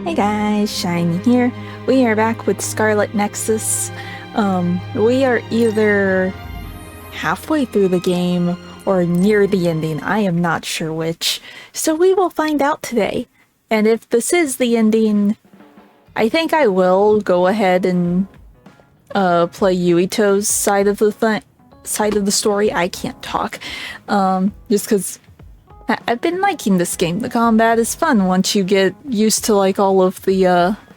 Hey guys, Shiny here. We are back with Scarlet Nexus. We are either halfway through the game or near the ending. I am not sure which. So we will find out today. And if this is the ending, I think I will go ahead and play Yuito's side of the story. I can't talk. Just because I've been liking this game. The combat is fun once you get used to like all of the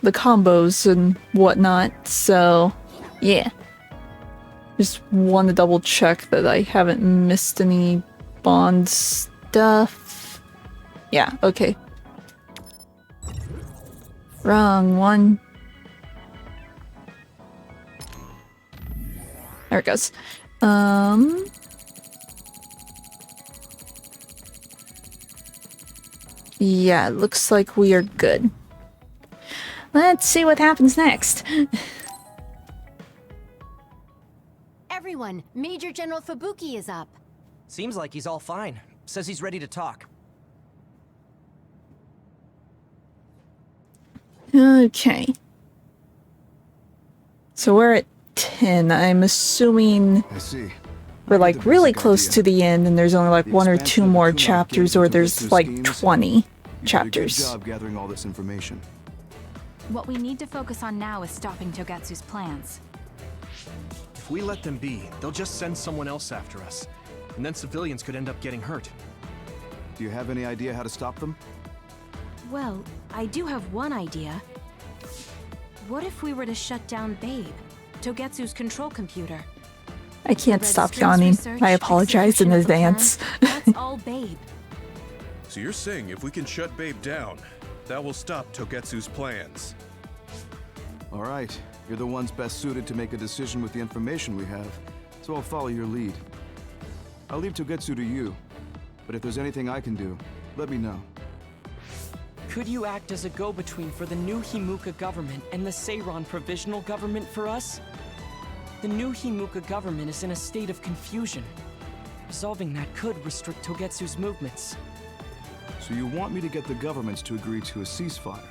combos and whatnot. So, yeah. Just want to double check that I haven't missed any Bond stuff. Yeah, okay. Wrong one. There it goes. Yeah, it looks like we are good. Let's see what happens next. Everyone, Major General Fubuki is up. Seems like he's all fine. Says he's ready to talk. Okay. So we're at 10. I'm assuming we're like really close to the end and there's only like one or two more chapters, or there's like 20 chapters. Good job gathering all this information. What we need to focus on now is stopping Togetsu's plans. If we let them be, they'll just send someone else after us. And then civilians could end up getting hurt. Do you have any idea how to stop them? Well, I do have one idea. What if we were to shut down Babe, Togetsu's control computer? I can't stop yawning. I apologize in advance. That's all Babe. So you're saying if we can shut Babe down, that will stop Togetsu's plans? All right, you're the ones best suited to make a decision with the information we have, so I'll follow your lead. I'll leave Togetsu to you, but if there's anything I can do, let me know. Could you act as a go-between for the new Himuka government and the Seiran provisional government for us? The new Himuka government is in a state of confusion. Resolving that could restrict Togetsu's movements. So you want me to get the governments to agree to a ceasefire?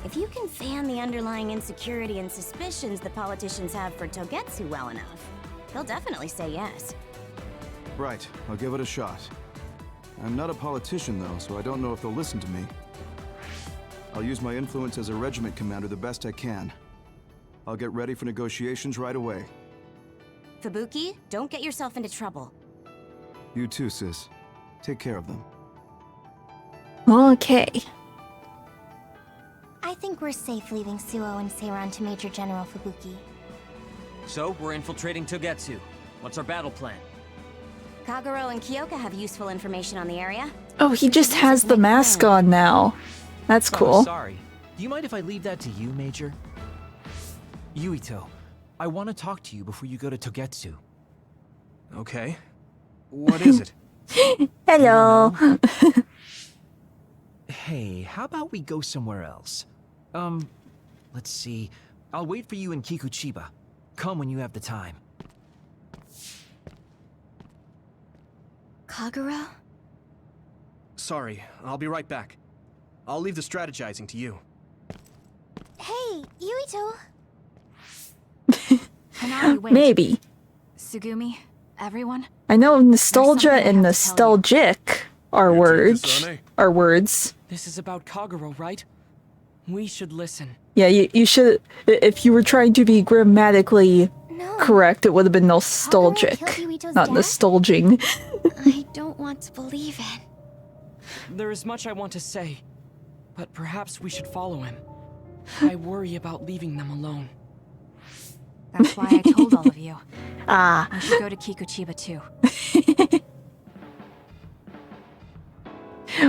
If you can fan the underlying insecurity and suspicions the politicians have for Togetsu well enough, they'll definitely say yes. Right, I'll give it a shot. I'm not a politician though, so I don't know if they'll listen to me. I'll use my influence as a regiment commander the best I can. I'll get ready for negotiations right away. Fubuki, don't get yourself into trouble. You too, sis. Take care of them. Okay. I think we're safe leaving Suo and Seiran to Major General Fubuki. So, we're infiltrating Togetsu. What's our battle plan? Kagero and Kyoka have useful information on the area. Oh, he just has the mask on now. That's cool. Oh, sorry. Do you mind if I leave that to you, Major? Yuito, I want to talk to you before you go to Togetsu. Okay. What is it? Hello. Hey, how about we go somewhere else? Let's see. I'll wait for you in Kikuchiba. Come when you have the time. Kagero? Sorry, I'll be right back. I'll leave the strategizing to you. Hey, Yuito! Hanami, wait. Maybe. Sugumi, everyone? I know nostalgia There's something I and have to tell you. nostalgic are words. This is about Kagero, right? We should listen. Yeah, you should. If you were trying to be grammatically No. correct, it would have been nostalgic, Kagero killed not Yuito's dad? nostalging. I don't want to believe it. There is much I want to say, but perhaps we should follow him. I worry about leaving them alone. That's why I told all of you. Ah. We should go to Kikuchiba too.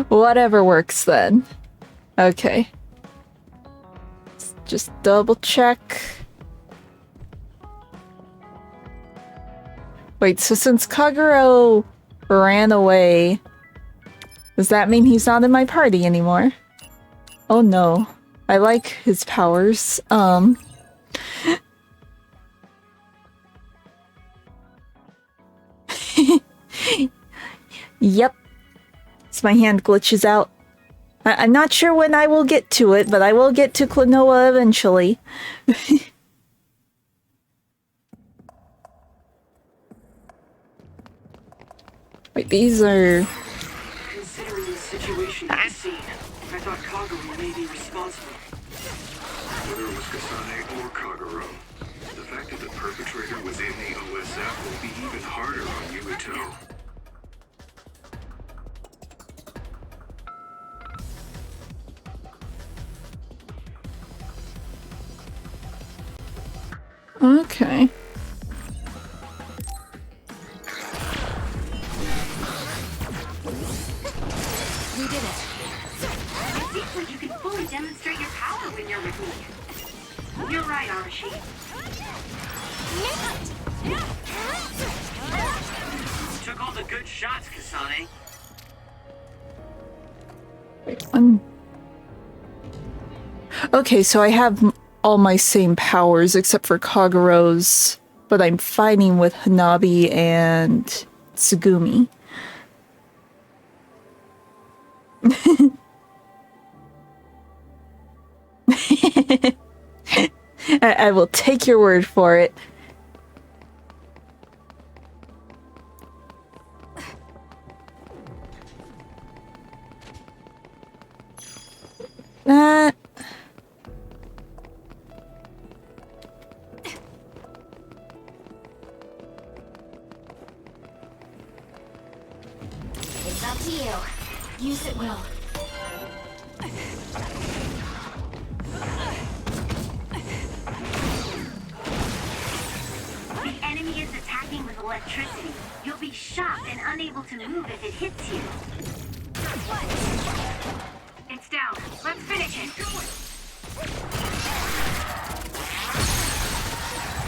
Whatever works then. Okay. Let's just double check. Wait, so since Kagero ran away, does that mean he's not in my party anymore? Oh no. I like his powers. Yep. So my hand glitches out. I'm not sure when I will get to it, but I will get to Klonoa eventually. Wait, these are... Considering the situation at the scene, I thought Kagero may be responsible. Whether it was Kasane or Kagero, the fact that the perpetrator was in the OSF will be even harder on Yuito. Okay. We did it. It seems like you can fully demonstrate your power when you're with me. You're right, Arashi. Took all the good shots, Kasane. Wait, okay, so I have all my same powers except for Kagero's, but I'm fighting with Hanabi and Tsugumi. I will take your word for it. It's up to you. Use it well. The enemy is attacking with electricity. You'll be shocked and unable to move if it hits you. It's down. Let's finish it.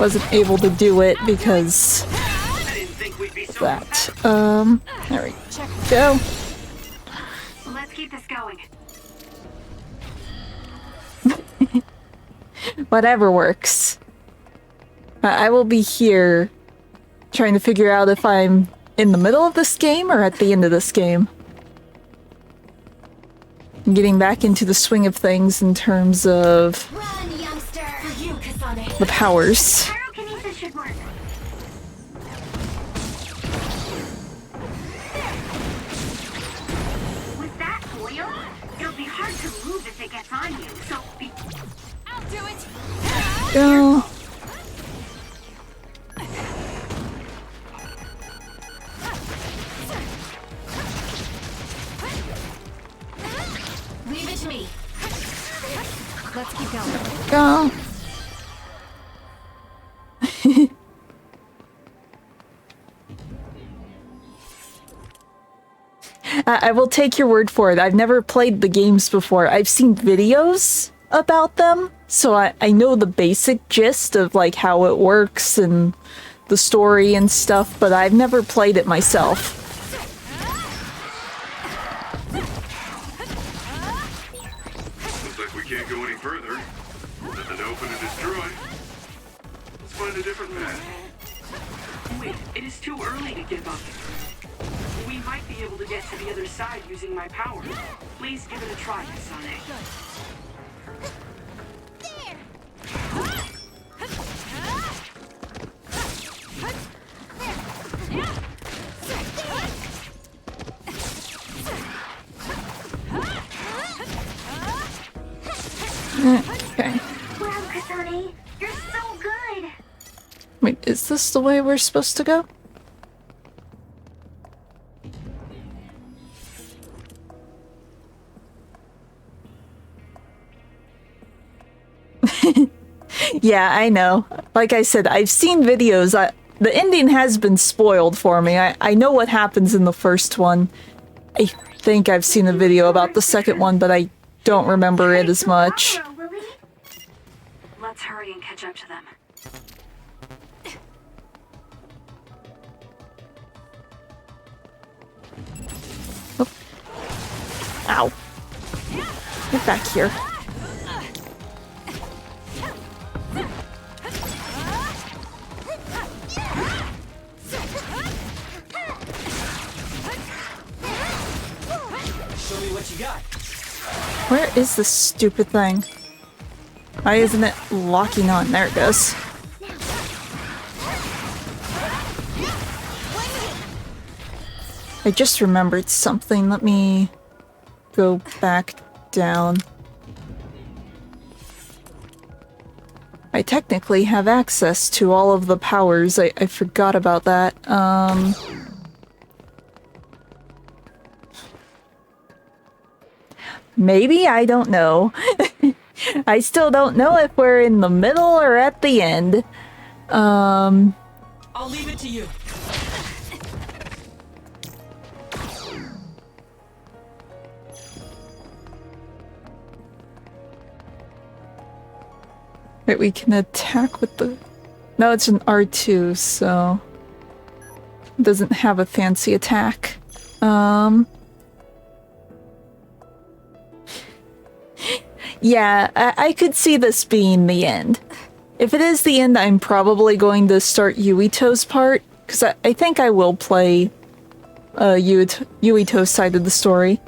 Wasn't able to do it because I didn't think we'd be so that. There we go. Let's keep this going. Whatever works. I will be here trying to figure out if I'm in the middle of this game or at the end of this game. I'm getting back into the swing of things in terms of Run, youngster! For you, Kasane. the powers. Pyrokinesis should work. With that oil, it'll be hard to move if it gets on you, so be... I'll do it. Go. Leave it to me. Let's keep going. Go. I will take your word for it. I've never played the games before. I've seen videos about them, so I know the basic gist of like how it works and the story and stuff, but I've never played it myself. Looks like we can't go any further. Nothing open to destroy. Let's find a different path. Wait, it is too early to give up. We might be able to get to the other side using my power. Please give it a try, Kasane. Okay. Wow, Kasane, you're so good! Wait, is this the way we're supposed to go? Yeah, I know. Like I said, I've seen videos. The ending has been spoiled for me. I know what happens in the first one. I think I've seen a video about the second one, but I don't remember it as much. Let's hurry and catch up to them. Oh. Ow. Get back here. Show me what you got. Where is this stupid thing? Why isn't it locking on? There it goes. I just remembered something. Let me go back down. I technically have access to all of the powers. I forgot about that. Maybe? I don't know. I still don't know if we're in the middle or at the end. I'll leave it to you. Wait, we can attack with the... No, it's an R2, so... It doesn't have a fancy attack. Yeah, I could see this being the end. If it is the end, I'm probably going to start Yuito's part, because I think I will play Yuito's side of the story.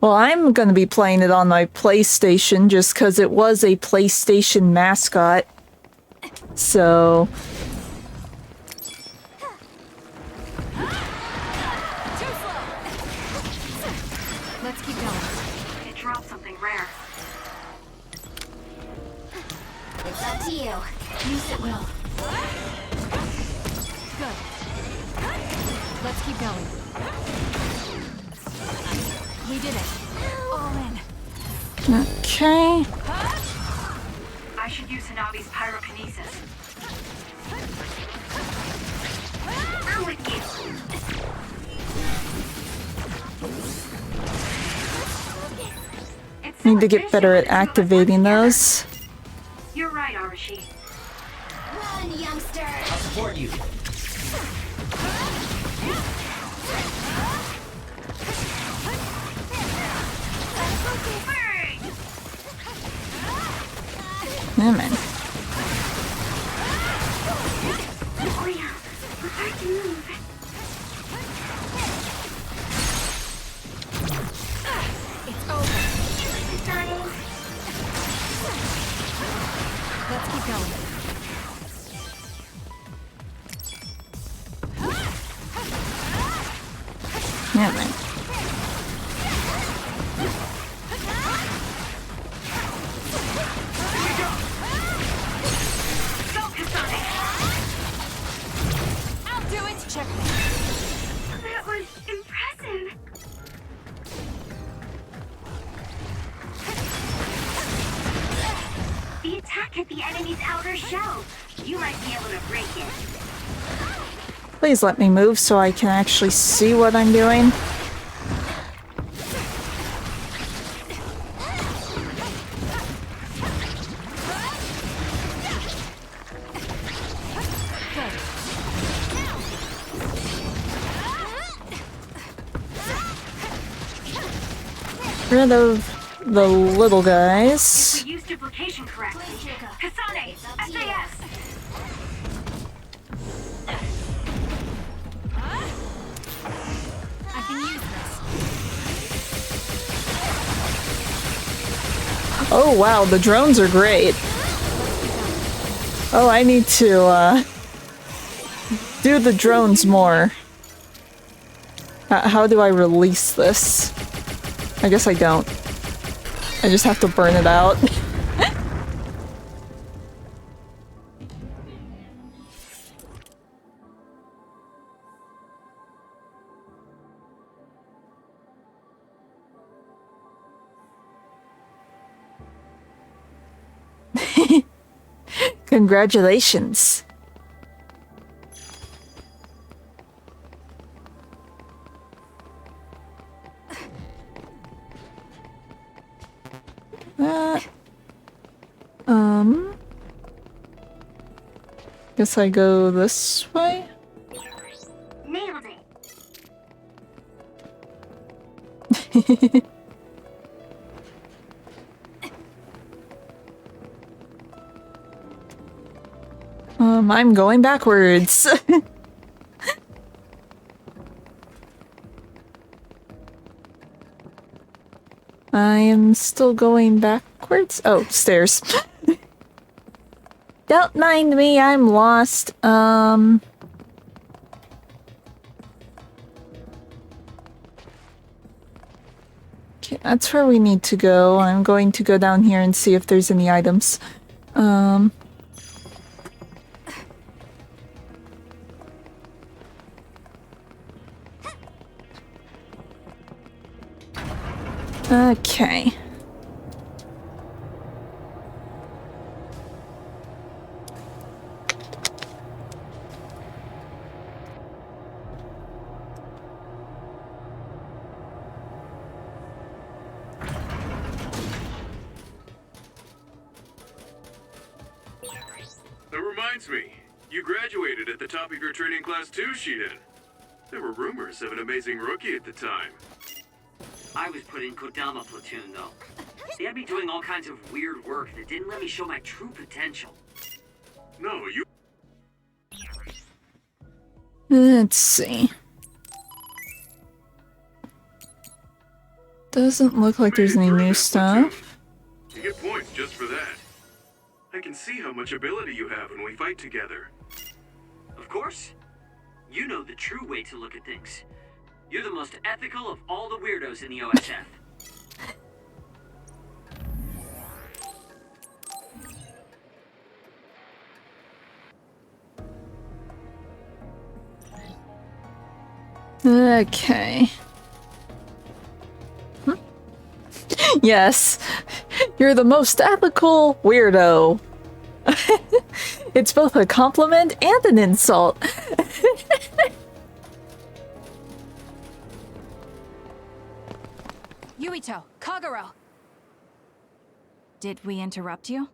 Well, I'm gonna be playing it on my PlayStation just because it was a PlayStation mascot. So... Let's keep going. It dropped something rare. It's up to you. Use it well. Good. Let's keep going. We did it. All in. Okay. I should use Hanabi's pyrokinesis. I'm with you. It's so Need to get better at efficient when the two of us work activating together. those. You're right, Arashi. Run, youngster! I'll support you. Yeah, man. Oh yeah, prepare to move. It's over. Starting. Let's keep going. Yeah, man. Go, Kasane. I'll do it. Check. That was impressive. The attack hit the enemy's outer shell. You might be able to break it. Please let me move so I can actually see what I'm doing. Rid of the little guys. We used duplication correctly. Kasane, SAS. I can use this. Oh wow, the drones are great. Oh, I need to do the drones more. How do I release this? I guess I don't. I just have to burn it out. Congratulations. Guess I go this way? Nailed it. I'm going backwards. I am still going backwards. Oh, stairs. Don't mind me, I'm lost. Okay, that's where we need to go. I'm going to go down here and see if there's any items. Okay. That reminds me, you graduated at the top of your training class too, Shiden. There were rumors of an amazing rookie at the time. I was put in Kodama platoon, though. They had me doing all kinds of weird work that didn't let me show my true potential. No, you... Let's see. Doesn't look like there's any new stuff. You get points just for that. I can see how much ability you have when we fight together. Of course. You know the true way to look at things. You're the most ethical of all the weirdos in the OSF. Okay. Yes, you're the most ethical weirdo. It's both a compliment and an insult. Yuito, Kagero. Did we interrupt you?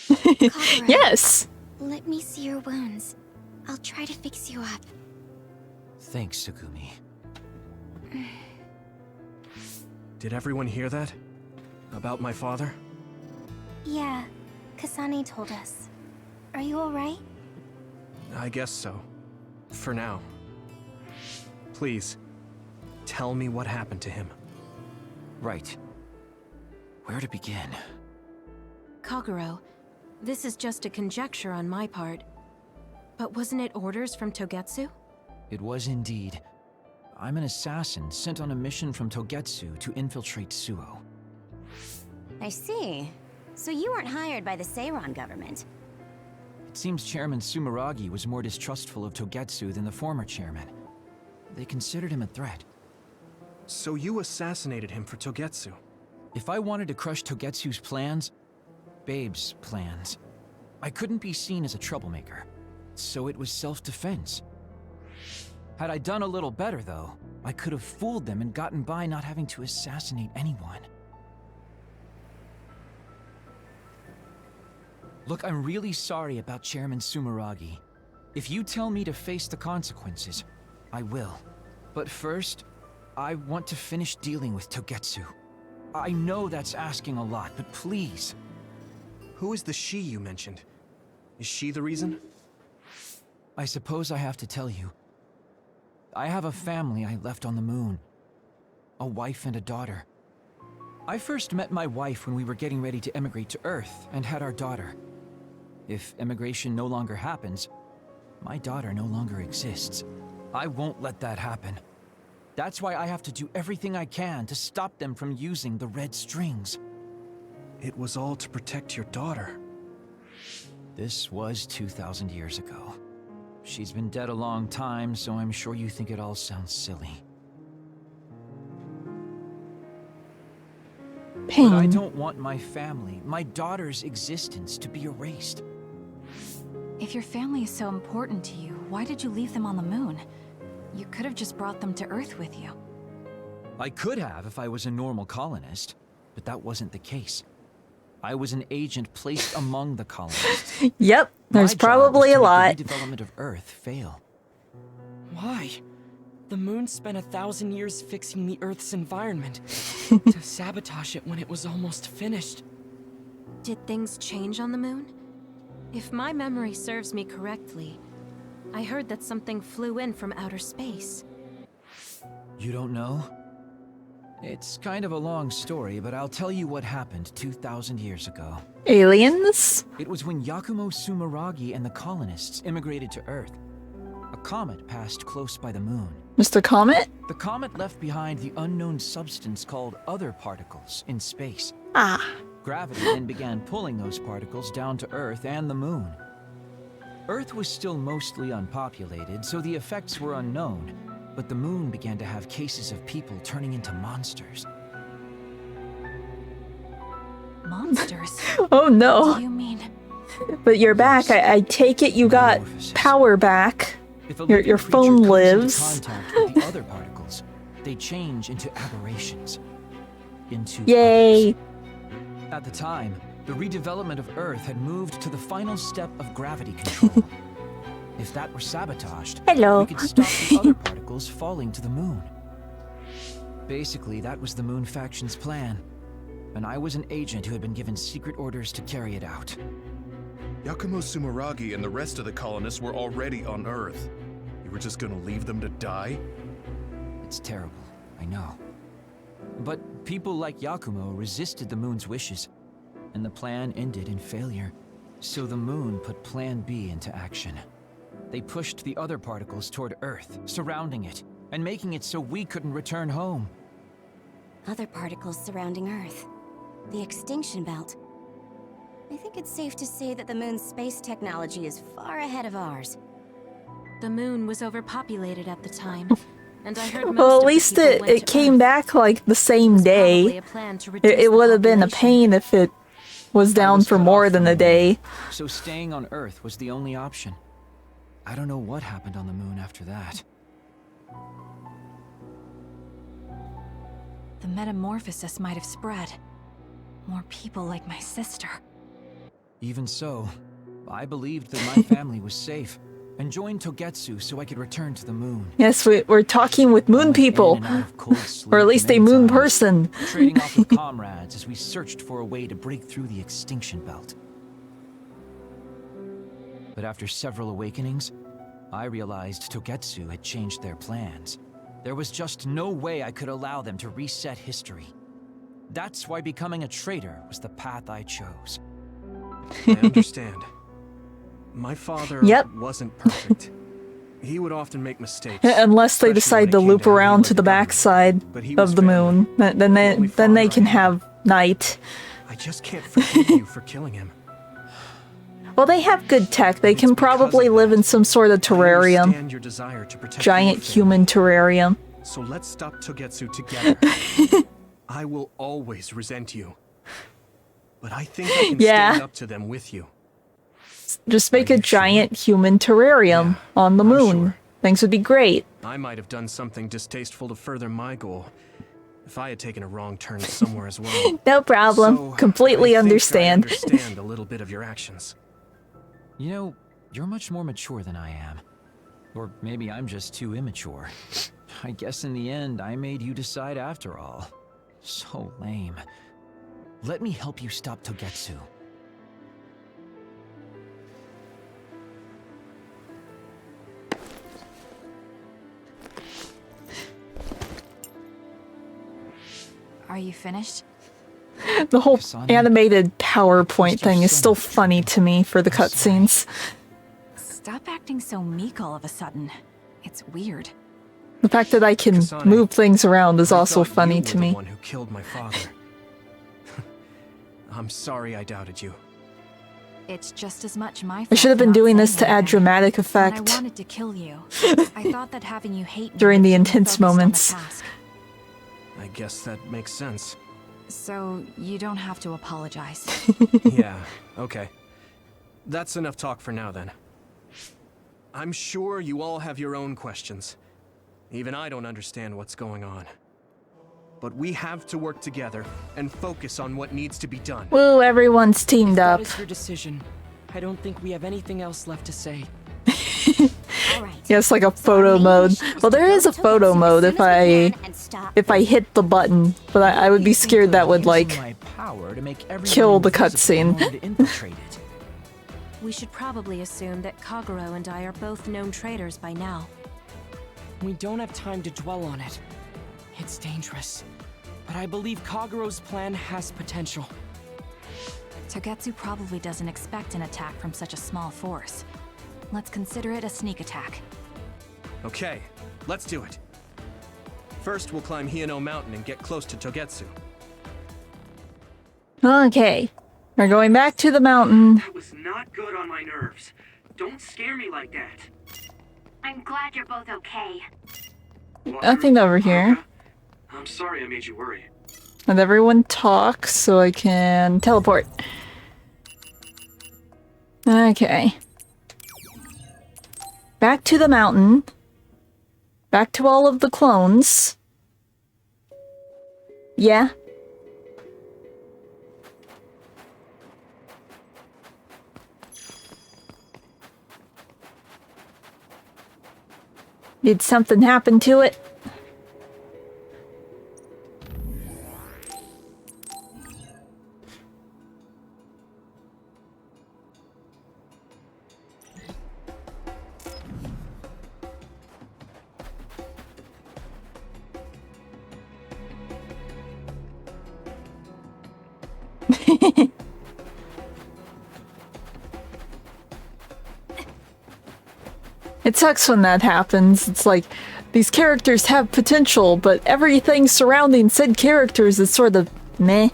Kagero, Yes. let me see your wounds. I'll try to fix you up. Thanks, Sugumi. Did everyone hear that? About my father? Yeah, Kasane told us. Are you alright? I guess so. For now. Please, tell me what happened to him. Right. Where to begin? Kagero, this is just a conjecture on my part. But wasn't it orders from Togetsu? It was indeed. I'm an assassin sent on a mission from Togetsu to infiltrate Suo. I see. So you weren't hired by the Seiran government. It seems Chairman Sumeragi was more distrustful of Togetsu than the former chairman. They considered him a threat. So you assassinated him for Togetsu? If I wanted to crush Togetsu's plans, Babe's plans, I couldn't be seen as a troublemaker. So it was self-defense. Had I done a little better, though, I could have fooled them and gotten by not having to assassinate anyone. Look, I'm really sorry about Chairman Sumeragi. If you tell me to face the consequences, I will. But first, I want to finish dealing with Togetsu. I know that's asking a lot, but please. Who is the she you mentioned? Is she the reason? I suppose I have to tell you. I have a family I left on the moon. A wife and a daughter. I first met my wife when we were getting ready to emigrate to Earth and had our daughter. If immigration no longer happens, my daughter no longer exists. I won't let that happen. That's why I have to do everything I can to stop them from using the red strings. It was all to protect your daughter. This was 2,000 years ago. She's been dead a long time, so I'm sure you think it all sounds silly. Pain. But I don't want my family, my daughter's existence to be erased. If your family is so important to you, why did you leave them on the moon? You could have just brought them to Earth with you. I could have if I was a normal colonist, but that wasn't the case. I was an agent placed among the colonists. Yep, there's probably a lot. The redevelopment of Earth fail. Why? The moon spent 1,000 years fixing the Earth's environment to sabotage it when it was almost finished. Did things change on the moon? If my memory serves me correctly, I heard that something flew in from outer space. You don't know? It's kind of a long story, but I'll tell you what happened 2,000 years ago. Aliens? It was when Yakumo Sumeragi and the colonists immigrated to Earth. A comet passed close by the moon. Mr. Comet? The comet left behind the unknown substance called other particles in space. Ah. Gravity then began pulling those particles down to Earth and the moon. Earth was still mostly unpopulated, so the effects were unknown, but the moon began to have cases of people turning into monsters. Monsters? Oh no. What do you mean? But you're back. I take it you got power back. Your phone lives. Contact with the other particles, they change into aberrations. Into Yay. others. At the time, the redevelopment of Earth had moved to the final step of gravity control. If that were sabotaged, Hello. we could stop the other particles falling to the moon. Basically, that was the Moon Faction's plan. And I was an agent who had been given secret orders to carry it out. Yakumo Sumeragi and the rest of the colonists were already on Earth. You were just gonna leave them to die? It's terrible, I know. But people like Yakumo resisted the moon's wishes, and the plan ended in failure. So the moon put Plan B into action. They pushed the other particles toward Earth, surrounding it, and making it so we couldn't return home. Other particles surrounding Earth. The extinction belt. I think it's safe to say that the moon's space technology is far ahead of ours. The moon was overpopulated at the time, and I heard most Well, of at the least people went it to came Earth. back like the same day. Probably a plan to reduce It the would have been a population. pain if it was down for more than a day. So staying on Earth was the only option. I don't know what happened on the moon after that. The metamorphosis might have spread. More people like my sister. Even so, I believed that my family was safe, and joined Togetsu so I could return to the moon. Yes, we're talking with moon people. Or at least a moon person. Trading off with comrades as we searched for a way to break through the extinction belt. But after several awakenings, I realized Togetsu had changed their plans. There was just no way I could allow them to reset history. That's why becoming a traitor was the path I chose. I understand. My father wasn't perfect. He would often make mistakes. Unless they decide to loop around to the backside of the moon. Then they can have night. I just can't forgive you for killing him. Well, they have good tech. They can probably live in some sort of terrarium. Your desire to protect Giant human terrarium. So let's stop Togetsu together. I will always resent you. But I think I can stand up to them with you. Just make a giant human terrarium on the moon. Things would be great. I might have done something distasteful to further my goal. If I had taken a wrong turn somewhere as well. No problem. So, Completely I understand. understand a little bit of your actions. You know, you're much more mature than I am. Or maybe I'm just too immature. I guess in the end, I made you decide after all. So lame. Let me help you stop Togetsu. Are you finished? The whole animated PowerPoint thing is still funny to me for the cutscenes. Stop acting so meek all of a sudden. It's weird. The fact that I can move things around is also funny to me. The one who killed my father. I'm sorry I doubted you. It's just as much my fault. I should have been for not doing this saying to add anything. dramatic When effect I wanted to kill you. I thought that having you hate me during would the keep me intense focused on the moments. task. I guess that makes sense. So you don't have to apologize. Yeah, okay. That's enough talk for now then. I'm sure you all have your own questions. Even I don't understand what's going on. But we have to work together and focus on what needs to be done. Woo, everyone's teamed up. That is your decision. I don't think we have anything else left to say. Yes, like a photo mode. Well, there is a photo mode if I hit the button, but I would be scared that would like kill the cutscene. we should probably assume that Kagero and I are both known traitors by now. We don't have time to dwell on it. It's dangerous. But I believe Kagero's plan has potential. Togetsu probably doesn't expect an attack from such a small force. Let's consider it a sneak attack. Okay, let's do it. First, we'll climb Hino Mountain and get close to Togetsu. Okay. We're going back to the mountain. That was not good on my nerves. Don't scare me like that. I'm glad you're both okay. Nothing over here. I'm sorry I made you worry. Let everyone talk so I can teleport. Okay. Back to the mountain. Back to all of the clones. Yeah. Did something happen to it? It sucks when that happens. It's like, these characters have potential, but everything surrounding said characters is sort of meh.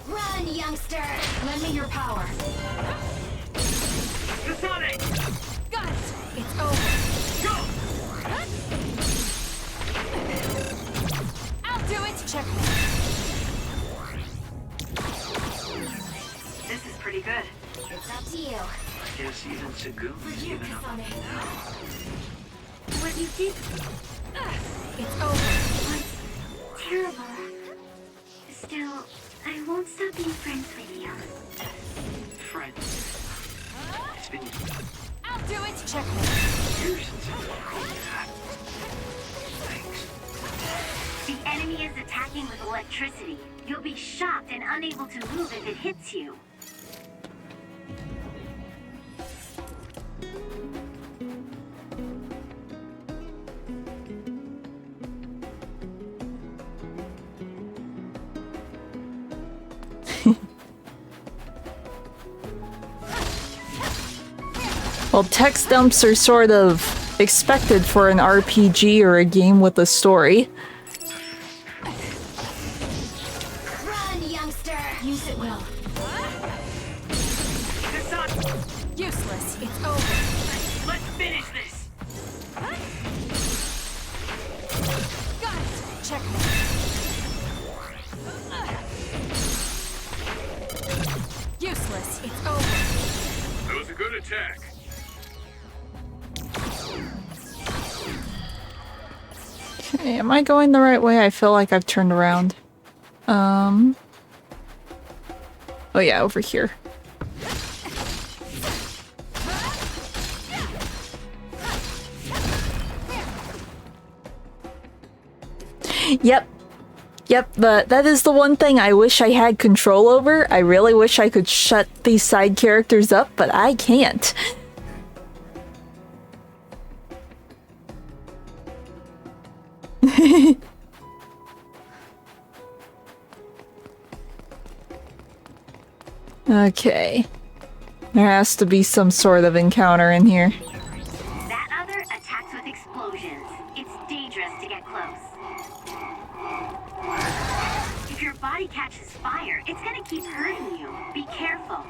Run, youngster! Lend me your power. Kasane! Got it! It's over! Go! I'll do it! Check. This is pretty good. It's up to you. I guess even Seguma's given up. What you did It's over. was terrible. Still, I won't stop being friends with you. Friends. It's been I'll do it! Check. years since I've called you that. Thanks. The enemy is attacking with electricity. You'll be shocked and unable to move if it hits you. Well, text dumps are sort of expected for an RPG or a game with a story. Run, youngster! Use it well. Kasane! Useless. It's over. Let's finish this! Got it! Check. Useless. It's over. That was a good attack. Okay, am I going the right way? I feel like I've turned around. Oh yeah, over here. Yep. Yep, that is the one thing I wish I had control over. I really wish I could shut these side characters up, but I can't. Okay. There has to be some sort of encounter in here. That other attacks with explosions. It's dangerous to get close. If your body catches fire, it's gonna keep hurting you. Be careful.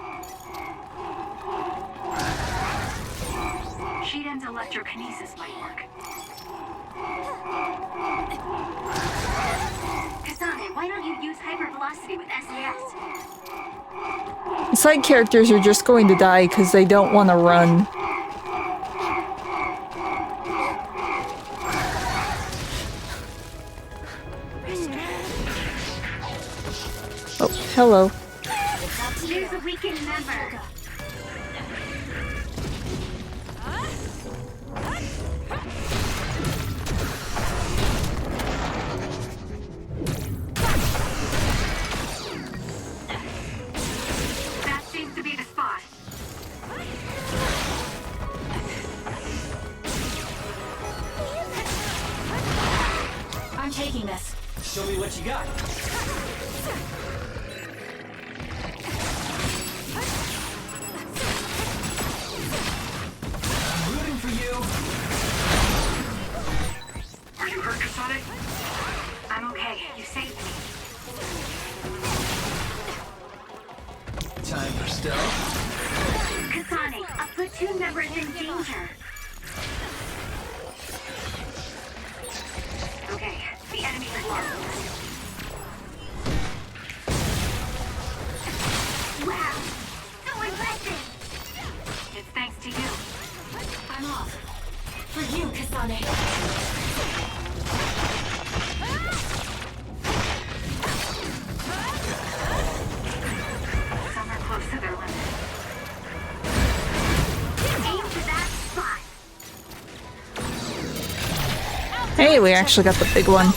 Shiden's electrokinesis might work. Kasane, why don't you use hypervelocity with SAS? The side characters are just going to die because they don't want to run. Oh, hello. There's a weakened member. what you got. I'm rooting for you. Are you hurt, Kasane? I'm okay. You saved me. Time for stealth. Kasane, a platoon member is in danger. Okay, the enemy is lost. Wow! So impressive! It's thanks to you. I'm off. For you, Kasane. Some are close to their limit. Aim to that spot. Hey, we actually got the big one.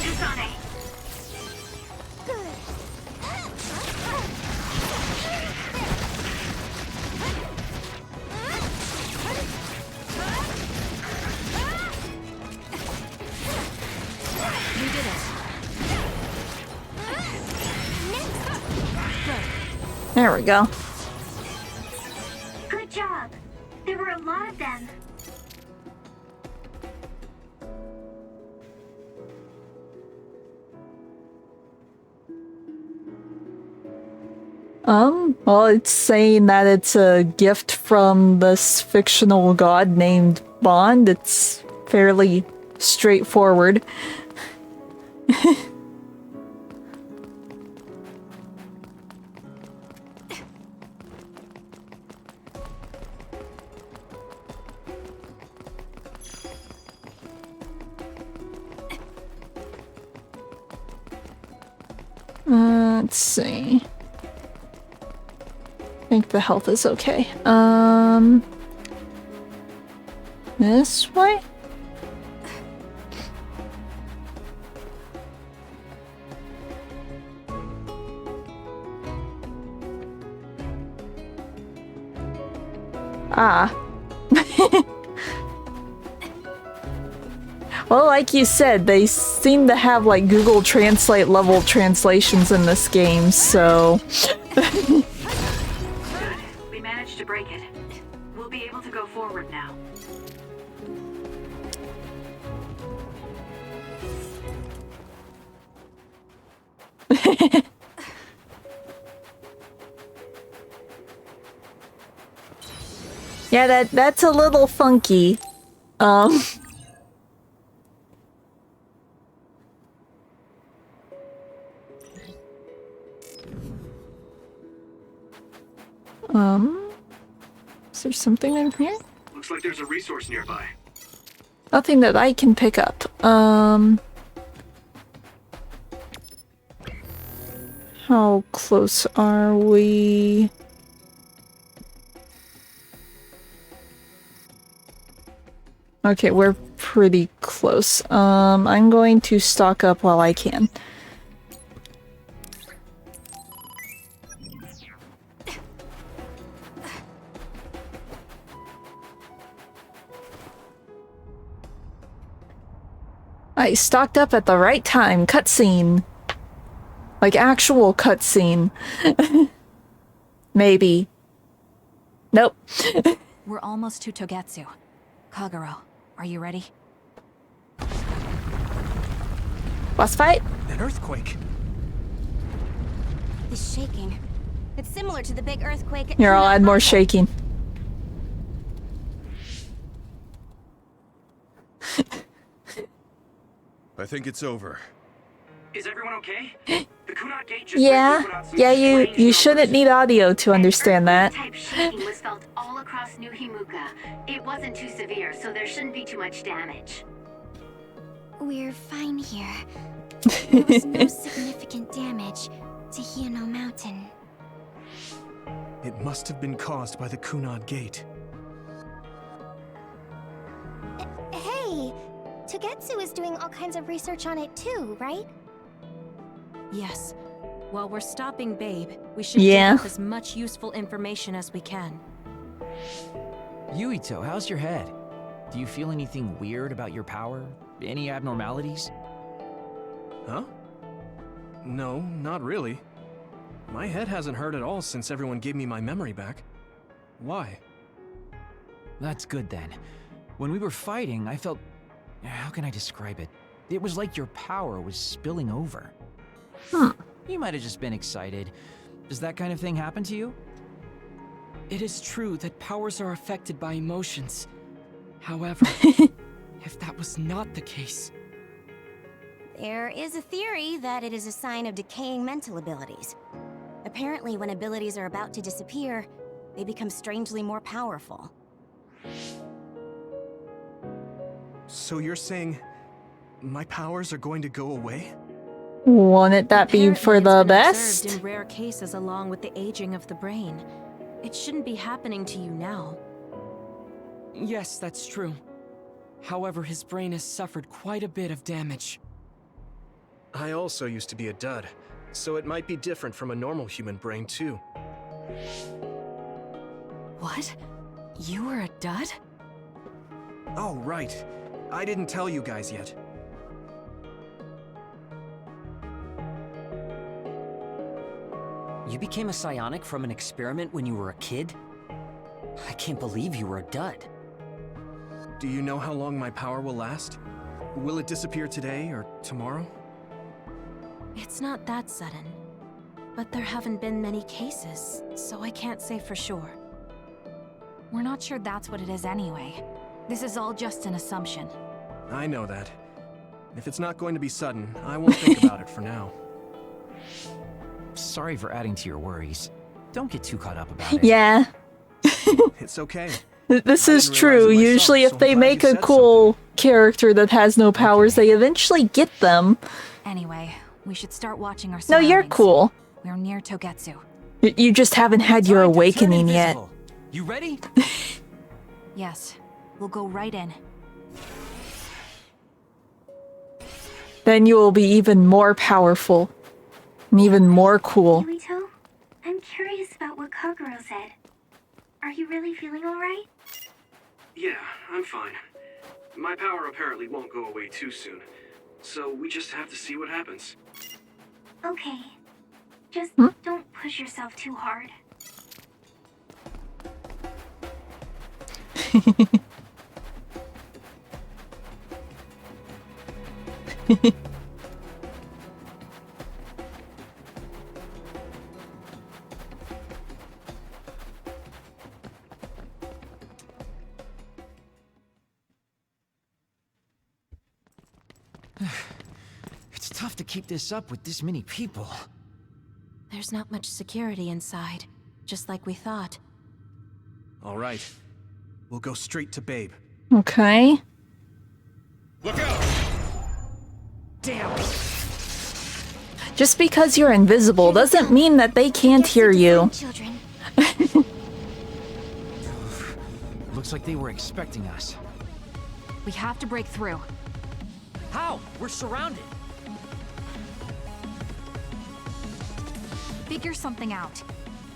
There we go. Good job. There were a lot of them. Well, it's saying that it's a gift from this fictional god named Bond. It's fairly straightforward. Let's see. I think the health is okay. This way? Ah. Well, like you said, they seem to have like Google Translate level translations in this game, so... Good. We managed to break it. We'll be able to go forward now. Yeah, that's a little funky. Is there something in here? Looks like there's a resource nearby. Nothing that I can pick up. How close are we? Okay, we're pretty close. I'm going to stock up while I can. I stocked up at the right time. Cutscene. Like actual cutscene. Maybe. Nope. We're almost to Togetsu. Kagero, are you ready? Boss fight? An earthquake. The shaking. It's similar to the big earthquake at Here, I'll add more Hanaha. shaking. I think it's over. Is everyone okay? The Kunat Gate just Yeah, put out some yeah, strange you shouldn't numbers. need audio to understand that. Type shaking was felt all across New Himuka. It wasn't too severe, so there shouldn't be too much damage. We're fine here. There was no significant damage to Hino Mountain. It must have been caused by the Kunad Gate. Hey! Togetsu is doing all kinds of research on it too, right? Yes. While we're stopping Babe, we should Yeah. dig up as much useful information as we can. Yuito, how's your head? Do you feel anything weird about your power? Any abnormalities? Huh? No, not really. My head hasn't hurt at all since everyone gave me my memory back. Why? That's good then. When we were fighting, I felt... How can I describe it? It was like your power was spilling over. You might have just been excited. Does that kind of thing happen to you? It is true that powers are affected by emotions. However, if that was not the case... There is a theory that it is a sign of decaying mental abilities. Apparently, when abilities are about to disappear, they become strangely more powerful. So you're saying my powers are going to go away? Wouldn't that be Apparently for it's the been best? observed in rare cases along with the aging of the brain. It shouldn't be happening to you now. Yes, that's true. However, his brain has suffered quite a bit of damage. I also used to be a dud, so it might be different from a normal human brain too. What? You were a dud? Oh, right. I didn't tell you guys yet. You became a psionic from an experiment when you were a kid? I can't believe you were a dud. Do you know how long my power will last? Will it disappear today or tomorrow? It's not that sudden. But there haven't been many cases, so I can't say for sure. We're not sure that's what it is anyway. This is all just an assumption. I know that. If it's not going to be sudden, I won't think about it for now. Sorry for adding to your worries. Don't get too caught up about it. Yeah. It's okay. This I is didn't true. realize it myself, Usually so if I'm they glad make you a said cool character that has no powers, they eventually get them. Anyway, we should start watching our No, surroundings. you're cool. We're near Togetsu. You just haven't had your Time to turn awakening yet. invisible. You ready? Yes, we'll go right in. Then you will be even more powerful. And even more cool. Yuito, I'm curious about what Kaguro said. Are you really feeling alright? Yeah, I'm fine. My power apparently won't go away too soon. So we just have to see what happens. Okay. Just don't push yourself too hard. It's tough to keep this up with this many people. There's not much security inside, just like we thought. All right. We'll go straight to Babe. Okay. Look out! Damn! Just because you're invisible doesn't mean that they can't hear you. Children. Looks like they were expecting us. We have to break through. How? We're surrounded. Figure something out.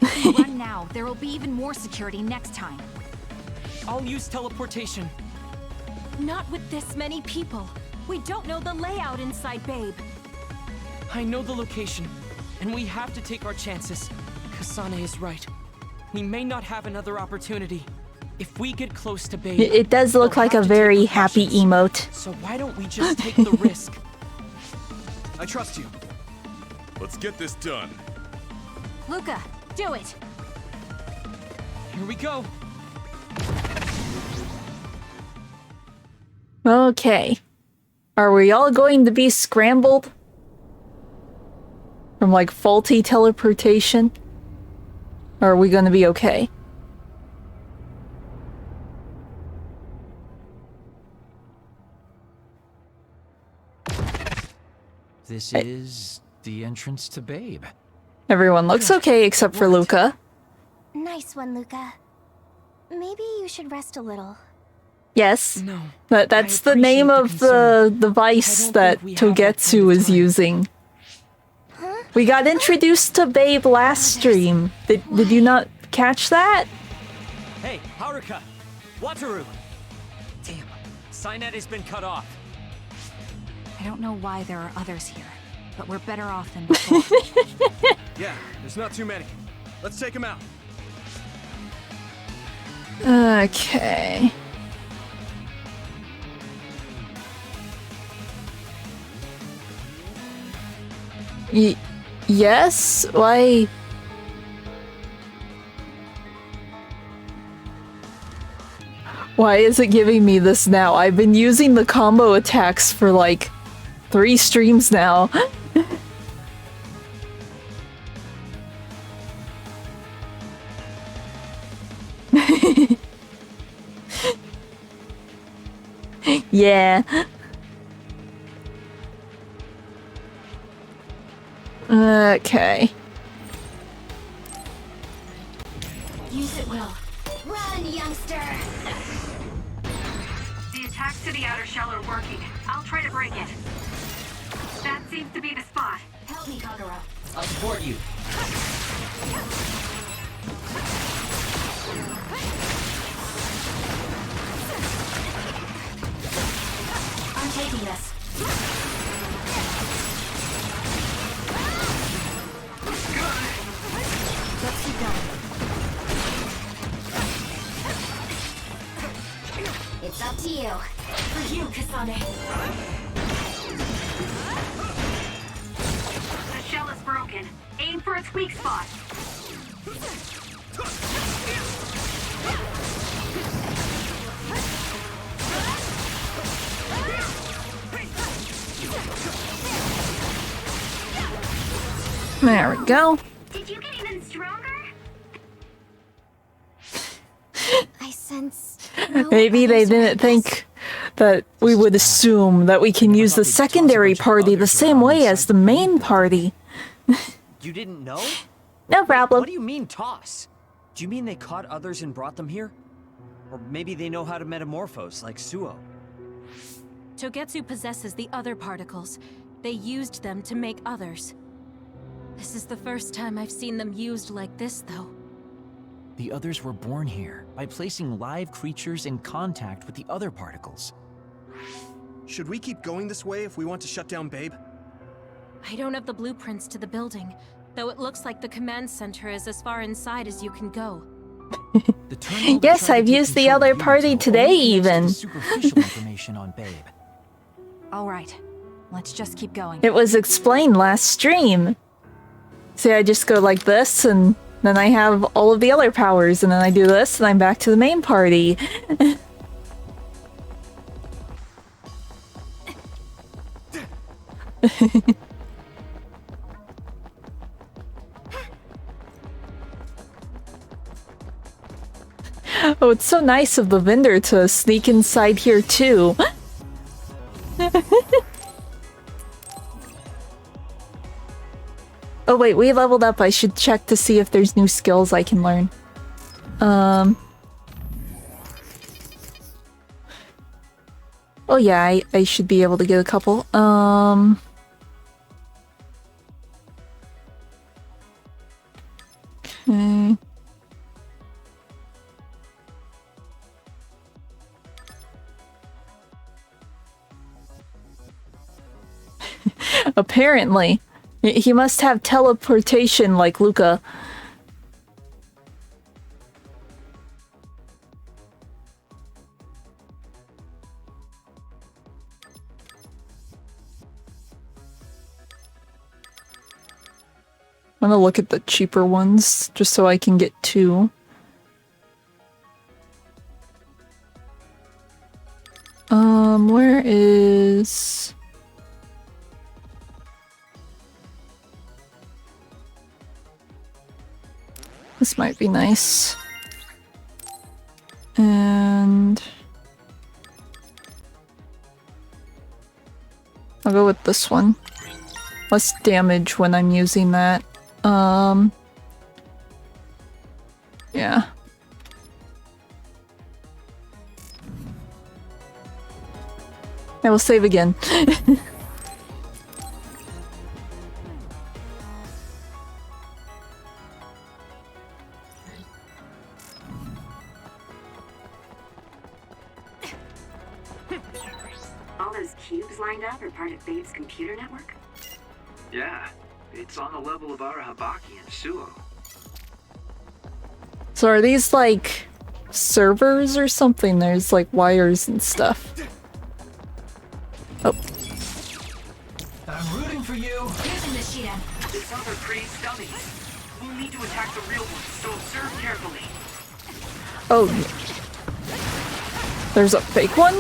If we run now, there will be even more security next time. I'll use teleportation. Not with this many people. We don't know the layout inside Babe. I know the location, and we have to take our chances. Kasane is right. We may not have another opportunity. If we get close to Babe, It does look they'll like have a to take very happy precautions. emote. So why don't we just take the risk? I trust you. Let's get this done. Luca, do it! Here we go. Okay. Are we all going to be scrambled? From like faulty teleportation? Or are we going to be okay? This is the entrance to Babe. Everyone looks okay except for Luca. Nice one, Luca. Maybe you should rest a little. Yes. No. That's the name of the device that Togetsu is using. We got introduced to Babe last stream. Did you not catch that? Hey, Haruka! Wataru! Damn, Signet has been cut off. I don't know why there are others here. but we're better off than before. Yeah, there's not too many. Let's take them out. Okay. Yes? Why? Why is it giving me this now? I've been using the combo attacks for like 3 streams now. Yeah. Okay. Use it, Will. Run, youngster! The attacks to the outer shell are working. I'll try to break it. That seems to be the spot. Help me, Kagura. I'll support you. I'm taking this. Let's keep going. It's up to you. For you, Kasane. The shell is broken. Aim for its weak spot. There we go. Did you get even stronger? I sense. Maybe they didn't think that we would assume that we can use the secondary party the same way as the main party. You didn't know? No problem. What do you mean, toss? Do you mean they caught others and brought them here? Or maybe they know how to metamorphose, like Suo. Togetsu possesses the other particles. They used them to make others. This is the first time I've seen them used like this, though. The others were born here by placing live creatures in contact with the other particles. Should we keep going this way if we want to shut down Babe? I don't have the blueprints to the building, though it looks like the command center is as far inside as you can go. Yes, I've used the other party today even. Superficial information on Babe. All right, let's just keep going. It was explained last stream. See, I just go like this, and then I have all of the other powers, and then I do this, and I'm back to the main party. Oh, it's so nice of the vendor to sneak inside here too. Oh wait, we leveled up. I should check to see if there's new skills I can learn. Oh yeah, I should be able to get a couple. Okay. Apparently. He must have teleportation like Luca. I'm gonna look at the cheaper ones just so I can get 2. Where is... This might be nice. And... I'll go with this one. Less damage when I'm using that. Yeah. I will save again. All those cubes lined up are part of Babe's computer network? Yeah, it's on the level of Arahabaki and Suo. So are these like servers or something? There's like wires and stuff. Oh. I'm rooting for you. Using the Shiren. These other pretty dummies. We'll need to attack the real ones, so observe carefully. Oh. There's a fake one?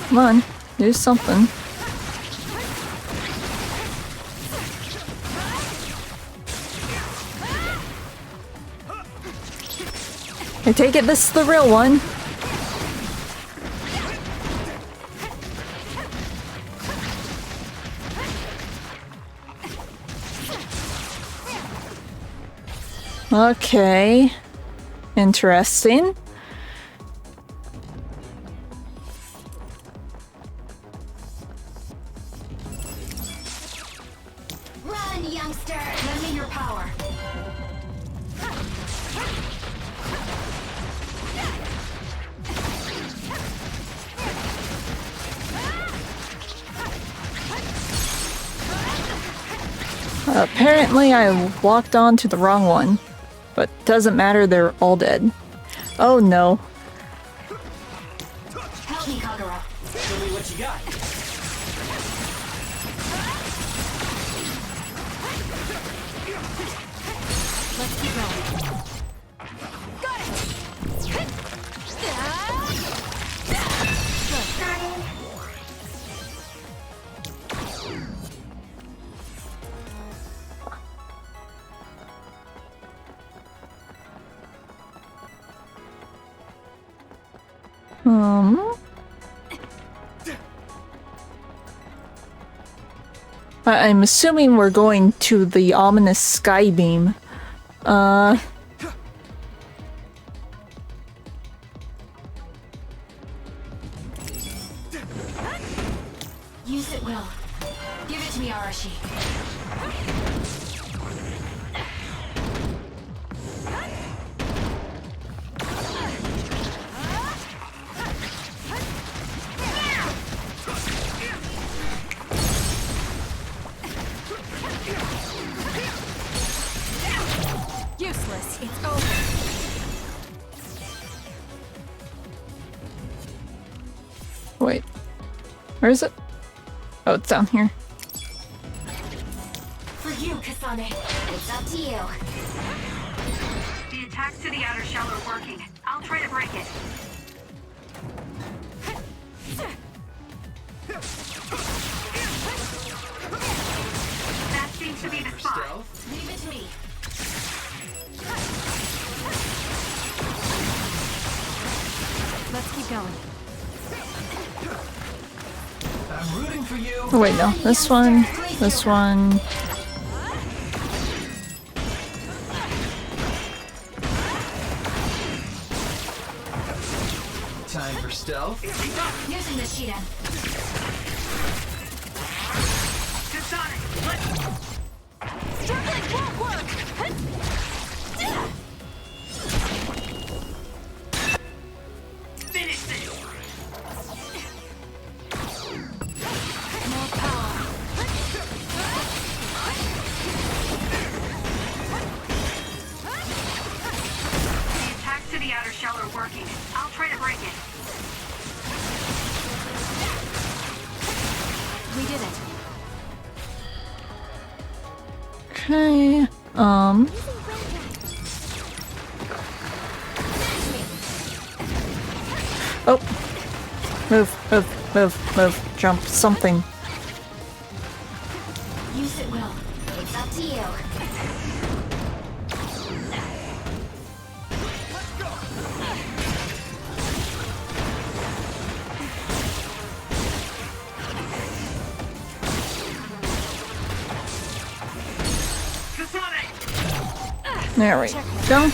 Come on, do something. I take it this is the real one. Okay. Interesting. Run, youngster! Lend me your power. Apparently I walked on to the wrong one, but doesn't matter, they're all dead. Oh no. Help me, Kagura. Show me what you got. Let's keep going. Got it! I'm assuming we're going to the ominous sky beam. Use it well. Give it to me, Arashi. Useless. It's over. Wait. Where is it? Oh, it's down here. For you, Kasane. It's up to you. The attacks to the outer shell are working. I'll try to break it. That seems to be the spot. Leave it to me. Let's keep going. I'm rooting for you. Oh wait, no. This one. This one. Time for stealth. Using the Shiren. Kasane, let's... Struggling won't work! Finish this! More power. The attacks to the outer shell are working. I'll try to break it. We did it. Okay. Oh. Move. Jump. Something. Use it well. It's up to you. There we go.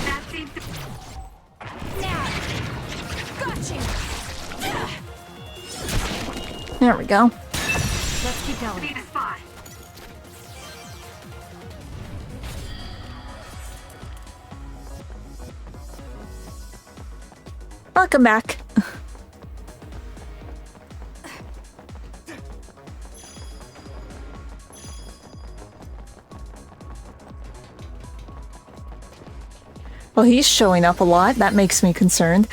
That seems to... There we go. Let's keep going. Leave a spot. Welcome back. Well, he's showing up a lot. That makes me concerned.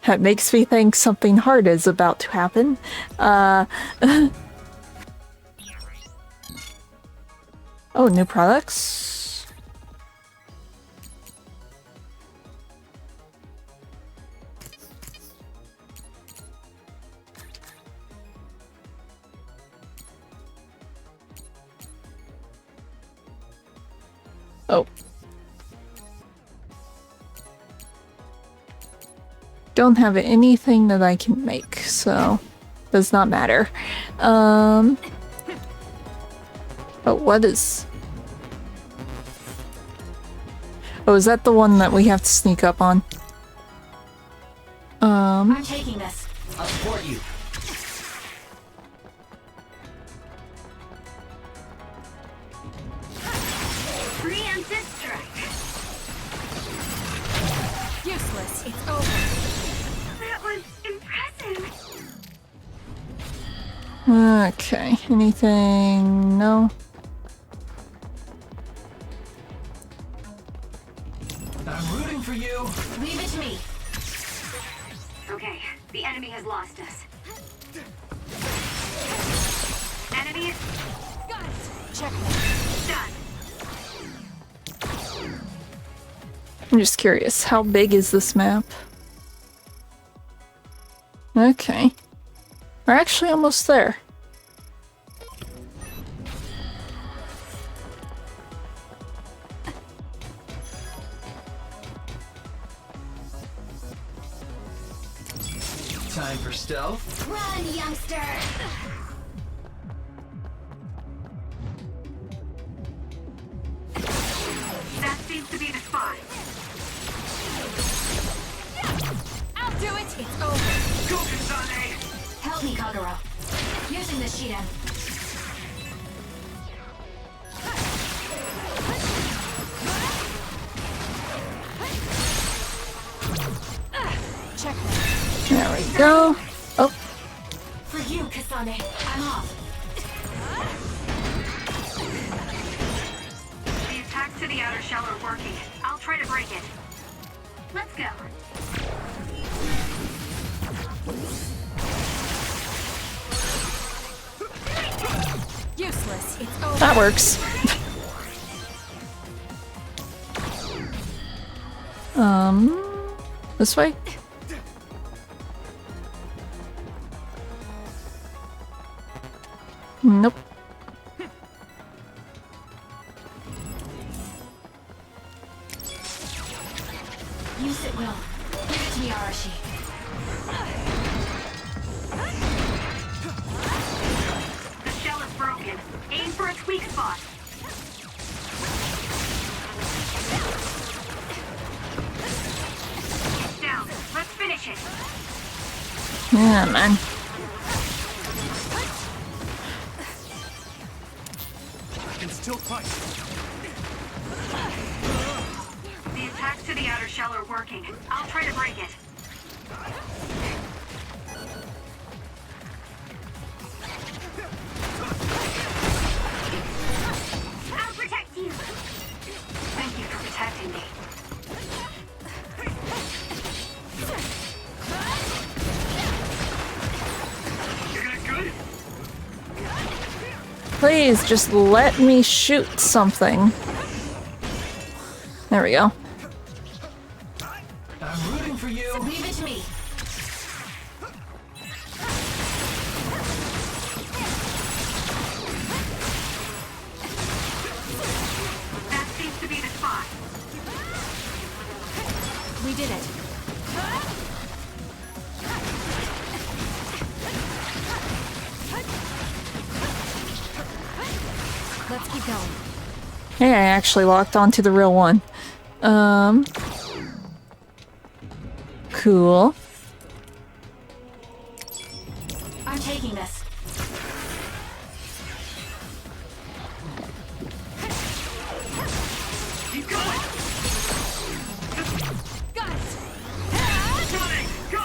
That makes me think something hard is about to happen. Oh, new products? Oh. Don't have anything that I can make, so does not matter. But what is... Oh, is that the one that we have to sneak up on? I'm taking this. I'll support you. Preemptive strike. Useless. It's over. That was impressive. Okay, anything? No? I'm rooting for you. Leave it to me. Okay, the enemy has lost us. Enemy Got it. Check. done. I'm just curious, how big is this map? Okay. We're actually almost there. Time for stealth. Run, youngster. That seems to be the spot. I'll do it. It's over. Go, Kasane! Help me, Kagura. Using the Shiden. Check. There we go. Oh, For you, Kasane. I'm off. The attacks to the outer shell are working. I'll try to break it. Let's go. Useless. It's over. that works. This way? Nope. Use it well. Give it to me, Arashi. The shell is broken. Aim for its weak spot. It's down. Let's finish it. Yeah, man. I can still fight. The attacks to the outer shell are working. I'll try to break it. I'll protect you. Thank you for protecting me. You guys good? Please, just let me shoot something. There we go. I'm rooting for you. Leave it to me. That seems to be the spot. We did it. Let's keep going. Hey, I actually locked onto the real one. Cool. I'm taking this. Keep going! Got it! Running! Go!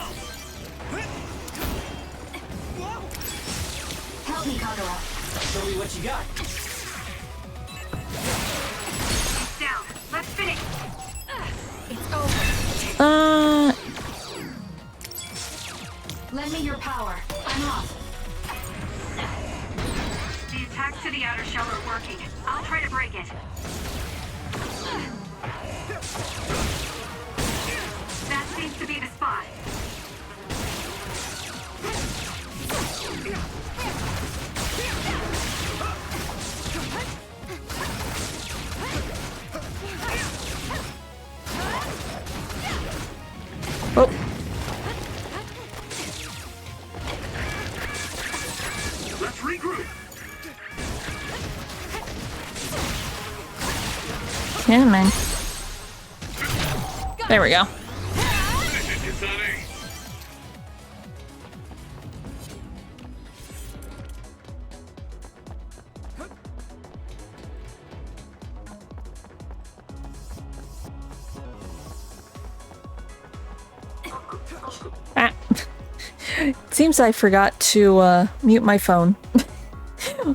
Help me, Kagura. Show me what you got. He's down. Let's finish. It's over. Lend me your power. I'm off. The attacks to the outer shell are working. I'll try to break it. That seems to be the spot. Oh. Let's regroup! Yeah, man. There we go. Ah. Seems I forgot to mute my phone.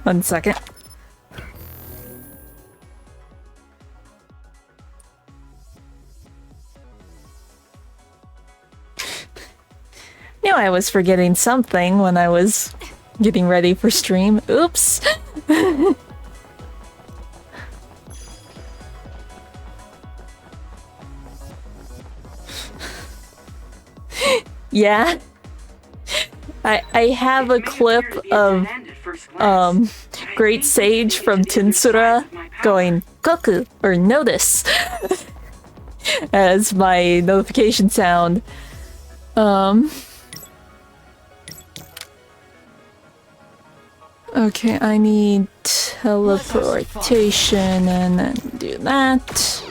1 second. Knew I was forgetting something when I was getting ready for stream. Oops. Yeah. I have a clip of Great Sage from Tinsura going Goku or notice as my notification sound. Okay, I need teleportation and then do that.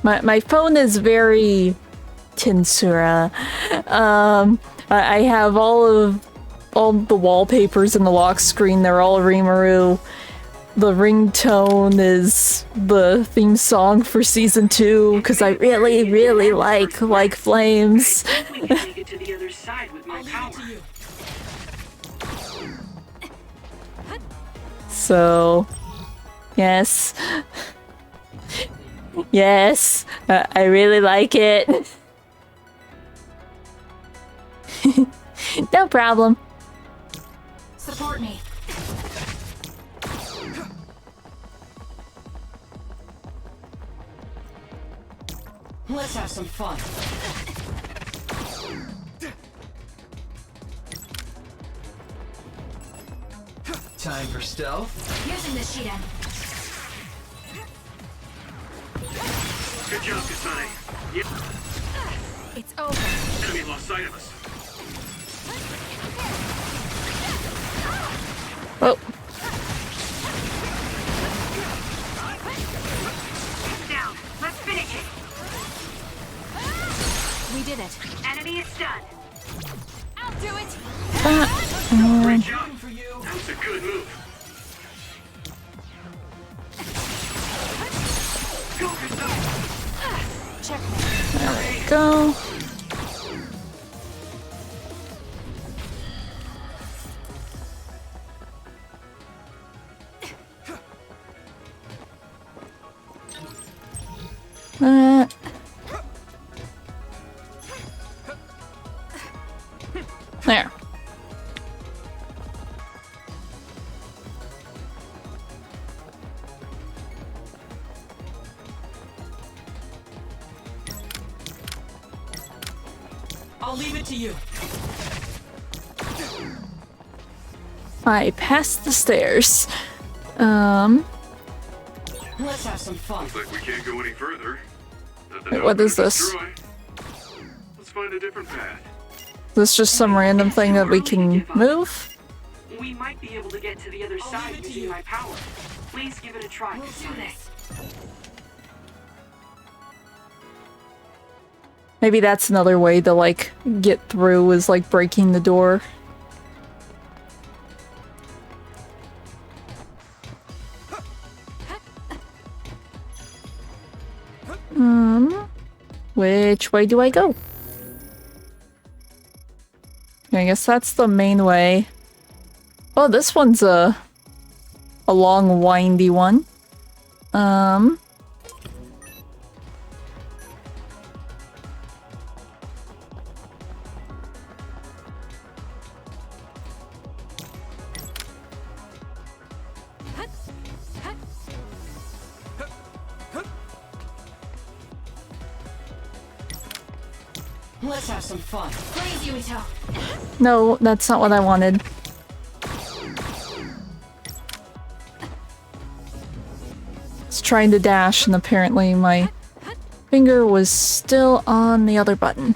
My phone is very Tinsura. I have all the wallpapers in the lock screen. They're all Rimuru. The ringtone is the theme song for season 2 because I really like Flames. Make it to the other side with my power. So, yes. Yes, I really like it. No problem. Support me. Let's have some fun. Time for stealth. Using the Shiden. Good job, Kasane. Yep. It's over. Enemy lost sight of us. Oh. Down. Let's finish it. We did it. Enemy is stunned. I'll do it. Great job. That was a good move. Go, Kasane. Checkmate. There we go. There. I'll leave it to you. I passed the stairs. Let's have some fun. Looks like we can't go any further. Wait, what is this? Destroy. Let's find a different path. Is this just some random thing that we can move? We might be able to get to the other side using my power. Please give it a try, Kasane. Maybe that's another way to, like, get through, is, like, breaking the door. Which way do I go? I guess that's the main way. Oh, this one's a long, windy one. Let's have some fun. Please, Yuito. No, that's not what I wanted. It's trying to dash, and apparently my finger was still on the other button.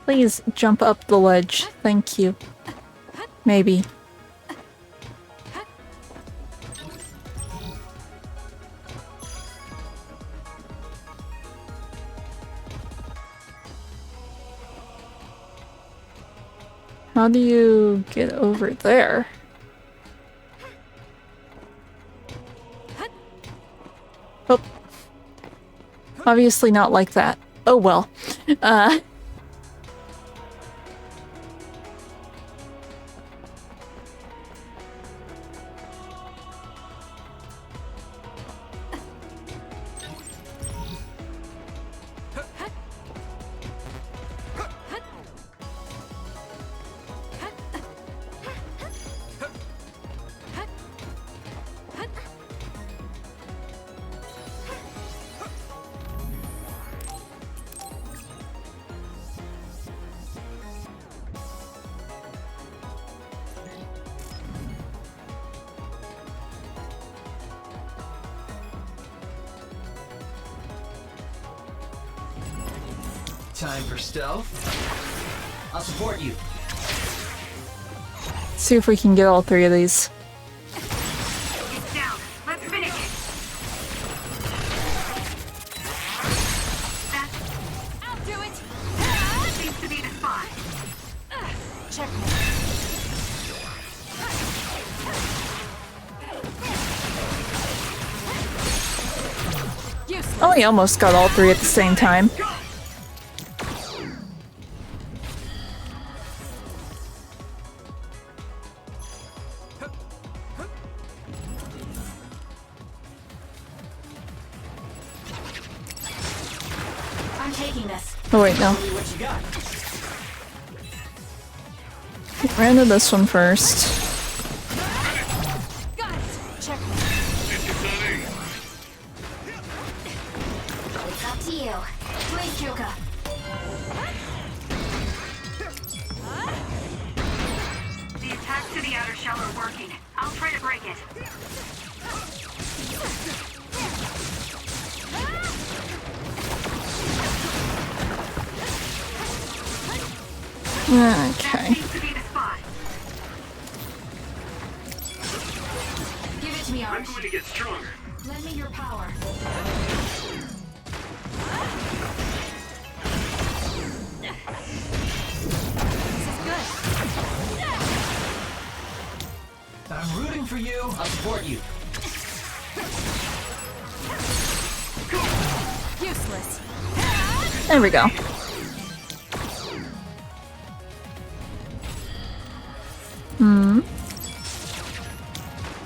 Please jump up the ledge. Thank you. Maybe. How do you get over there? Oh. Obviously not like that. Oh well. Time for stealth. I'll support you. See if we can get all three of these. It's down. Let's finish it. I'll do it. That seems to be the spot. Checkmate. Oh, he almost got all three at the same time. I'm taking this. Oh wait, no. What you got? Ran to this one first. Got it. Checkmate. It's up to you. Please, Kyoka. The attacks to the outer shell are working. I'll try to break it. Okay. Seems to be the spot. Give it to me, I'm Arch. going to get stronger. Lend me your power. I'm rooting for you. I'll support you. Useless. There we go.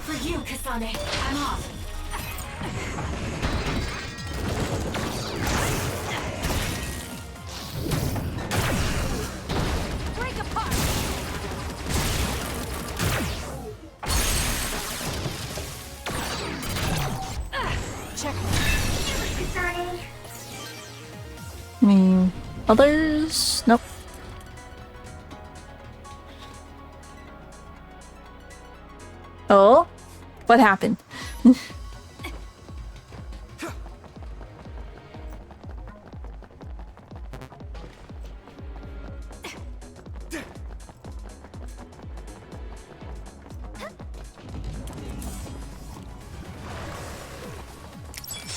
For you, Kasane. I'm off. Break apart. Checkmate. Any others? Nope. Oh? What happened?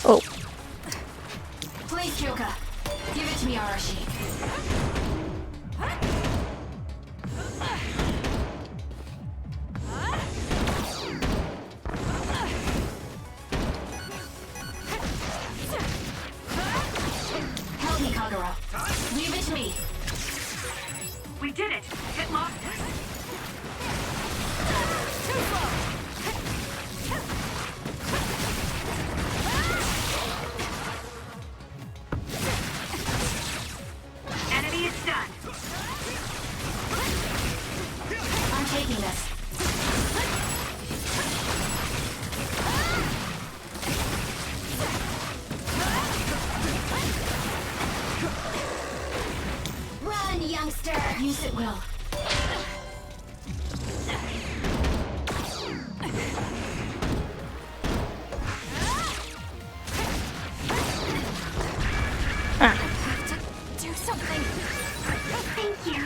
Oh. Please, Kyoka. Give it to me, Arashi. Help me, Kagura. Leave it to me. We did it! It lost us! Too slow. Enemy is done! I'm taking this. Run, youngster! Use it well. Do something! Thank you.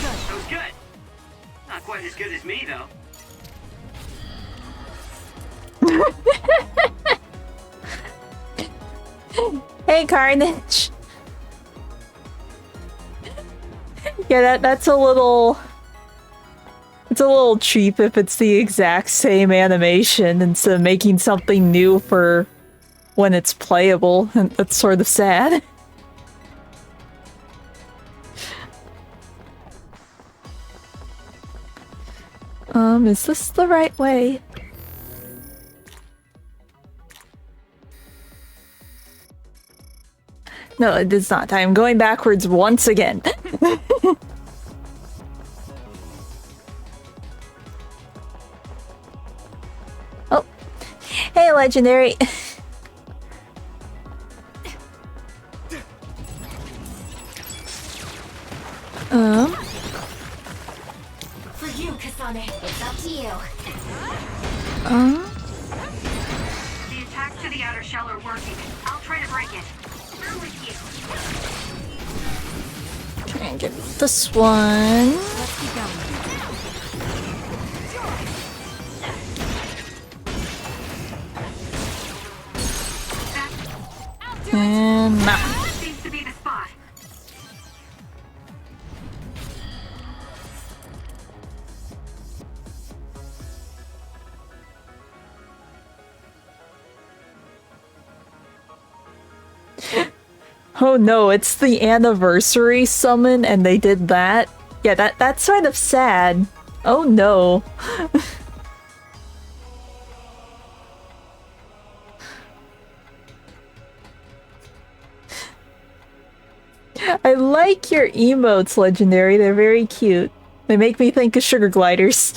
That was good. Not quite as good as me, though. Hey, Carnage. Yeah, that's a little... It's a little cheap if it's the exact same animation instead of making something new for when it's playable, and that's sort of sad. Is this the right way? No, it is not. I am going backwards once again. Oh. Hey, Legendary. For you, Kasane. It's up to you. The attacks to the outer shell are working. I'll try to break it. I'm with you. Try and get this one. Let's keep going. And now. Seems to be the spot. Oh no, it's the anniversary summon and they did that? Yeah, that's sort of sad. Oh no. I like your emotes, Legendary. They're very cute. They make me think of sugar gliders.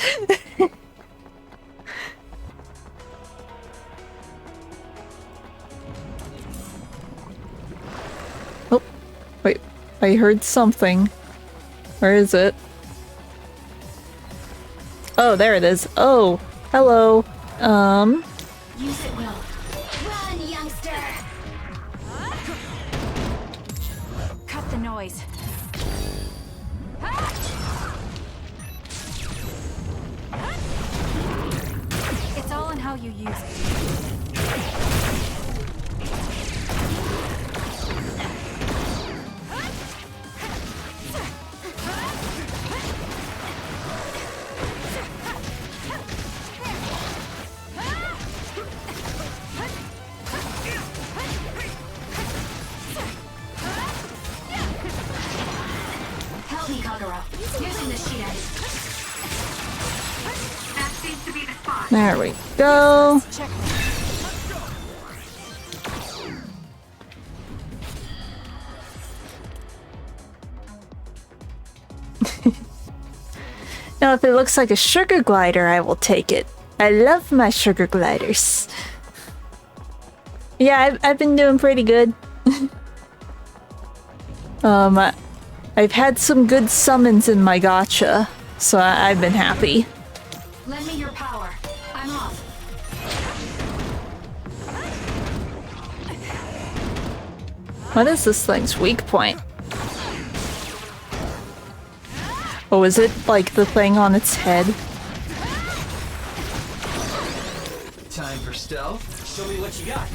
Oh, wait. I heard something. Where is it? Oh, there it is. Oh, hello. Use it well. Run, youngster! Cut the noise. It's all in how you use it. Help me, Kagura. Using the sheet edge. That seems to be the spot. There we go. Check. Now, if it looks like a sugar glider, I will take it. I love my sugar gliders. Yeah, I've been doing pretty good. I've had some good summons in my gacha, so I've been happy. Lend me your power. I'm off. What is this thing's weak point? Oh, is it like the thing on its head? Time for stealth. Show me what you got.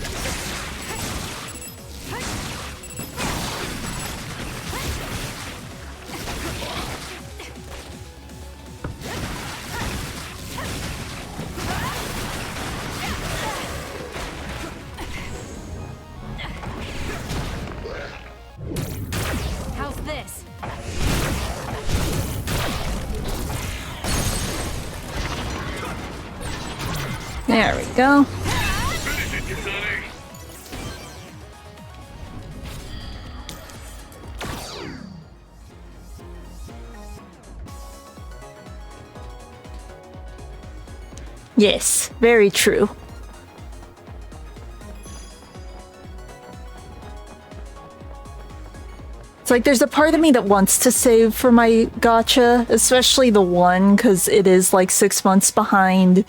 How's this? There we go. Yes, very true. It's like there's a part of me that wants to save for my gacha, especially the one, because it is like 6 months behind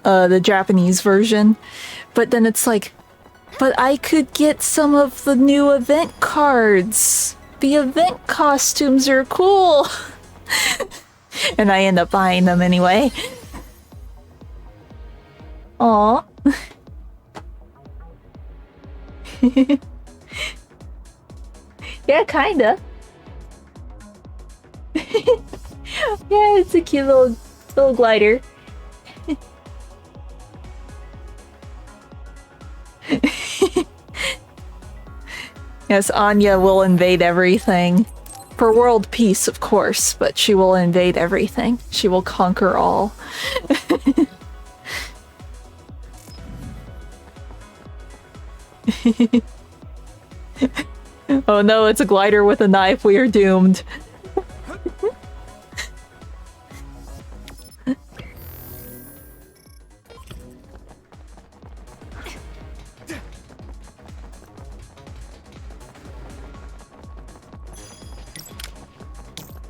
the Japanese version. But then it's like, but I could get some of the new event cards. The event costumes are cool. And I end up buying them anyway. Aww. Yeah, kinda. Yeah, it's a cute little glider. Yes, Anya will invade everything. For world peace, of course, but she will invade everything. She will conquer all. Oh no, it's a glider with a knife. We are doomed.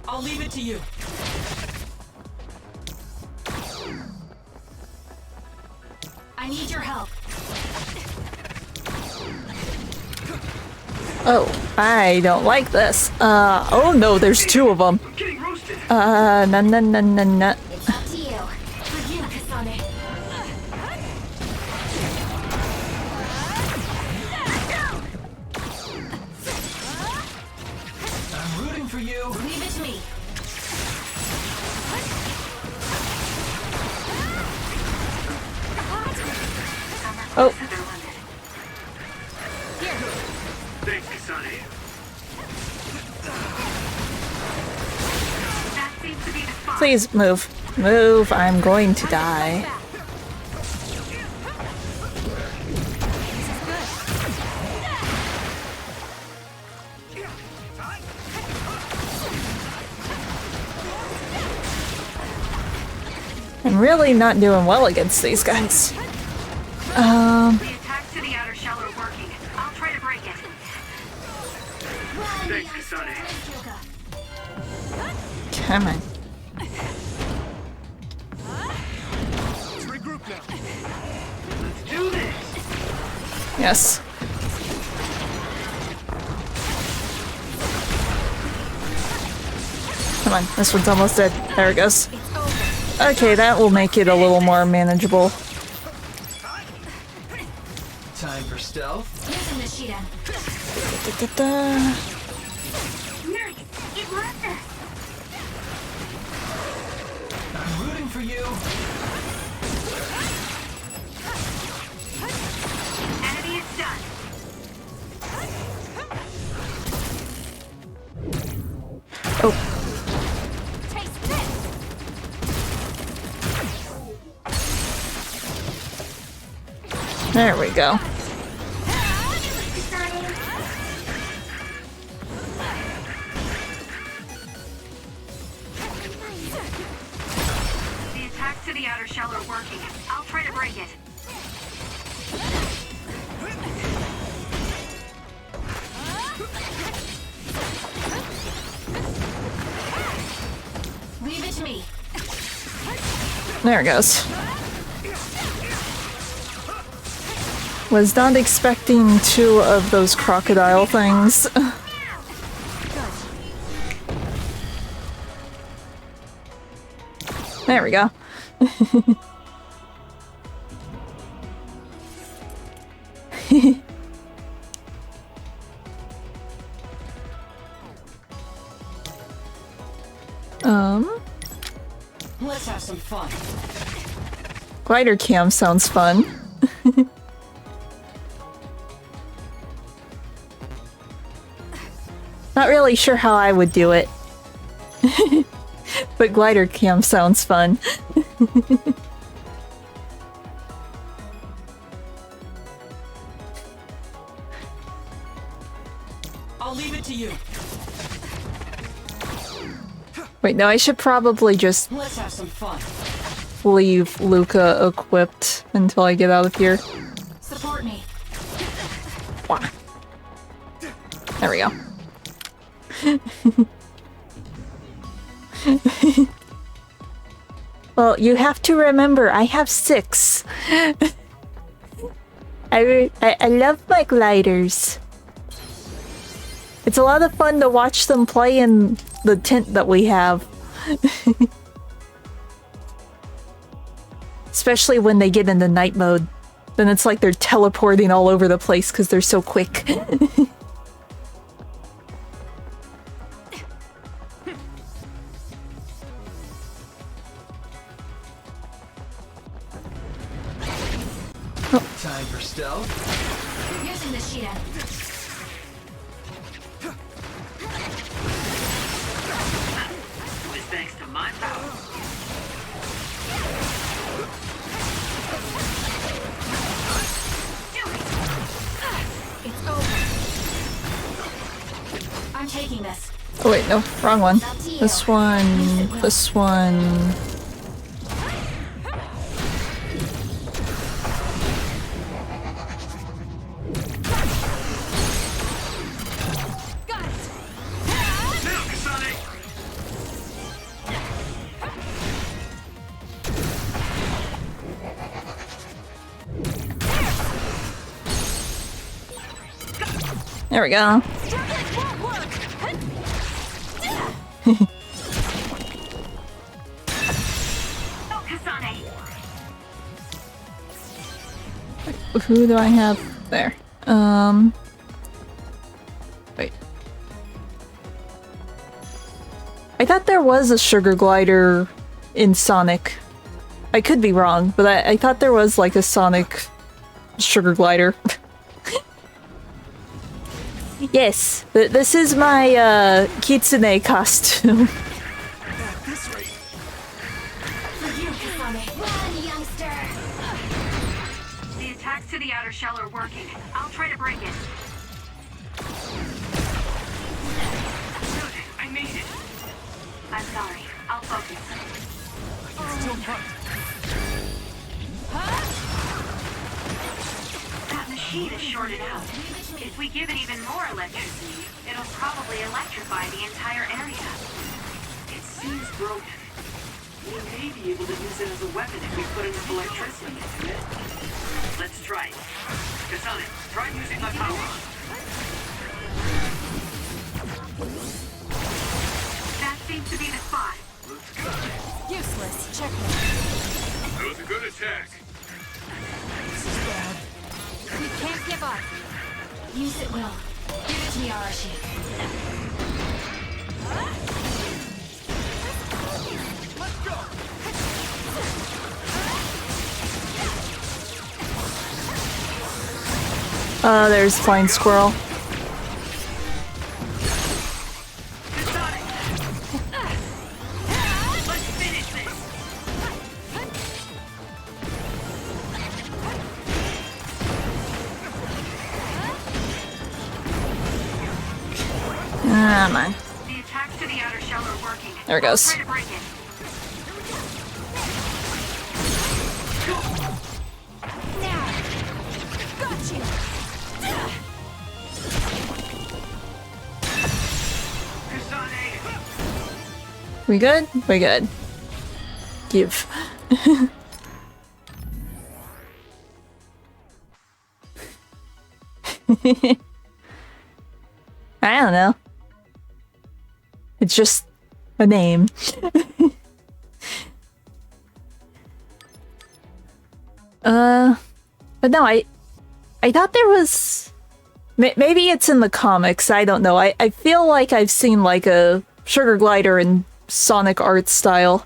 I'll leave it to you. I need your help. Oh, I don't like this. Oh no, there's two of them. No, no, no, no, no. It's up to you. For you, Kasane. I'm rooting for you. Leave it to me. Oh. Thanks, Kasane. That seems to be the spot. Please move. Move, I'm going to die. I'm really not doing well against these guys. The attack to the outer shell are working. I'll try to break it. Thanks, Kasane. Come on. Let's regroup now. Let's do this. Yes. Come on, this one's almost dead. There it goes. Okay, that will make it a little more manageable. Time for stealth. Using the Shidan. Da-da-da. Nice. It left us. I'm rooting for you. Enemy is done. Oh. Taste this. There we go. The attacks to the outer shell are working. I'll try to break it. it to me. There it goes. Was not expecting 2 of those crocodile things. There we go. Let's have some fun. Glider cam sounds fun. Not really sure how I would do it. But glider cam sounds fun. I'll leave it to you. Wait, no, I should probably just Let's have some fun. leave Luca equipped until I get out of here. Support me. Wah. There we go. Well, you have to remember, I have 6. I love my gliders. It's a lot of fun to watch them play in the tent that we have. Especially when they get into night mode. Then it's like they're teleporting all over the place because they're so quick. Time for stealth. Using the Sheeta. It's thanks to my power. It's over. I'm taking this. Oh wait, no, wrong one. This one, this one. There we go. Who do I have there? Wait. I thought there was a sugar glider in Sonic. I could be wrong, but I thought there was like a Sonic sugar glider. Yes, this is my kitsune costume. The attacks to the outer shell are working. I'll try to break it. Good, I made it. I'm sorry. I'll focus. That machine is shorted out. If we give it even more electricity, it'll probably electrify the entire area. It seems broken. We may be able to use it as a weapon if we put enough electricity into it. Let's try it. Kasane, try using my power. That seems to be the spot. Looks good. Useless. Checkmate. That was a good attack. We can't give up. Use it well. Give it to me, Arashi. Let's go. There's Flying Squirrel. Let's finish this. Ah, man. The attacks to the outer shell are working. There it goes. Try to break it. Now. Got you. Kasane. We good? We good. give. I don't know. It's just a name. But no, I thought there was... Maybe it's in the comics, I don't know. I feel like I've seen like a sugar glider in Sonic art style.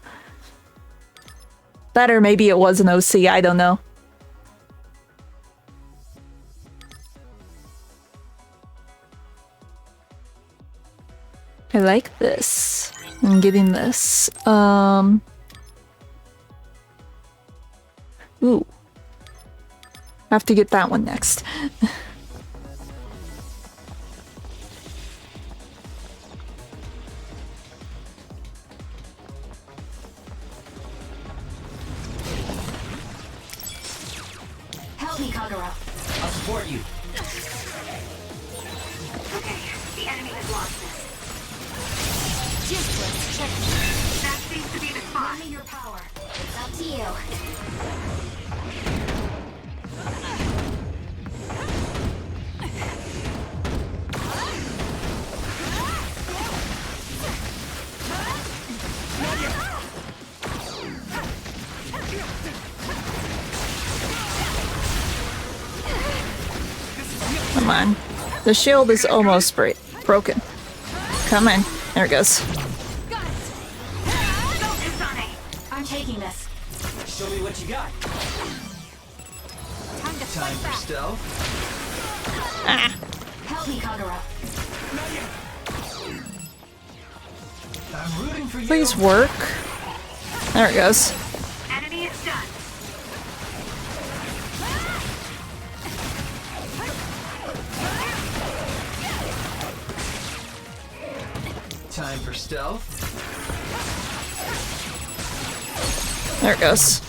That or maybe it was an OC, I don't know. I like this. I'm getting this. Ooh. I have to get that one next. Help me, Kagura. I'll support you. Okay, the enemy has lost this. Useless. Check. That seems to be the spot. Lend me your power. It's up to you. Come on. The shield is almost broken. Come on. There it goes. I'm taking this. Show me what you got. Time for stealth. Ah. Help me, Kagura. I'm rooting for you. Please work. There it goes. Enemy is done. Time for stealth. There it goes.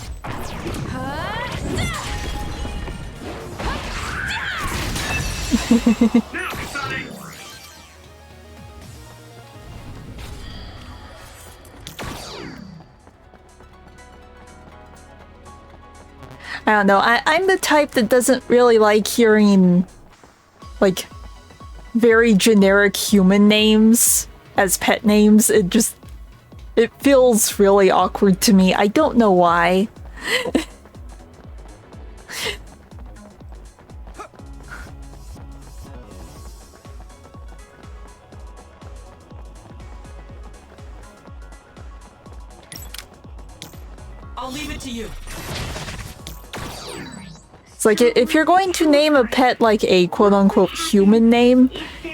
I don't know. I'm the type that doesn't really like hearing, like, very generic human names as pet names. It feels really awkward to me. I don't know why. I'll leave it to you. It's like, if you're going to name a pet like a quote-unquote human name,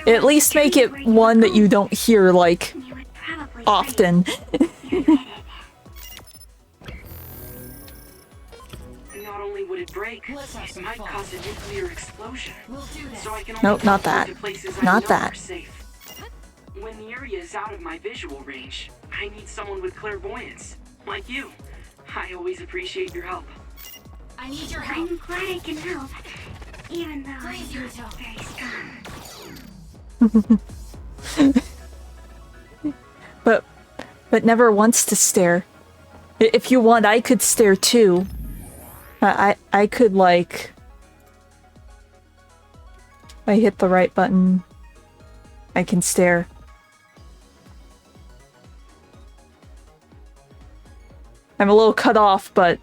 at least make it one that you don't hear, like, often. Not only would it break, it might cause a nuclear explosion. So I can only Nope, not that. teleport to places I Not know that. are safe. When the area is out of my visual range, I need someone with clairvoyance, like you. I always appreciate your help. I need your help. I'm glad I can help, even though Please, I'm not Yuto. very strong. But never wants to stare. If you want, I could stare too. I could, like... If I hit the right button, I can stare. I'm a little cut off, but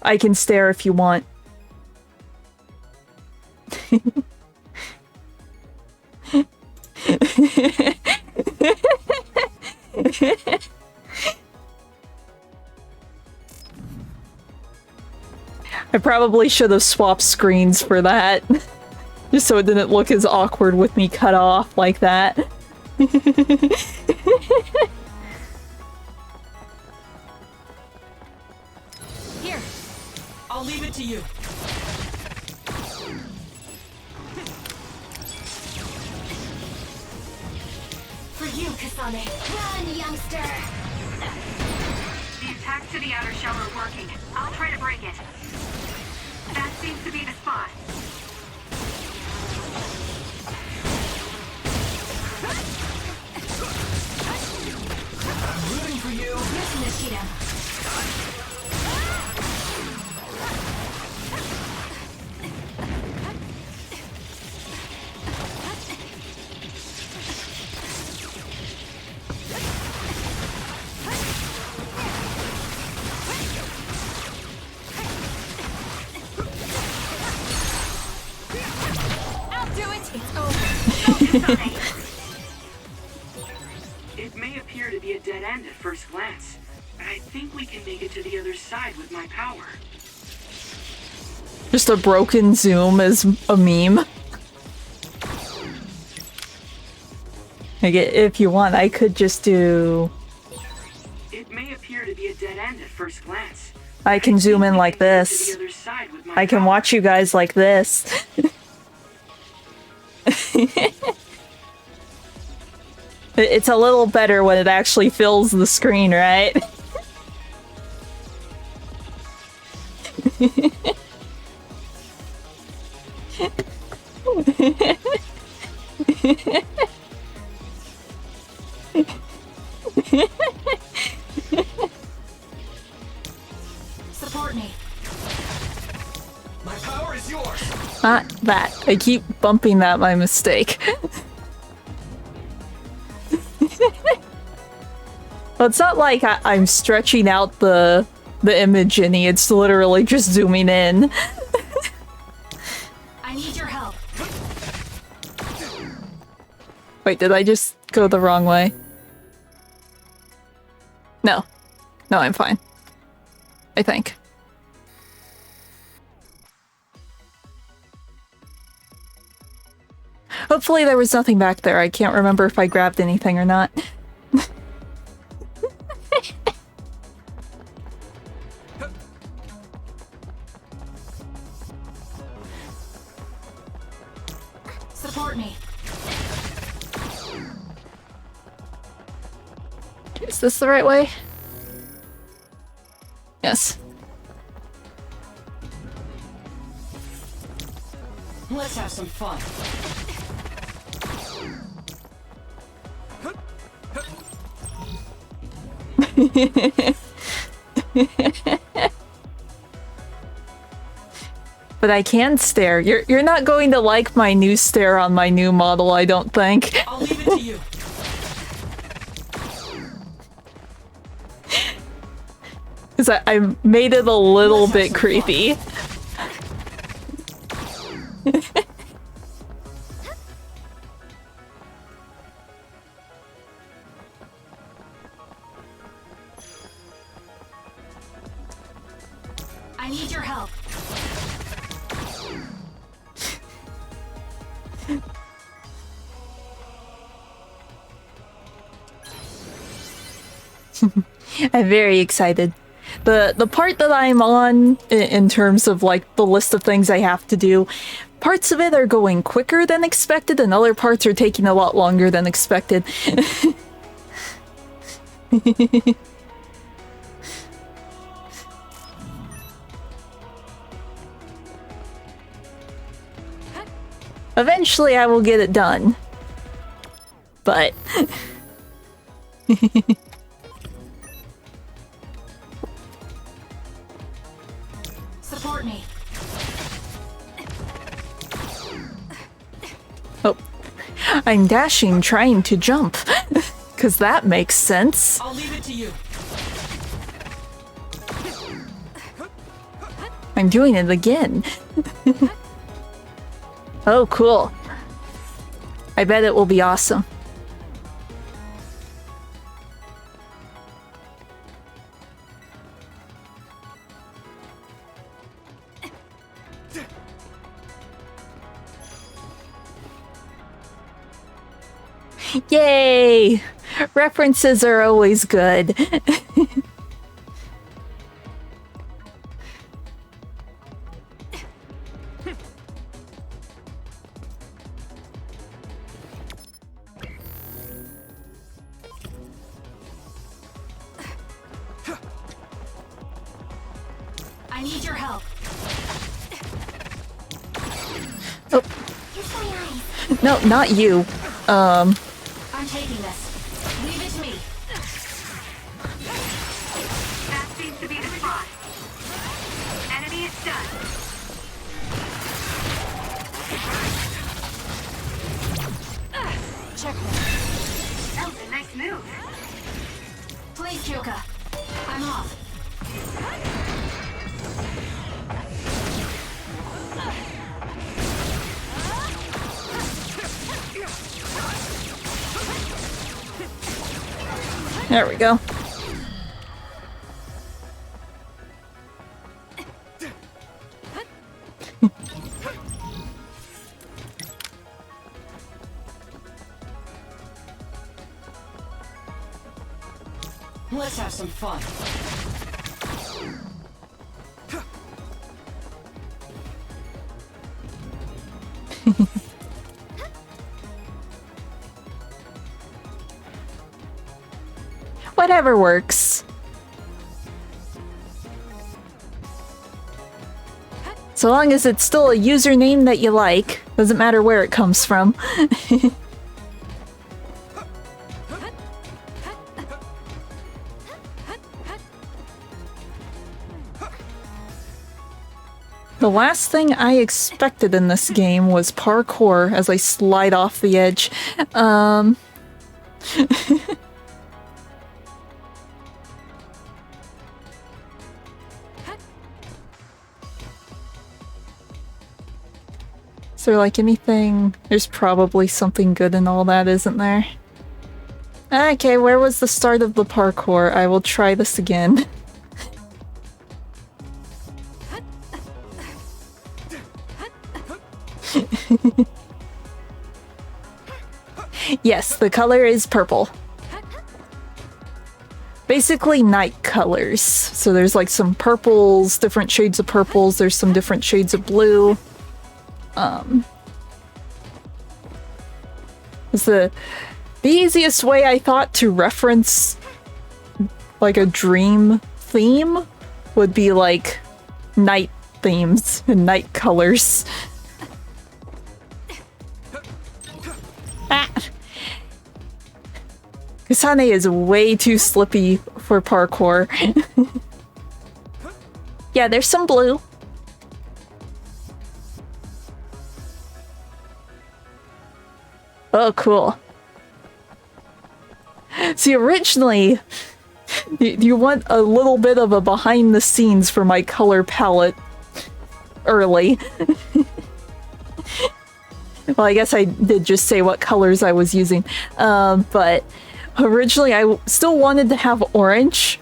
I can stare if you want. I probably should have swapped screens for that. Just so it didn't look as awkward with me cut off like that. Here. I'll leave it to you. For you, Kasane. Run, youngster! The attack to the outer shell are working. I'll try to break it. That seems to be the spot. I'm rooting for you. Mission Nishida. It may appear to be a dead end at first glance, but I think we can make it to the other side with my power. Just a broken zoom is a meme. Like, if you want, I could just do... It may appear to be a dead end at first glance. I can zoom in like this. I can watch you guys like this. It's a little better when it actually fills the screen, right? Support me. My power is yours. Not that. I keep bumping that by mistake. Well, it's not like I'm stretching out the image any, it's literally just zooming in. I need your help. Wait, did I just go the wrong way? No. No, I'm fine. I think. Hopefully there was nothing back there. I can't remember if I grabbed anything or not. Support me. Is this the right way? Yes. Let's have some fun. But I can stare. You're not going to like my new stare on my new model, I don't think. I'll leave it to you. Because I made it a little bit creepy. I need your help. I'm very excited. The part that I'm on in terms of like the list of things I have to do, parts of it are going quicker than expected and other parts are taking a lot longer than expected. Eventually I will get it done. But... Support me. Oh. I'm dashing trying to jump. 'Cause that makes sense. I'll leave it to you. I'm doing it again. Oh, cool. I bet it will be awesome. Yay! References are always good. I need your help. Oh. No, not you. I'm taking this. Leave it to me. That seems to be the spot. Enemy is done. Checkmate. That was a nice move. Please, Kyoka. I'm off. There we go. Let's have some fun. Whatever works. So long as it's still a username that you like, doesn't matter where it comes from. The last thing I expected in this game was parkour as I slide off the edge. Is there like anything? There's probably something good in all that, isn't there? Okay, where was the start of the parkour? I will try this again. Yes, the color is purple. Basically night colors. So there's like some purples, different shades of purples, there's some different shades of blue. It's the easiest way I thought to reference like a dream theme would be like night themes and night colors. Ah. Kasane is way too slippy for parkour. Yeah, there's some blue. Oh, cool. See, originally, you want a little bit of a behind the scenes for my color palette early. Well, I guess I did just say what colors I was using. But originally I still wanted to have orange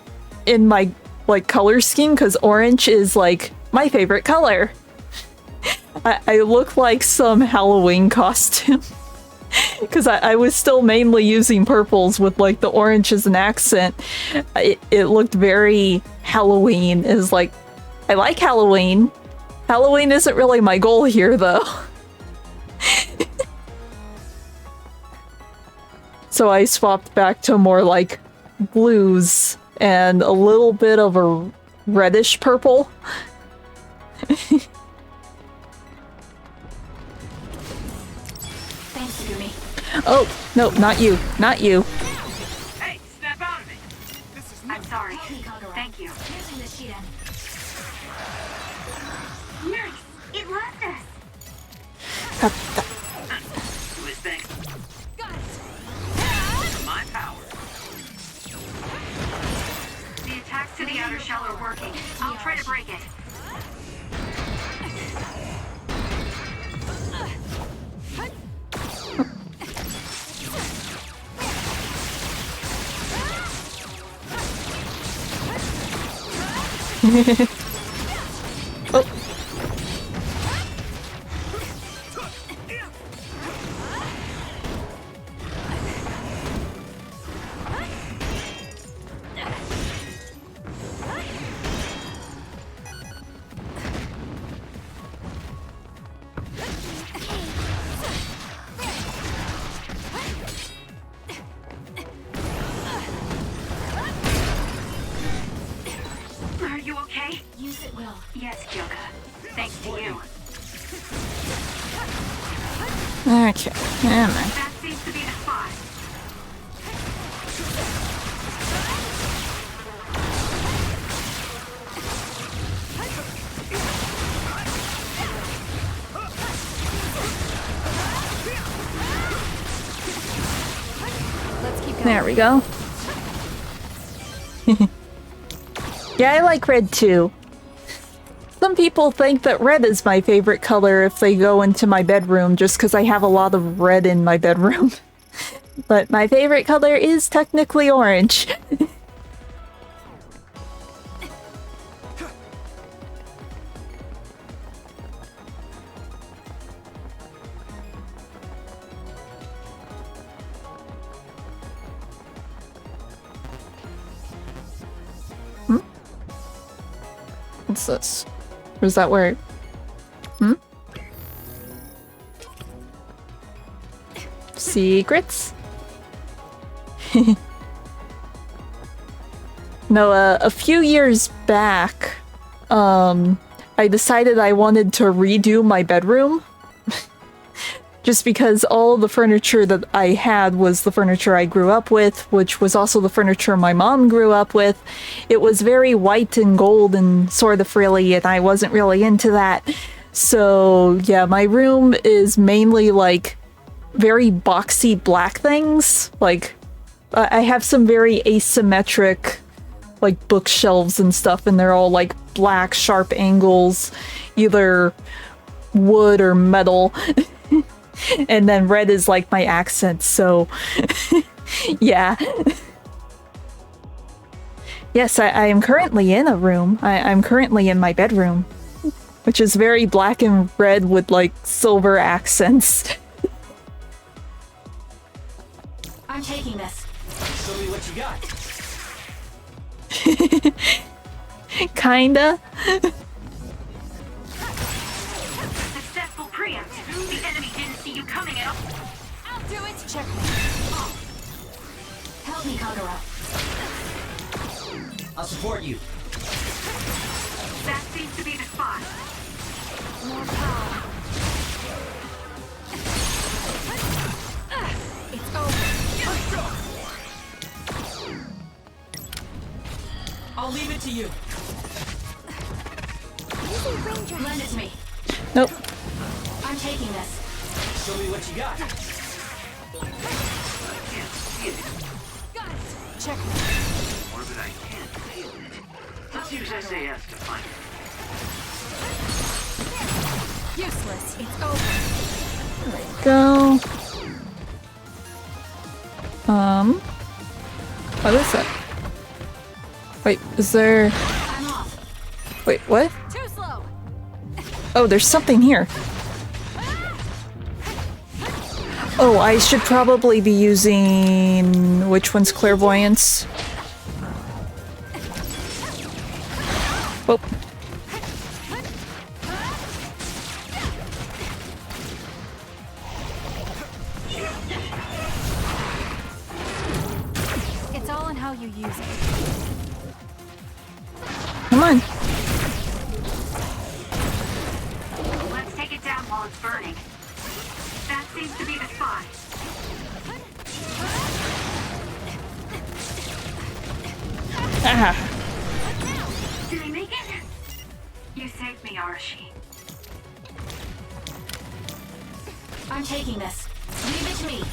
in my like color scheme because orange is like my favorite color. I look like some Halloween costume. Because I was still mainly using purples with like the orange as an accent. It looked very Halloween. Is like, I like Halloween. Halloween isn't really my goal here though. So I swapped back to more like blues and a little bit of a reddish purple. Oh, no, not you. Not you. Hey, snap out of it! I'm sorry. Thank you. Nice! It lost us! Who is thanks to my power. The attacks to the outer shell are working. I'll try to break it. Oh. Are you okay? Use it well. Yes, Kyoka. Thanks to you. Okay, never mind. That seems to be the spot. Let's keep going. There we go. Yeah, I like red too. Some people think that red is my favorite color if they go into my bedroom just because I have a lot of red in my bedroom. But my favorite color is technically orange. What's this? Or is that where... Secrets? No, a few years back, I decided I wanted to redo my bedroom. Just because all the furniture that I had was the furniture I grew up with, which was also the furniture my mom grew up with. It was very white and gold and sort of frilly, and I wasn't really into that. So yeah, my room is mainly like very boxy black things. Like, I have some very asymmetric like bookshelves and stuff, and they're all like black sharp angles, either wood or metal. And then red is like my accent, so yeah. Yes, I am currently in a room. I'm currently in my bedroom, which is very black and red with like silver accents. I'm taking this. Show me what you got. Kinda. Successful preempt. The enemy didn't see you coming at all. I'll do it. Check me. Help me, Kagura. I'll support you. That seems to be the spot. More power. It's over. I'll leave it to you. Lend it to me. Nope. I'm taking this. Show me what you got. Got it. Check me. Or that I can't feel it. Let's use SAS to find it. Useless. It's over. There we go. What is that? Wait, is there... I'm off. Wait, what? Too slow. Oh, there's something here. Oh, I should probably be using... Which one's clairvoyance? Oh. It's all in how you use it. Come on. Let's take it down while it's burning. That seems to be the spot. Ah. Did I make it? You saved me, Arashi. I'm taking this. Leave it to me.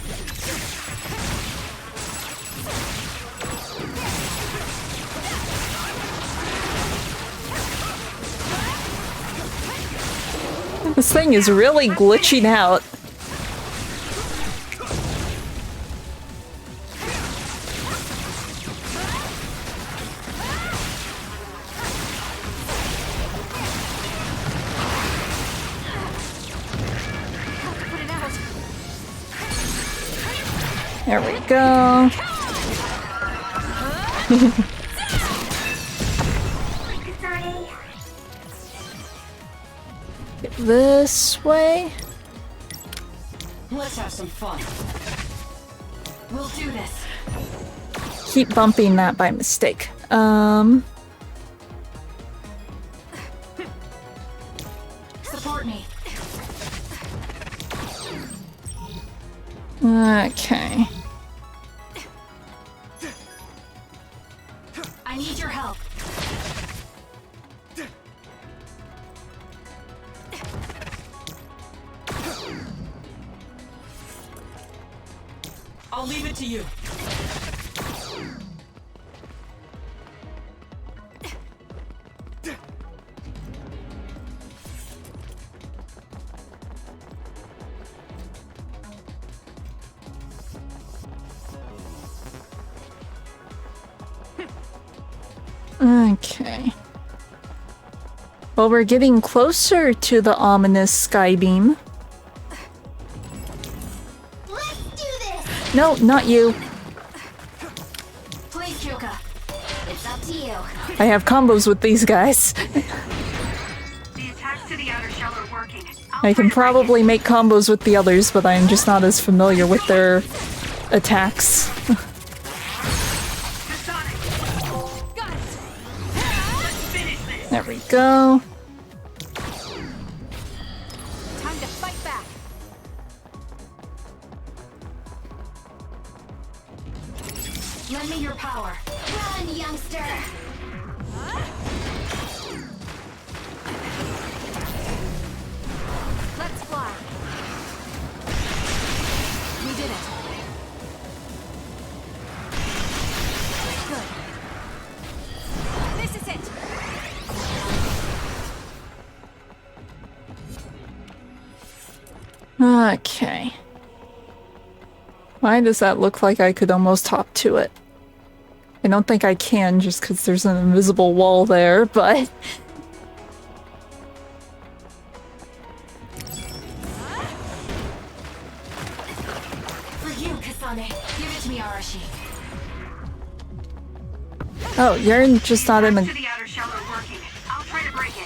This thing is really glitching out. Put it out. There we go. This way? Let's have some fun. We'll do this. Keep bumping that by mistake. Support me. Okay. I need your help. I'll leave it to you. Okay. Well, we're getting closer to the ominous skybeam. Let's do this! No, not you. Please, Kyoka. It's up to you. I have combos with these guys. The attacks to the outer shell are working. I can probably make combos with the others, but I'm just not as familiar with their attacks. There we go. Time to fight back. Lend me your power. Run, youngster! Let's fly. We did it. Good. This is it. Okay. Why does that look like I could almost hop to it? I don't think I can just because there's an invisible wall there, but... For you, Kasane. Give it to me, Arashi. Oh, you're just not in To the... the outer shell are working. I'll try to break it.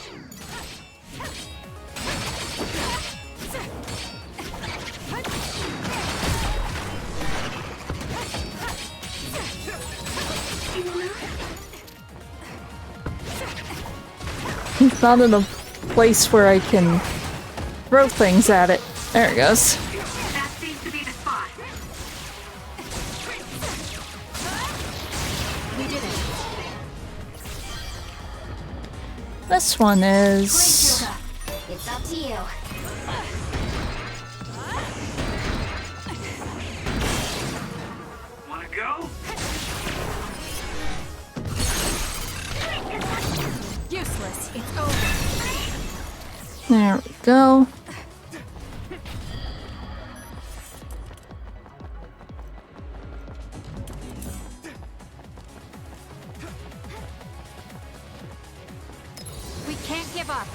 It's not in a place where I can throw things at it. There it goes. That seems to be the spot. We did it. This one Great, is... Kyoka. It's up to you. Wanna go? Useless. It's over. There we go. We can't give up.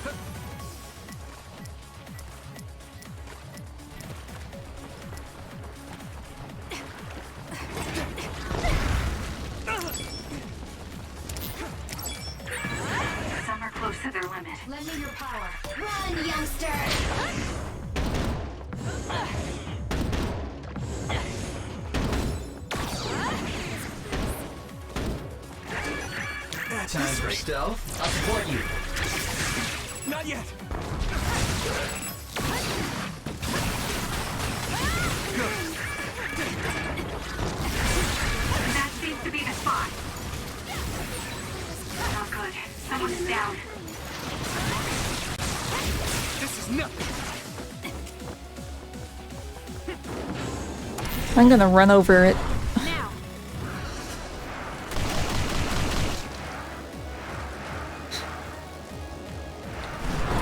Some are close to their limit. Lend me your power. Run, youngster! Time for stealth. I'll support you. Not yet! That seems to be the spot. Not good. Someone is down. This is nothing! I'm gonna run over it. Now.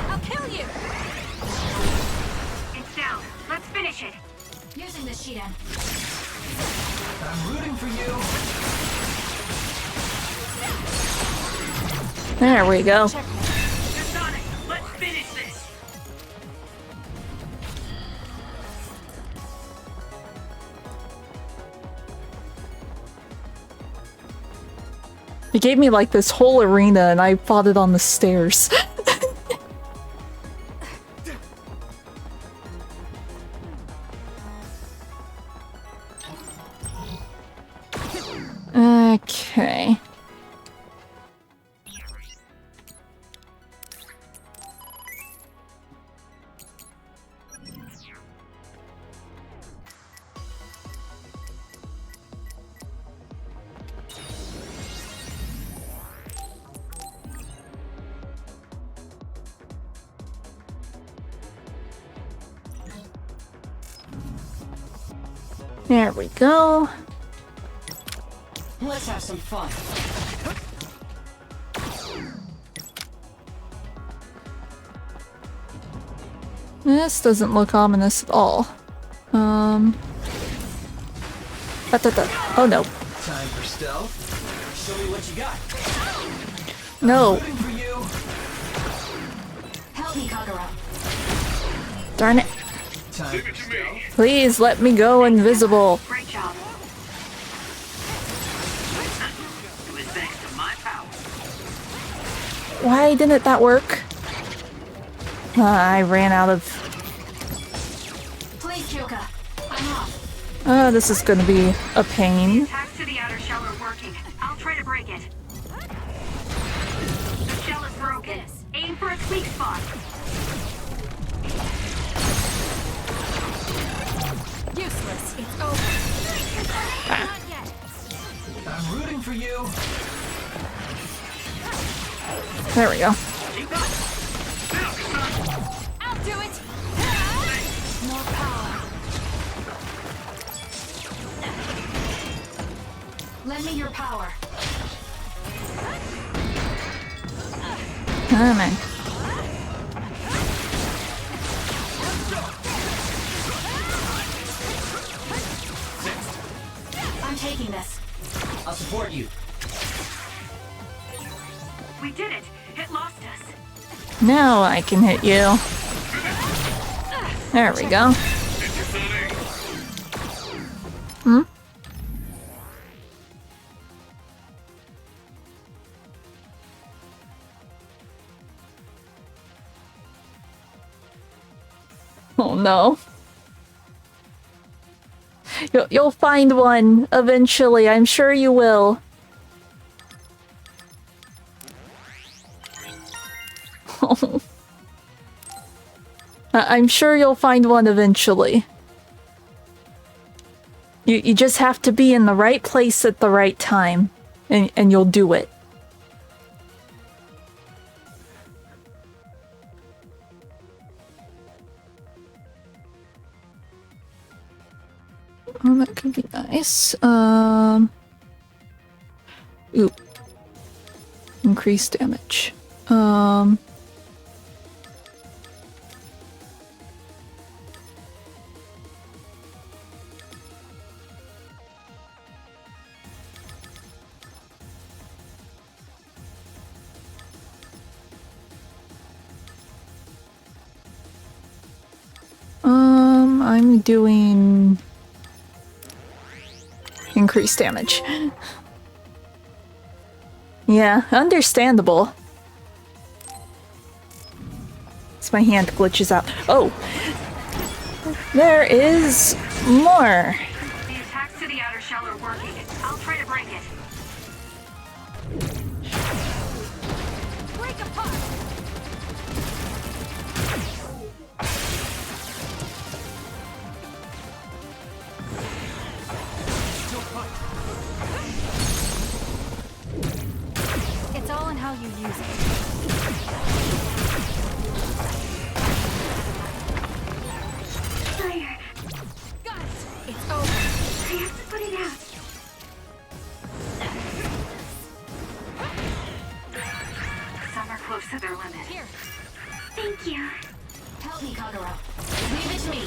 I'll kill you. It's down. Let's finish it. Using the Shiden. I'm rooting for you. There we go. Sonic, let's finish this. It gave me like this whole arena and I fought it on the stairs. Okay. There we go. Let's have some fun. This doesn't look ominous at all. Oh no. Time for stealth. Show me what you got. No. Rooting for you. Help me, Kagura. Darn it. Time for stealth. Please let me go invisible. Great job. It was thanks to my power. Why didn't that work? I ran out of... Please, Kyoka. I'm off. this is gonna be a pain. Attacks to the outer shell are working. I'll try to break it. The shell is broken. Aim for its weak spot. Useless. It's over. Not yet. I'm rooting for you. There we go. I'll do it. More power. Lend me your power. Come on. I'm taking this. I'll support you. We did it. It lost us. Now I can hit you. There we go. Hmm? Oh no. You'll find one eventually, I'm sure you will. I'm sure you'll find one eventually. You just have to be in the right place at the right time, and you'll do it. Oh, that could be nice. Ooh. Increased damage. I'm doing increased damage. Yeah, understandable. As my hand glitches out. Oh! There is more! The attacks to the outer shell are working. I'll try to break it. Break apart. It's all in how you use it. Fire. Got it. It's over. I have to put it out. Some are close to their limit. Here. Thank you. Help me, Kagura. Leave it to me.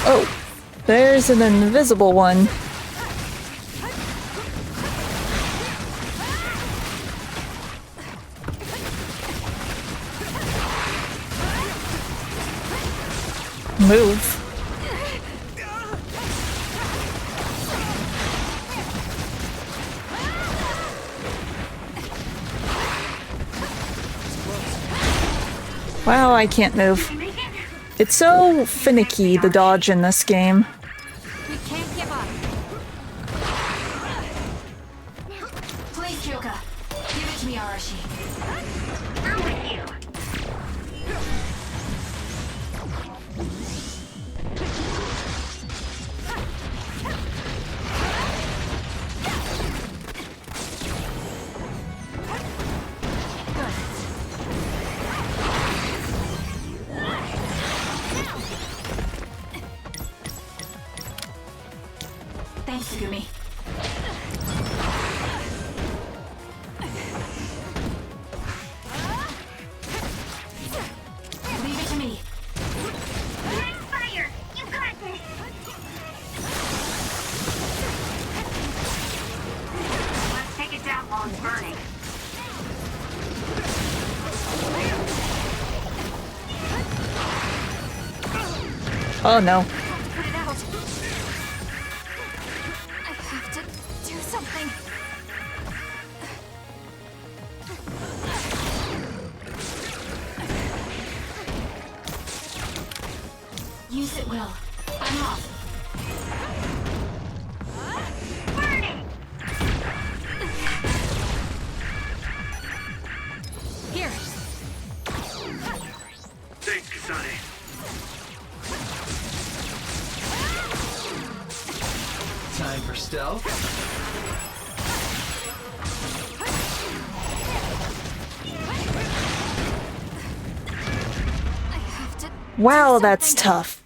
Oh! There's an invisible one. Move. Wow, I can't move. It's so finicky, the dodge in this game. We can't give up. Please, Kyoka. Give it to me, Arashi. I'm with you. Thanks, Sugumi. Oh no. Put it out. I have to do something. Use it, Will. I'm off. Here. Thanks, Kasane. Time for stealth. I have to Wow, do that's something. tough.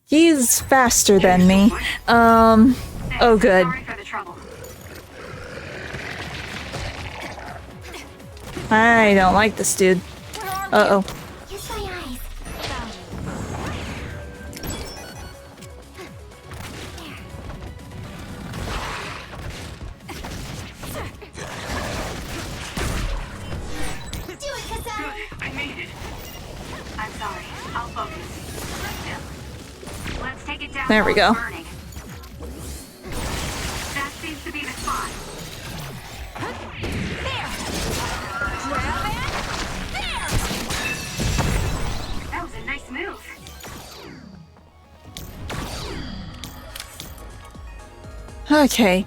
He's faster than me. Oh good. Sorry for the trouble. I don't like this dude. Uh-oh. Use my eyes. Do it, Kasane. I made it. I'm sorry. I'll focus. Let's take it down. There we while go. it's burning. That seems to be the spot. That was a nice move. Okay.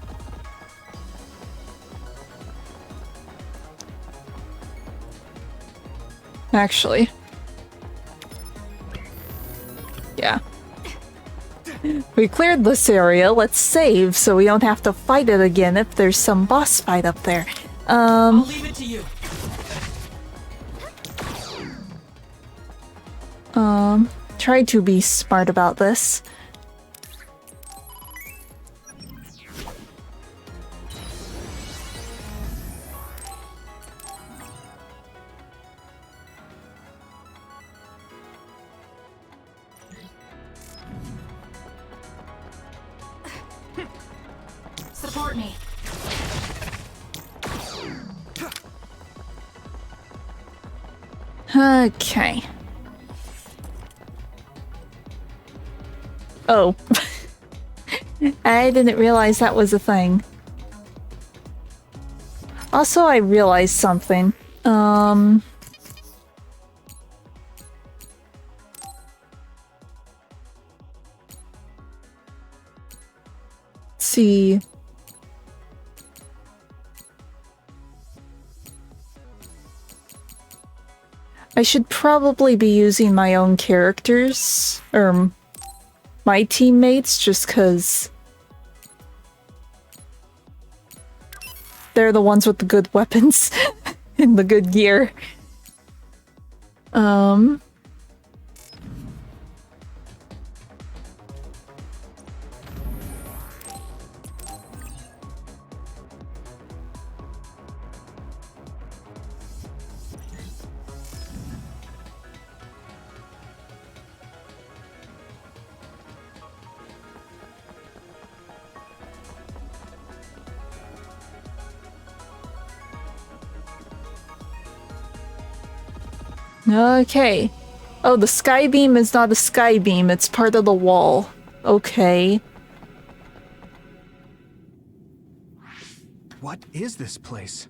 Actually. Yeah. We cleared this area. Let's save so we don't have to fight it again if there's some boss fight up there. I'll leave it to you. Try to be smart about this. Support me. Okay. Oh. I didn't realize that was a thing. Also, I realized something. Let's see. I should probably be using my own characters, or my teammates, just because they're the ones with the good weapons and the good gear. Okay. Oh, the sky beam is not a sky beam, it's part of the wall. Okay. What is this place?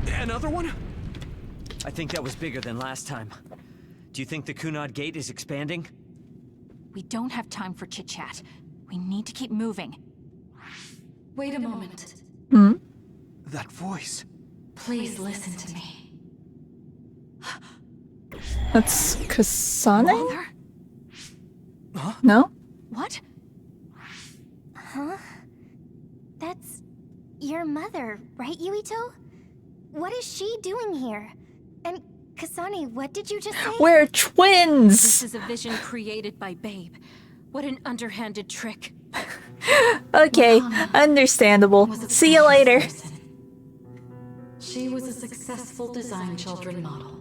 Another one? I think that was bigger than last time. Do you think the Kunad Gate is expanding? We don't have time for chit-chat. We need to keep moving. Wait a moment. That voice. Please listen to me. That's Kasane? Mother? No? What? Huh? That's your mother, right, Yuito? What is she doing here? And Kasane, what did you just say? We're twins! This is a vision created by Babe. What an underhanded trick. Okay, understandable. See you later. She was a successful design children model,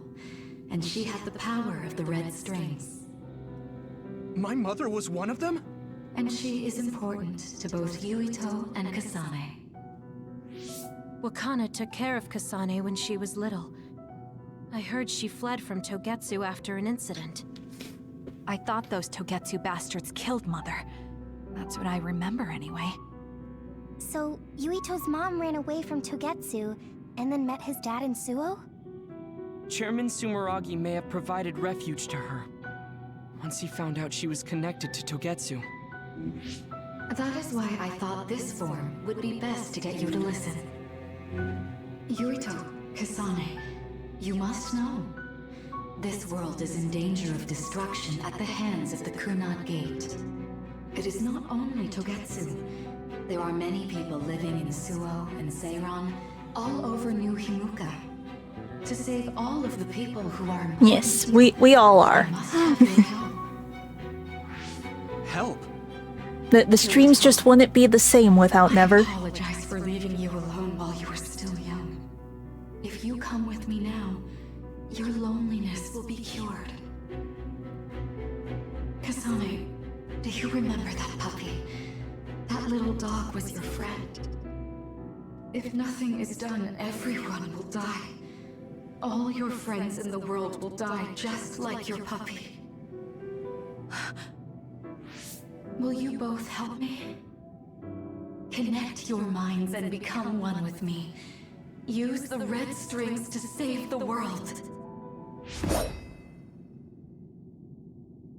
and she had the power of the red strings. My mother was one of them? And she is important to both Yuito and Kasane. Wakana took care of Kasane when she was little. I heard she fled from Togetsu after an incident. I thought those Togetsu bastards killed Mother. That's what I remember anyway. So, Yuito's mom ran away from Togetsu, and then met his dad in Suo? Chairman Sumeragi may have provided refuge to her. Once he found out she was connected to Togetsu. That is why I thought this form would be best to get you to listen. Yuito, Kasane, you must know. This world is in danger of destruction at the hands of the Kunad Gate. It is not only Togetsu. There are many people living in Suo and Seiran, all over New Himuka. To save all of the people who are important, Yes, we all are. Help? The streams just wouldn't be the same without Never. I apologize for leaving you alone while you were still young. If you come with me now, your loneliness will be cured. Kasane, do you remember that puppy? That little dog was your friend. If nothing is done, everyone will die. All your friends in the world will die just like your puppy. Will you both help me? Connect your minds and become one with me. Use the red strings to save the world.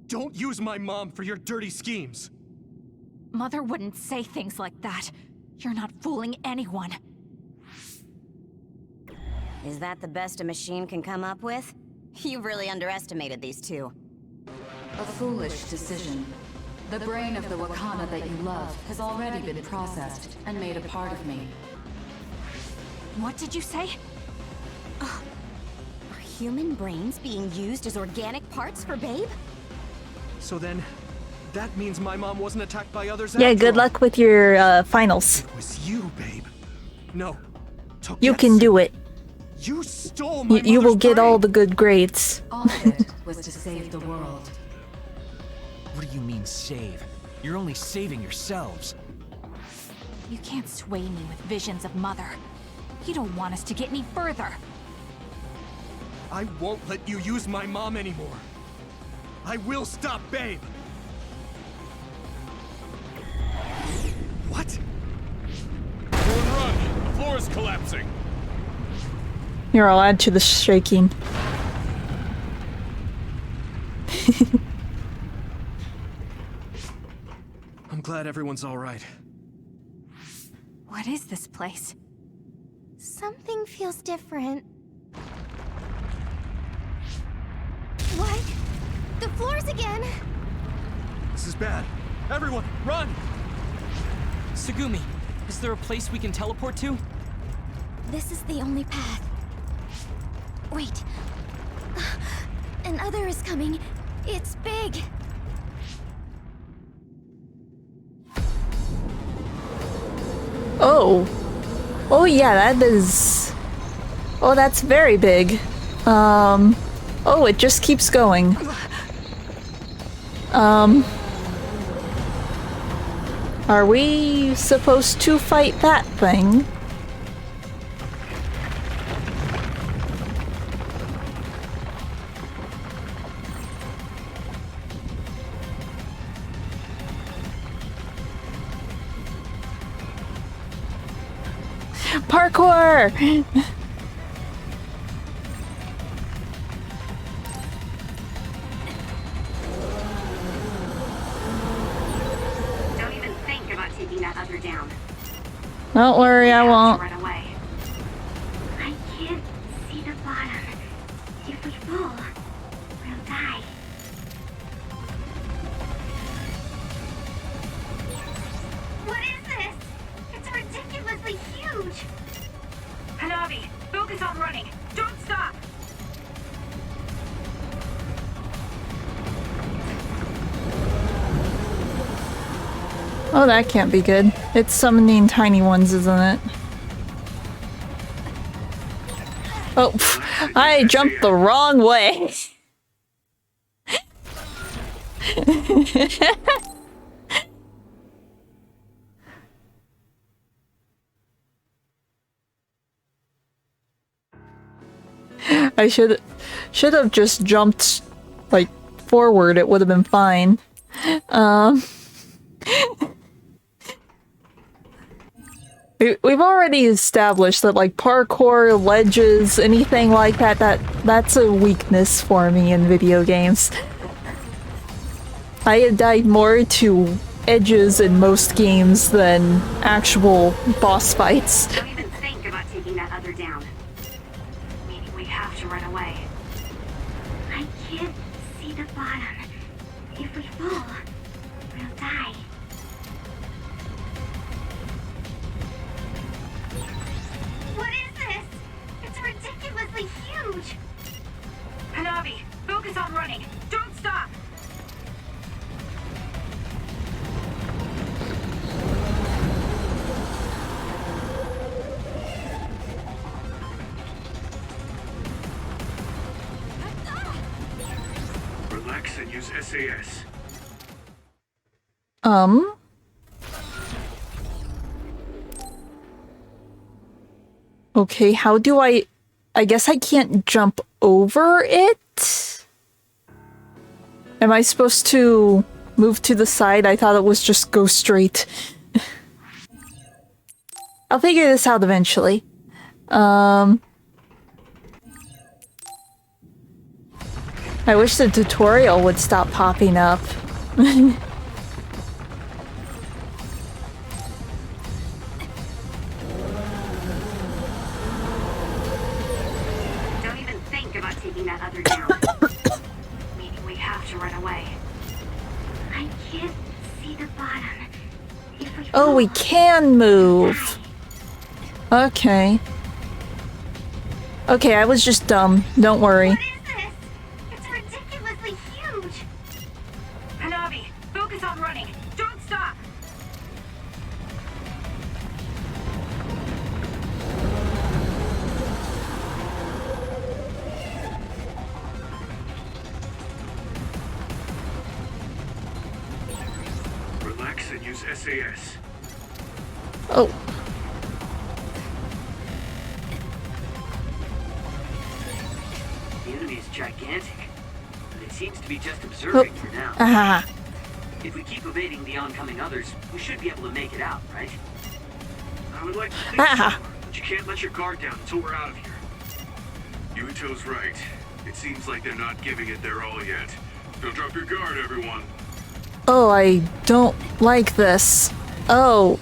Don't use my mom for your dirty schemes! Mother wouldn't say things like that. You're not fooling anyone. Is that the best a machine can come up with? You really underestimated these two. A foolish decision. The brain of the Wakana that you love has already been processed and made a part of me. What did you say? Are human brains being used as organic parts for Babe? So then, that means my mom wasn't attacked by others Yeah, after good all. luck with your finals. It was you, babe. No. You can do it. You stole my You will mother's get brain. all the good grades. All of it was to save the world. What do you mean, save? You're only saving yourselves. You can't sway me with visions of Mother. You don't want us to get any further. I won't let you use my mom anymore. I will stop Babe. What? Run! The floor is collapsing! Here, I'll add to the shaking. I'm glad everyone's all right. What is this place? Something feels different. What? The floors again! This is bad. Everyone, run! Tsugumi, is there a place we can teleport to? This is the only path. Wait. Another is coming. It's big. Oh. Oh yeah, that is... Oh, that's very big. Oh, it just keeps going. Are we supposed to fight that thing? Parkour! Don't even think about taking that other down. Don't worry, I won't. Right away. I can't see the bottom. If we fall, we'll die. What is this? It's ridiculously huge. Hanabi, focus on running. Don't stop. Oh, that can't be good. It's summoning tiny ones, isn't it? Oh, pff, I jumped the wrong way. I should have just jumped like forward. It would have been fine. We've already established that like parkour, ledges, anything like that's a weakness for me in video games. I have died more to edges in most games than actual boss fights. Don't even think about taking that other down. Meaning we have to run away. I can't see the bottom. If we fall, we'll die. What is this? It's ridiculously huge! Hanabi, focus on running. Don't stop! Relax and use SAS. Okay, how do I guess I can't jump over it? Am I supposed to move to the side? I thought it was just go straight. I'll figure this out eventually. I wish the tutorial would stop popping up. Don't even think about taking that other down. Meaning we have to run away. I can't see the bottom. If we Oh, we can move. Okay. Okay, I was just dumb. Don't worry. What is this? It's ridiculously huge! Hanabi, focus on running. Don't stop! Relax and use SAS. Oh. The enemy is gigantic, but it seems to be just observing for now. Ah. If we keep evading the oncoming others, we should be able to make it out, right? I would like to think so, but you can't let your guard down until we're out of here. Yuito's right. It seems like they're not giving it their all yet. Don't drop your guard, everyone. Oh, I don't like this. Oh.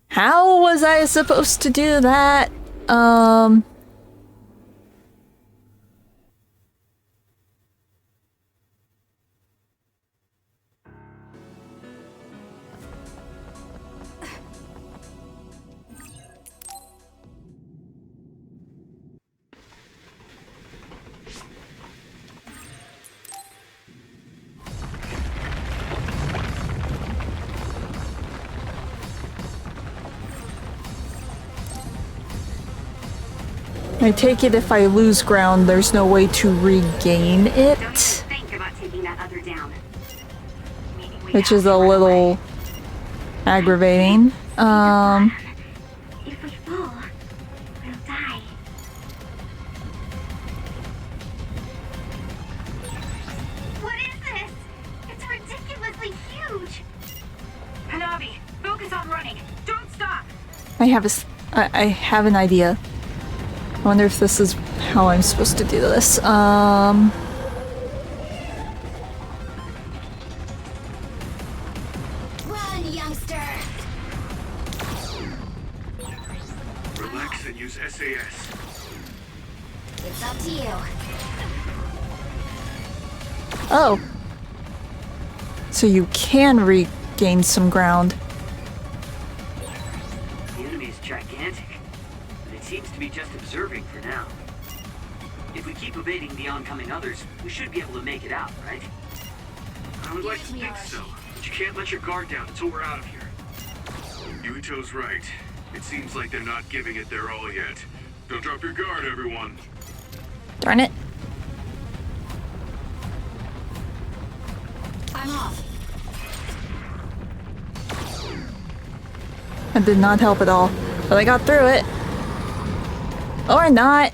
How was I supposed to do that? I take it if I lose ground, there's no way to regain it, Think about taking that other down. which is a little aggravating. If we fall, we'll die. What is this? It's ridiculously huge! Hanabi, focus on running. Don't stop! I have an idea. I wonder if this is how I'm supposed to do this. Run, youngster! Relax and use SAS. It's up to you. Oh. So you can regain some ground. The enemy is gigantic, but it seems to be just observing for now. If we keep evading the oncoming others, we should be able to make it out, right? I would like to think so, but you can't let your guard down until we're out of here. Yuito's right. It seems like they're not giving it their all yet. Don't drop your guard, everyone. Darn it. I'm off. That did not help at all, but I got through it. Or not.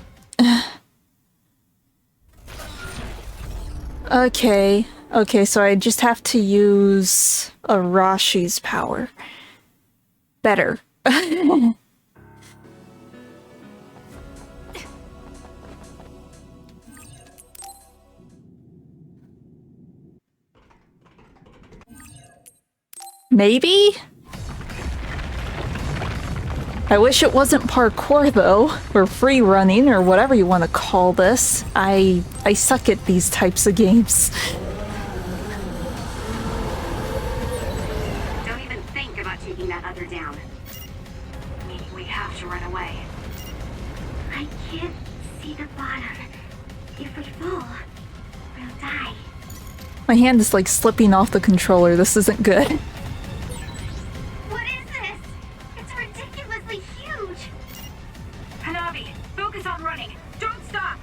Okay. Okay, so I just have to use Arashi's power. Better. Maybe? I wish it wasn't parkour though, or free running, or whatever you want to call this. I suck at these types of games. Don't even think about taking that other down. Meaning we have to run away. I can't see the bottom. If we fall, we'll die. My hand is like slipping off the controller. This isn't good. What is this? It's ridiculously huge. Hanabi, focus on running. Don't stop.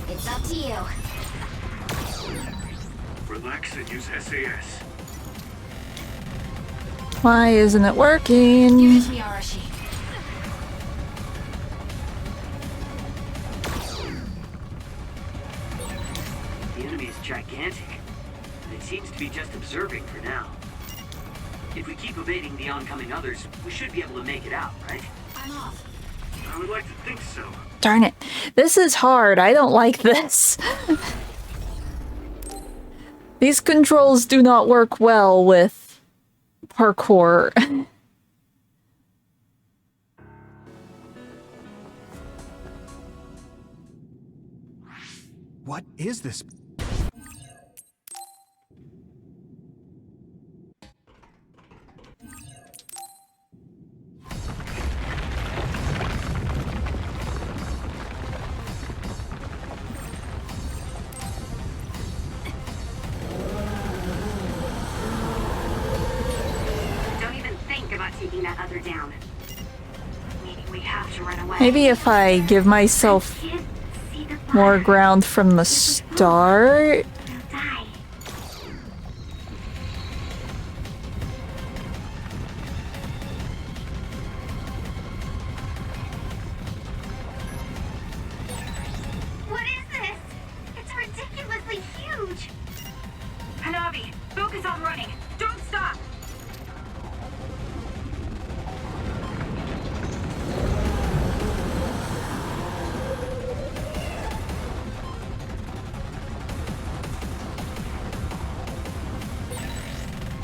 It's up to you. Relax and use SAS. Why isn't it working? Give it to me, Arashi. The enemy is gigantic, and it seems to be just observing for now. If we keep evading the oncoming others, we should be able to make it out, right? I'm off. I would like to think so. Darn it. This is hard. I don't like this. These controls do not work well with parkour. What is this? Don't even think about taking that other down. Meaning we have to run away. Maybe if I give myself Can't see the bottom. more ground from the start. We'll die. What is this? It's ridiculously huge. Hanabi, focus on running. Don't stop.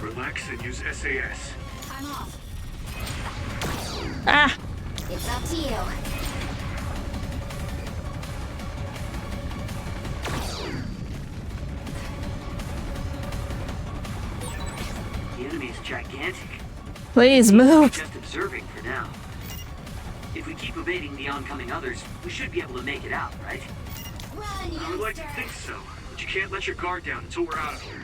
Relax and use SAS. I'm off. Ah! It's up to you. The enemy is gigantic. Please move. Just observing for now. If we keep evading the oncoming others, we should be able to make it out, right? Run, I would like to youngster. think so, but you can't let your guard down until we're out of here.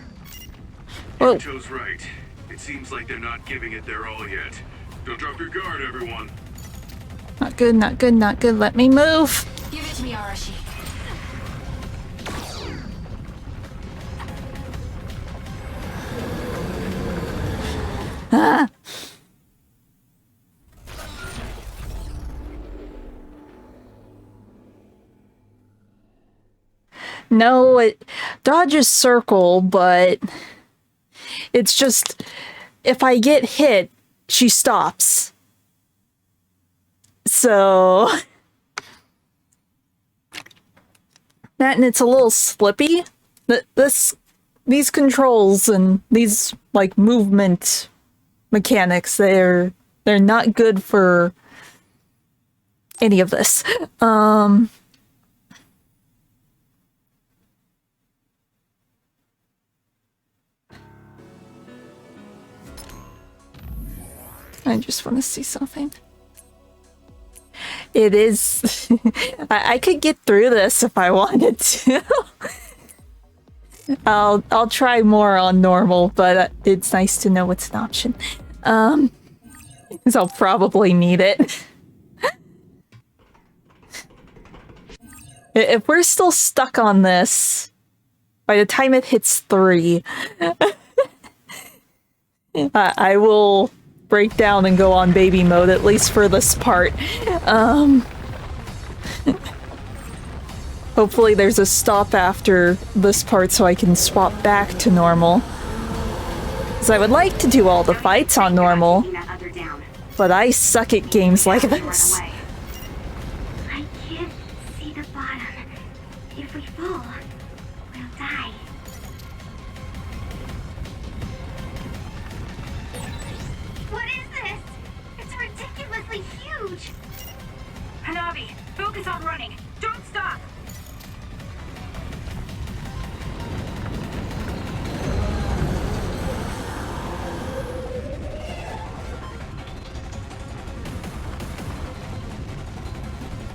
Whoa. Toe's right. It seems like they're not giving it their all yet. Don't drop your guard, everyone. Not good, not good, not good. Let me move. Give it to me, Arashi. Ah! No, it dodges circle, but it's just if I get hit, she stops. So that, and it's a little slippy. These controls and these like movement mechanics, they're not good for any of this. I just want to see something. It is... I could get through this if I wanted to. I'll try more on normal, but it's nice to know it's an option. 'Cause I'll probably need it. If we're still stuck on this, by the time it hits 3, I will break down and go on baby mode, at least for this part. Hopefully there's a stop after this part so I can swap back to normal. Because I would like to do all the fights on normal, but I suck at games like this. I can't see the bottom. If we fall, we'll die. What is this? It's ridiculously huge. Hanabi, focus on running. Don't stop.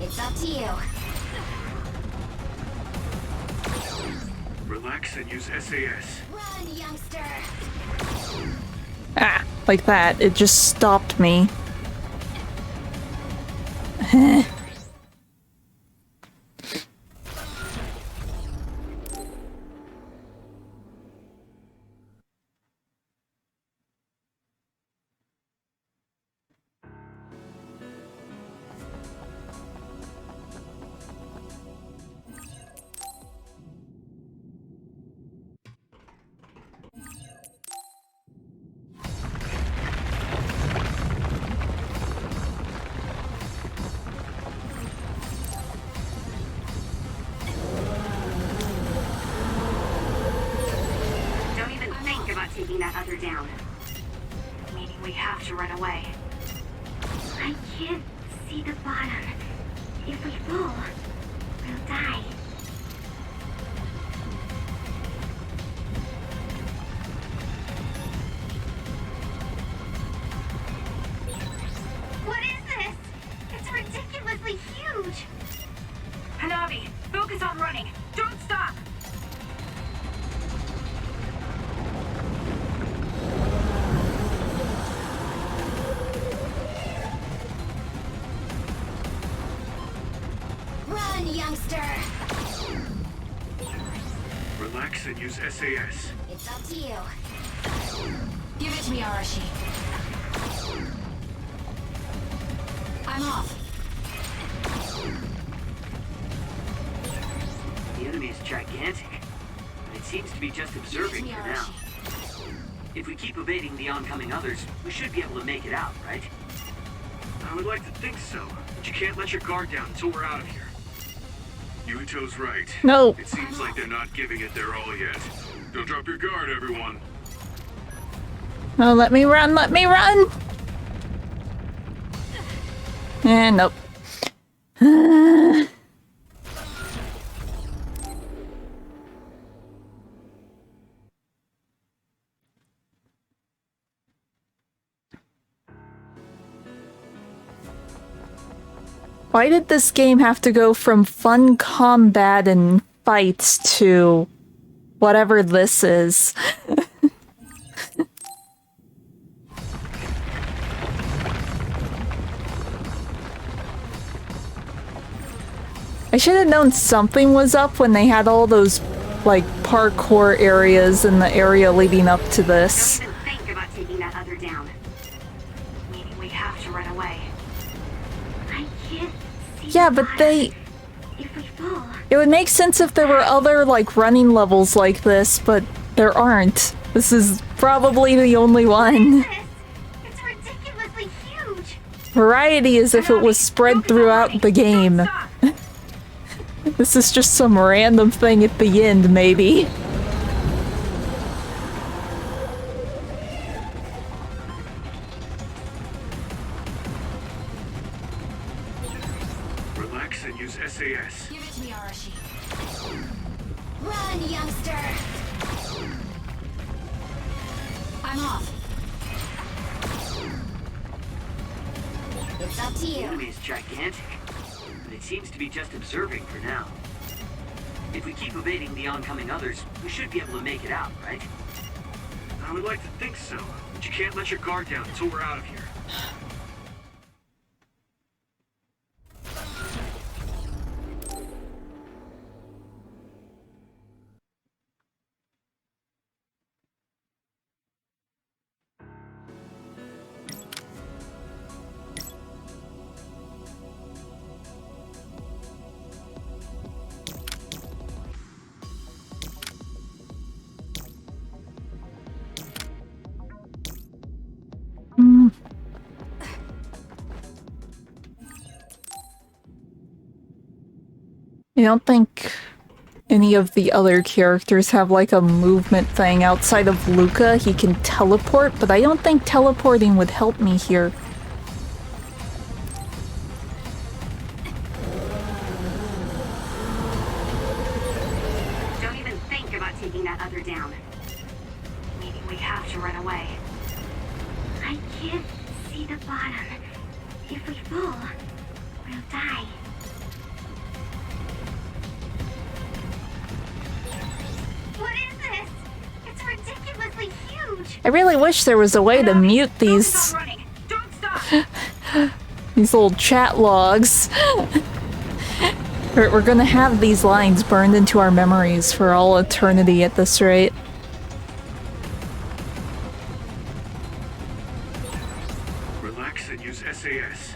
It's up to you. Relax and use SAS. Run, youngster. Ah, like that. It just stopped me. Don't even think about taking that other down. Meaning we have to run away. I can't see the bottom. If we fall, we'll die. What is this? It's ridiculously huge. Hanabi, focus on running. Don't stop. Run, youngster. Relax and use SAS. It's up to you. Give it to me, Arashi. I'm off. The enemy is gigantic, but it seems to be just observing for now. If we keep evading the oncoming others, we should be able to make it out, right? I would like to think so, but you can't let your guard down until we're out of here. Yuito's right. No. It seems like they're not giving it their all yet. Don't drop your guard, everyone. Oh, let me run, let me run! And nope. Why did this game have to go from fun combat and fights to whatever this is? I should have known something was up when they had all those, like, parkour areas in the area leading up to this. Don't even think about taking that other down. Meaning we have to run away. I can't see Yeah, the but bottom. they... If we fall, It would make sense if there were other, like, running levels like this, but there aren't. This is probably the only one. it's ridiculously huge. Variety is if it was spread throughout the game. This is just some random thing at the end, maybe. Relax and use SAS. Give it to me, Arashi. Run, youngster. I'm off. It's up to The you. enemy is gigantic, but it seems to be just observing for now. If we keep evading the oncoming others, we should be able to make it out, right? I would like to think so, but you can't let your guard down until we're out of here. I don't think any of the other characters have like a movement thing outside of Luca. He can teleport, but I don't think teleporting would help me here. Don't even think about taking that other down. Meaning we have to run away. I can't see the bottom. If we fall, we'll die. What is this? It's ridiculously huge. I really wish there was a way to mute these these little chat logs. We're gonna have these lines burned into our memories for all eternity at this rate. Relax and use SAS.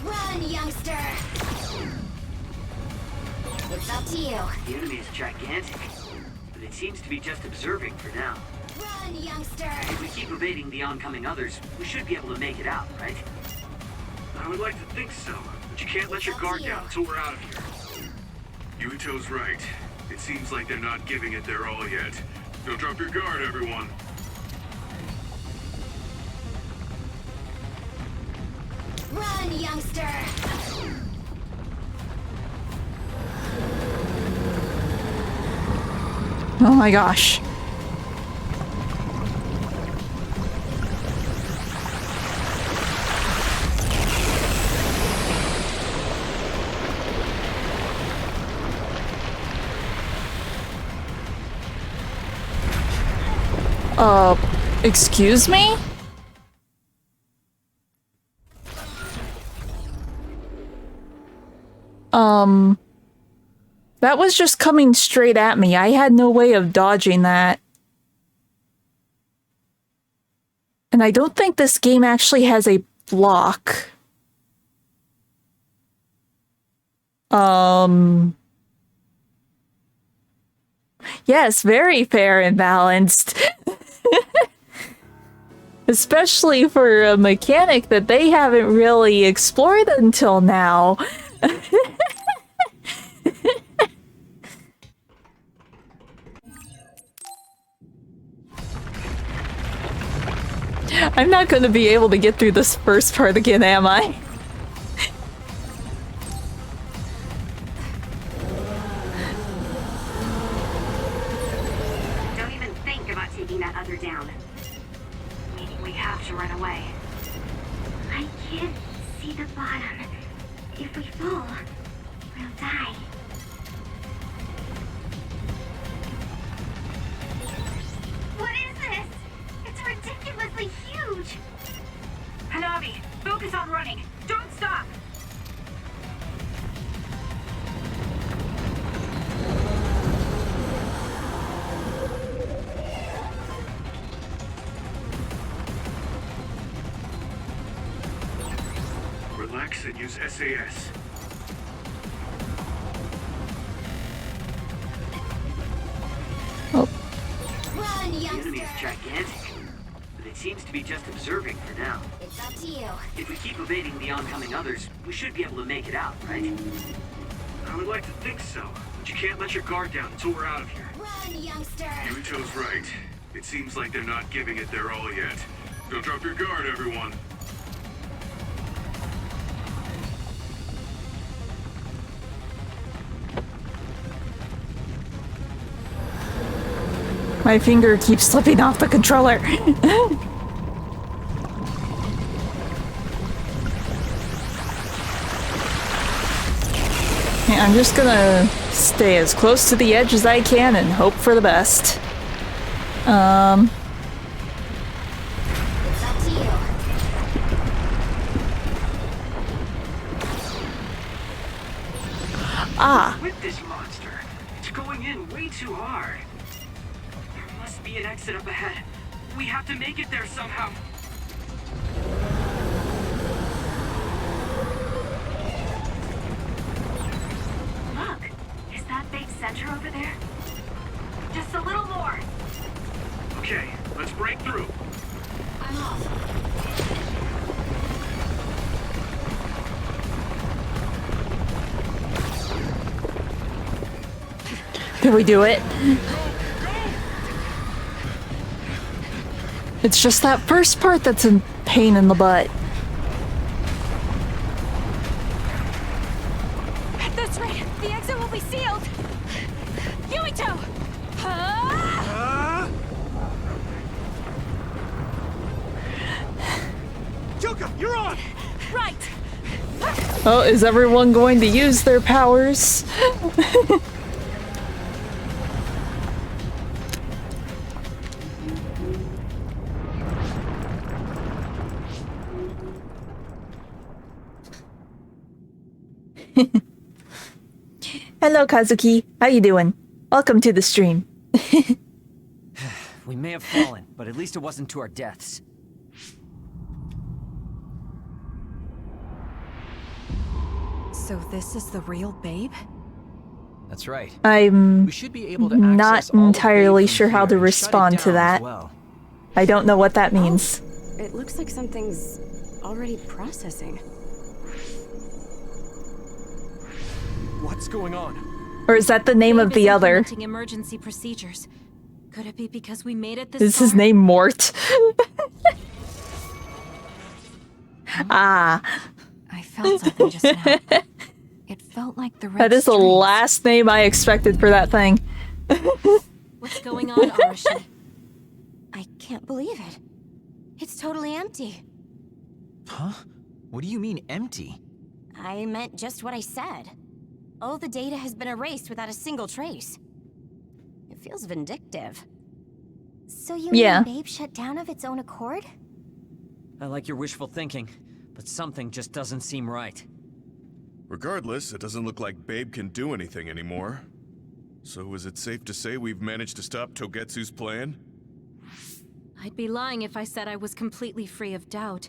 Run, youngster! It's up to you. The enemy is gigantic, but it seems to be just observing for now. Run, youngster! If we keep evading the oncoming others, we should be able to make it out, right? I would like to think so, but you can't let your guard down until we're out of here. Yuito's right. It seems like they're not giving it their all yet. Don't drop your guard, everyone. Run, youngster! Oh my gosh. Excuse me? That was just coming straight at me. I had no way of dodging that. And I don't think this game actually has a block. Yes, very fair and balanced. Especially for a mechanic that they haven't really explored until now. I'm not going to be able to get through this first part again, am I? Don't even think about taking that other down. Meaning we have to run away. I can't see the bottom. If we fall, we'll die. What is this? It's ridiculously huge. Hanabi, focus on running. Don't stop. Relax and use SAS. Run, The enemy youngster! is gigantic, but it seems to be just observing for now. It's up to you. If we keep evading the oncoming others, we should be able to make it out, right? I would like to think so, but you can't let your guard down until we're out of here. Run, youngster! Yuito's right. It seems like they're not giving it their all yet. Don't drop your guard, everyone. My finger keeps slipping off the controller. Yeah, I'm just gonna stay as close to the edge as I can and hope for the best. It's up to you. Ah. With this monster, it's going in way too hard. There must be an exit up ahead. We have to make it there somehow. Look, is that big center over there? Just a little more. Okay, let's break through. I'm off. Did we do it? It's just that first part that's a pain in the butt. At this rate, the exit will be sealed. Yuito! Yuka, you're on! Right! Oh, is everyone going to use their powers? Hello, Kazuki. How you doing? Welcome to the stream. We may have fallen, but at least it wasn't to our deaths. So this is the real Babe? That's right. I'm We should be able to not access all of entirely Babe from sure how to here and shut it respond to down as that. well. I don't know what that means. It looks like something's already processing. What's going on? Or is that the name Babe of is the other? implementing emergency procedures. Could it be because we made it this Is far? his name Mort? Ah. I felt something just now. It felt like the red That is the strings. last name I expected for that thing. What's going on, Arashi? I can't believe it. It's totally empty. Huh? What do you mean empty? I meant just what I said. All the data has been erased without a single trace. It feels vindictive. So you Yeah. mean Babe shut down of its own accord? I like your wishful thinking, but something just doesn't seem right. Regardless, it doesn't look like Babe can do anything anymore. So is it safe to say we've managed to stop Togetsu's plan? I'd be lying if I said I was completely free of doubt.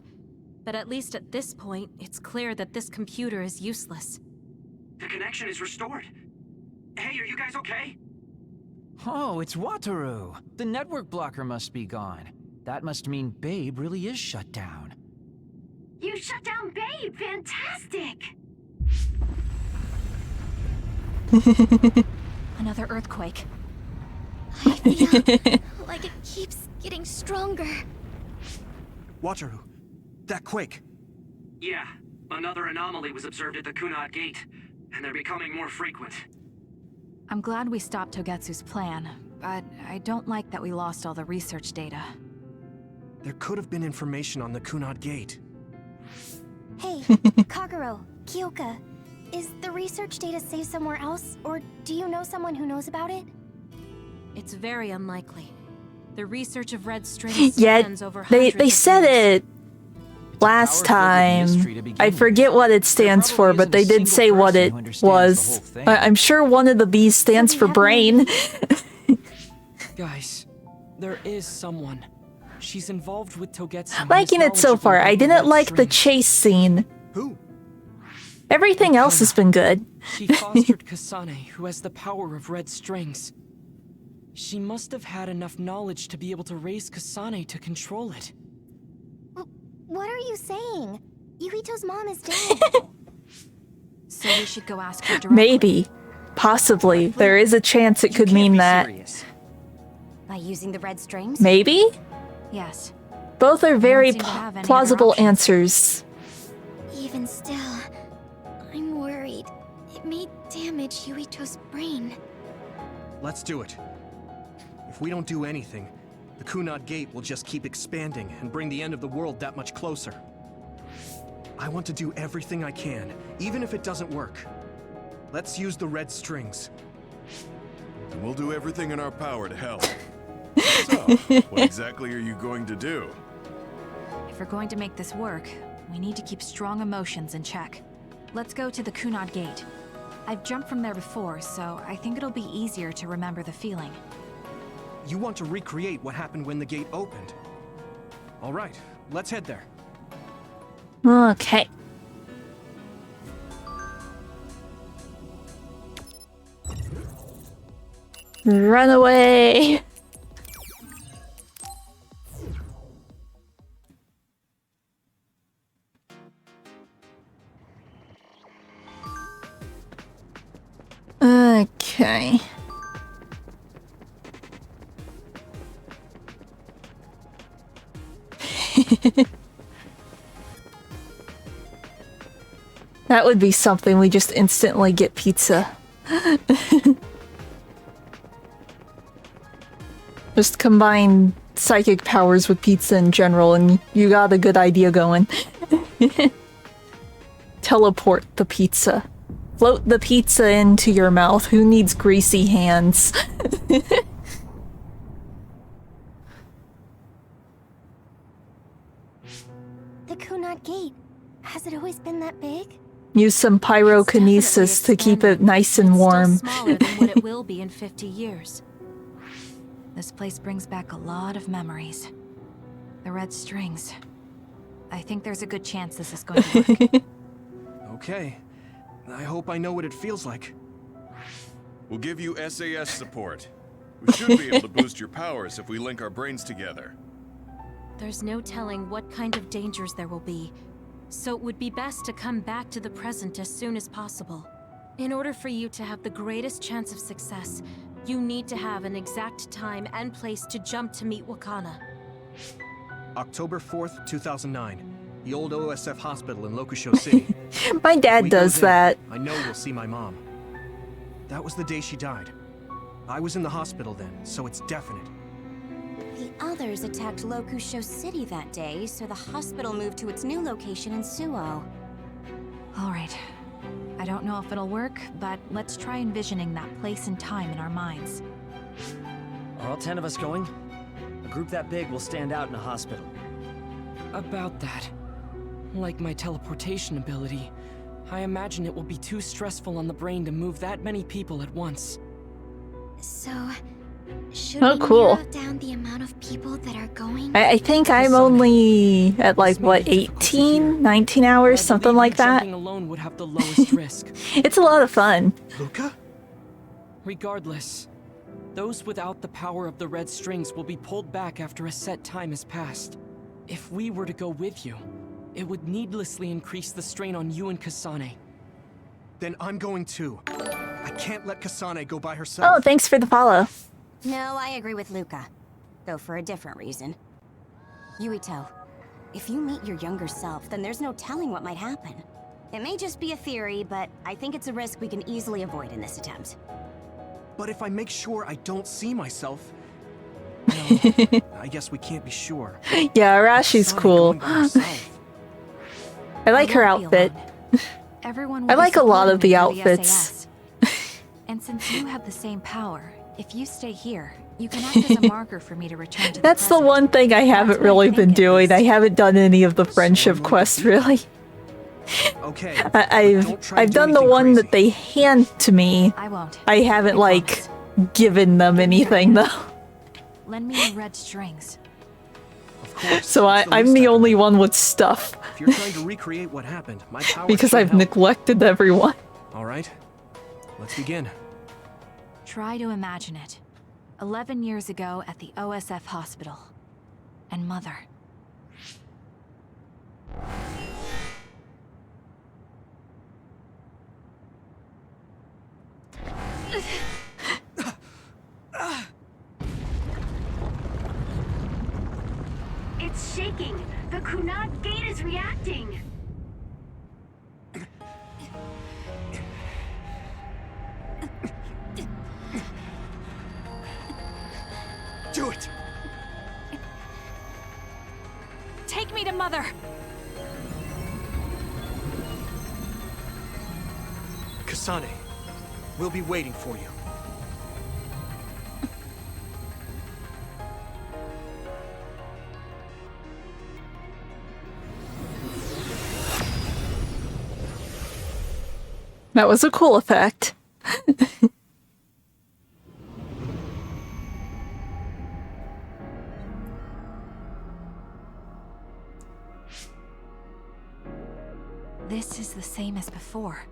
But at least at this point, it's clear that this computer is useless. The connection is restored. Hey, are you guys okay? Oh, it's Wataru. The network blocker must be gone. That must mean Babe really is shut down. You shut down Babe! Fantastic! Another earthquake. I feel like it keeps getting stronger. Wataru, that quake. Yeah, another anomaly was observed at the Kunad Gate, and they're becoming more frequent. I'm glad we stopped Togetsu's plan, but I don't like that we lost all the research data. There could have been information on the Kunad Gate. Hey, Kagero, Kyoka, is the research data saved somewhere else, or do you know someone who knows about it? It's very unlikely. The research of red strings Yeah, spans over they hundreds of said years. it last time. mystery to begin I with. forget what it stands There for, probably but they isn't a did say single what person it who understands was. the whole thing. I'm sure one of the B's stands for brain. Guys, there is someone. She's involved with Togetsu. and Liking is it so knowledgeable far. about I the didn't red like the strings. chase scene. Who? Everything else has been good. She fostered Kasane, who has the power of red strings. She must have had enough knowledge to be able to raise Kasane to control it. What are you saying? Yuito's mom is dead. So we should go ask her directly. Maybe. Possibly. There is a chance it could mean that. By using the red strings? Maybe? Yes. Both are very seem to have any other plausible options. answers. Even still, I'm worried. It may damage Yuito's brain. Let's do it. If we don't do anything, the Kunad Gate will just keep expanding and bring the end of the world that much closer. I want to do everything I can, even if it doesn't work. Let's use the red strings. And we'll do everything in our power to help. So, what exactly are you going to do? If we're going to make this work, we need to keep strong emotions in check. Let's go to the Kunad Gate. I've jumped from there before, so I think it'll be easier to remember the feeling. You want to recreate what happened when the gate opened. All right, let's head there. Okay. Run away. Okay. That would be something, we just instantly get pizza. Just combine psychic powers with pizza in general and you got a good idea going. Teleport the pizza. Float the pizza into your mouth. Who needs greasy hands? The Kunad Gate. Has it always been that big? Use some pyrokinesis to keep it nice and warm. Still smaller than what it will be in 50 years. This place brings back a lot of memories. The red strings. I think there's a good chance this is going to work. Okay. I hope I know what it feels like. We'll give you SAS support. We should be able to boost your powers if we link our brains together. There's no telling what kind of dangers there will be, so it would be best to come back to the present as soon as possible. In order for you to have the greatest chance of success, you need to have an exact time and place to jump to meet Wakana. October 4th, 2009. The old OSF hospital in Lokusho City. My dad does that. I know we'll see my mom. That was the day she died. I was in the hospital then, so it's definite. The others attacked Lokusho City that day, so the hospital moved to its new location in Suo. Alright. I don't know if it'll work, but let's try envisioning that place and time in our minds. Are all 10 of us going? A group that big will stand out in a hospital. About that. Like my teleportation ability, I imagine it will be too stressful on the brain to move that many people at once. So, should Oh, we cool. narrow down the amount of people that are going? I think I'm only at like, what, 18, 19 hours, something like that. Jumping alone would have the lowest risk. It's a lot of fun. Luca? Regardless, those without the power of the red strings will be pulled back after a set time has passed. If we were to go with you, it would needlessly increase the strain on you and Kasane. Then I'm going too. I can't let Kasane go by herself. Oh, thanks for the follow. No, I agree with Luca. Though for a different reason. Yuito, if you meet your younger self, then there's no telling what might happen. It may just be a theory, but I think it's a risk we can easily avoid in this attempt. But if I make sure I don't see myself... No, I guess we can't be sure. Yeah, Arashi's cool. I like her outfit. Everyone I will be like a lot of the supporting you for outfits. SAS. And since you have the same power, if you stay here, you can act as a marker for me to return to That's the present. one thing I haven't really been doing. I haven't done any of the friendship quests, really. Okay. I've done the one that they hand to me. I won't. I haven't, like, given them anything, though. Lend me the red strings. So I'm the only one with stuff. If you're trying to recreate what happened, my power Because should I've help. neglected everyone. All right. Let's begin. Try to imagine it. 11 years ago at the OSF hospital. And Mother. It's shaking. The Kunad Gate is reacting. Do it! Take me to Mother! Kasane, we'll be waiting for you. That was a cool effect. This is the same as before.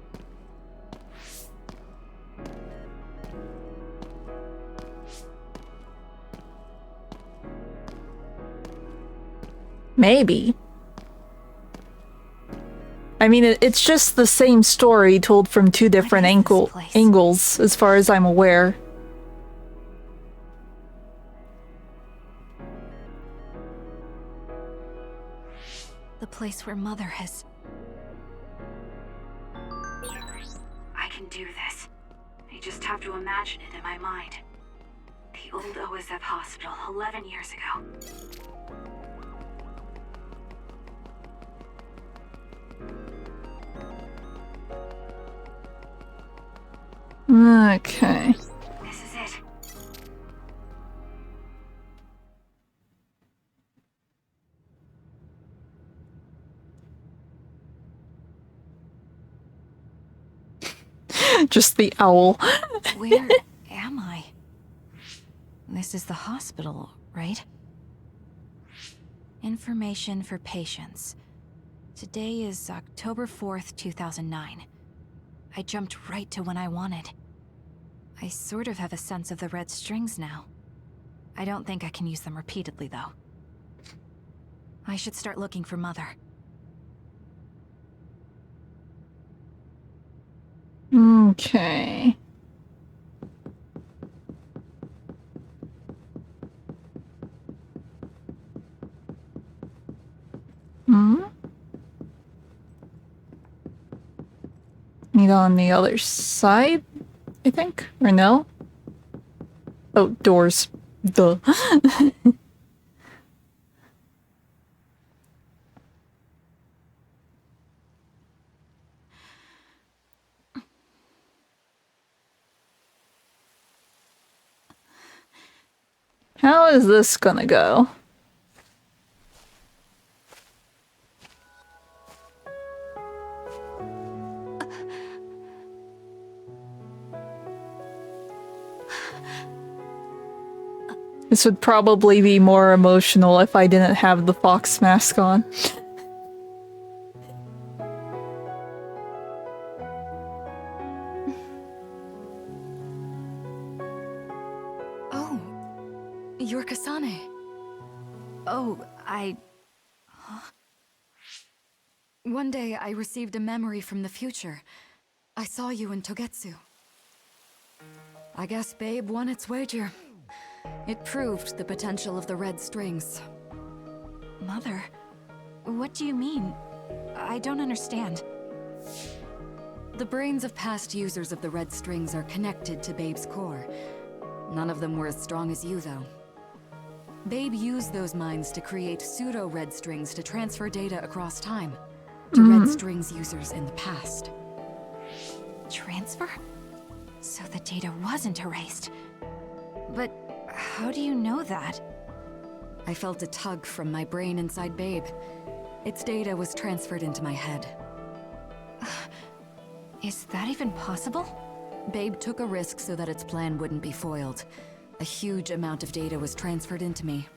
Maybe. I mean, it's just the same story told from two different angles, as far as I'm aware. place where Mother has... I can do this. I just have to imagine it in my mind. The old OSF hospital 11 years ago. Okay. This is it. Just the owl. Where am I? This is the hospital, right? Information for patients. Today is October 4th, 2009. I jumped right to when I wanted. I sort of have a sense of the red strings now. I don't think I can use them repeatedly, though. I should start looking for Mother. Okay. Need on the other side, I think? Or no? Oh, doors. Duh. How is this gonna go? This would probably be more emotional if I didn't have the fox mask on. Oh, you're Kasane. Oh, One day I received a memory from the future. I saw you in Togetsu. I guess Babe won its wager. It proved the potential of the red strings. Mother? What do you mean? I don't understand. The brains of past users of the red strings are connected to Babe's core. None of them were as strong as you, though. Babe used those minds to create pseudo-red strings to transfer data across time to red strings users in the past. Transfer? So the data wasn't erased. But how do you know that? I felt a tug from my brain inside Babe. Its data was transferred into my head. Is that even possible? Babe took a risk so that its plan wouldn't be foiled. A huge amount of data was transferred into me.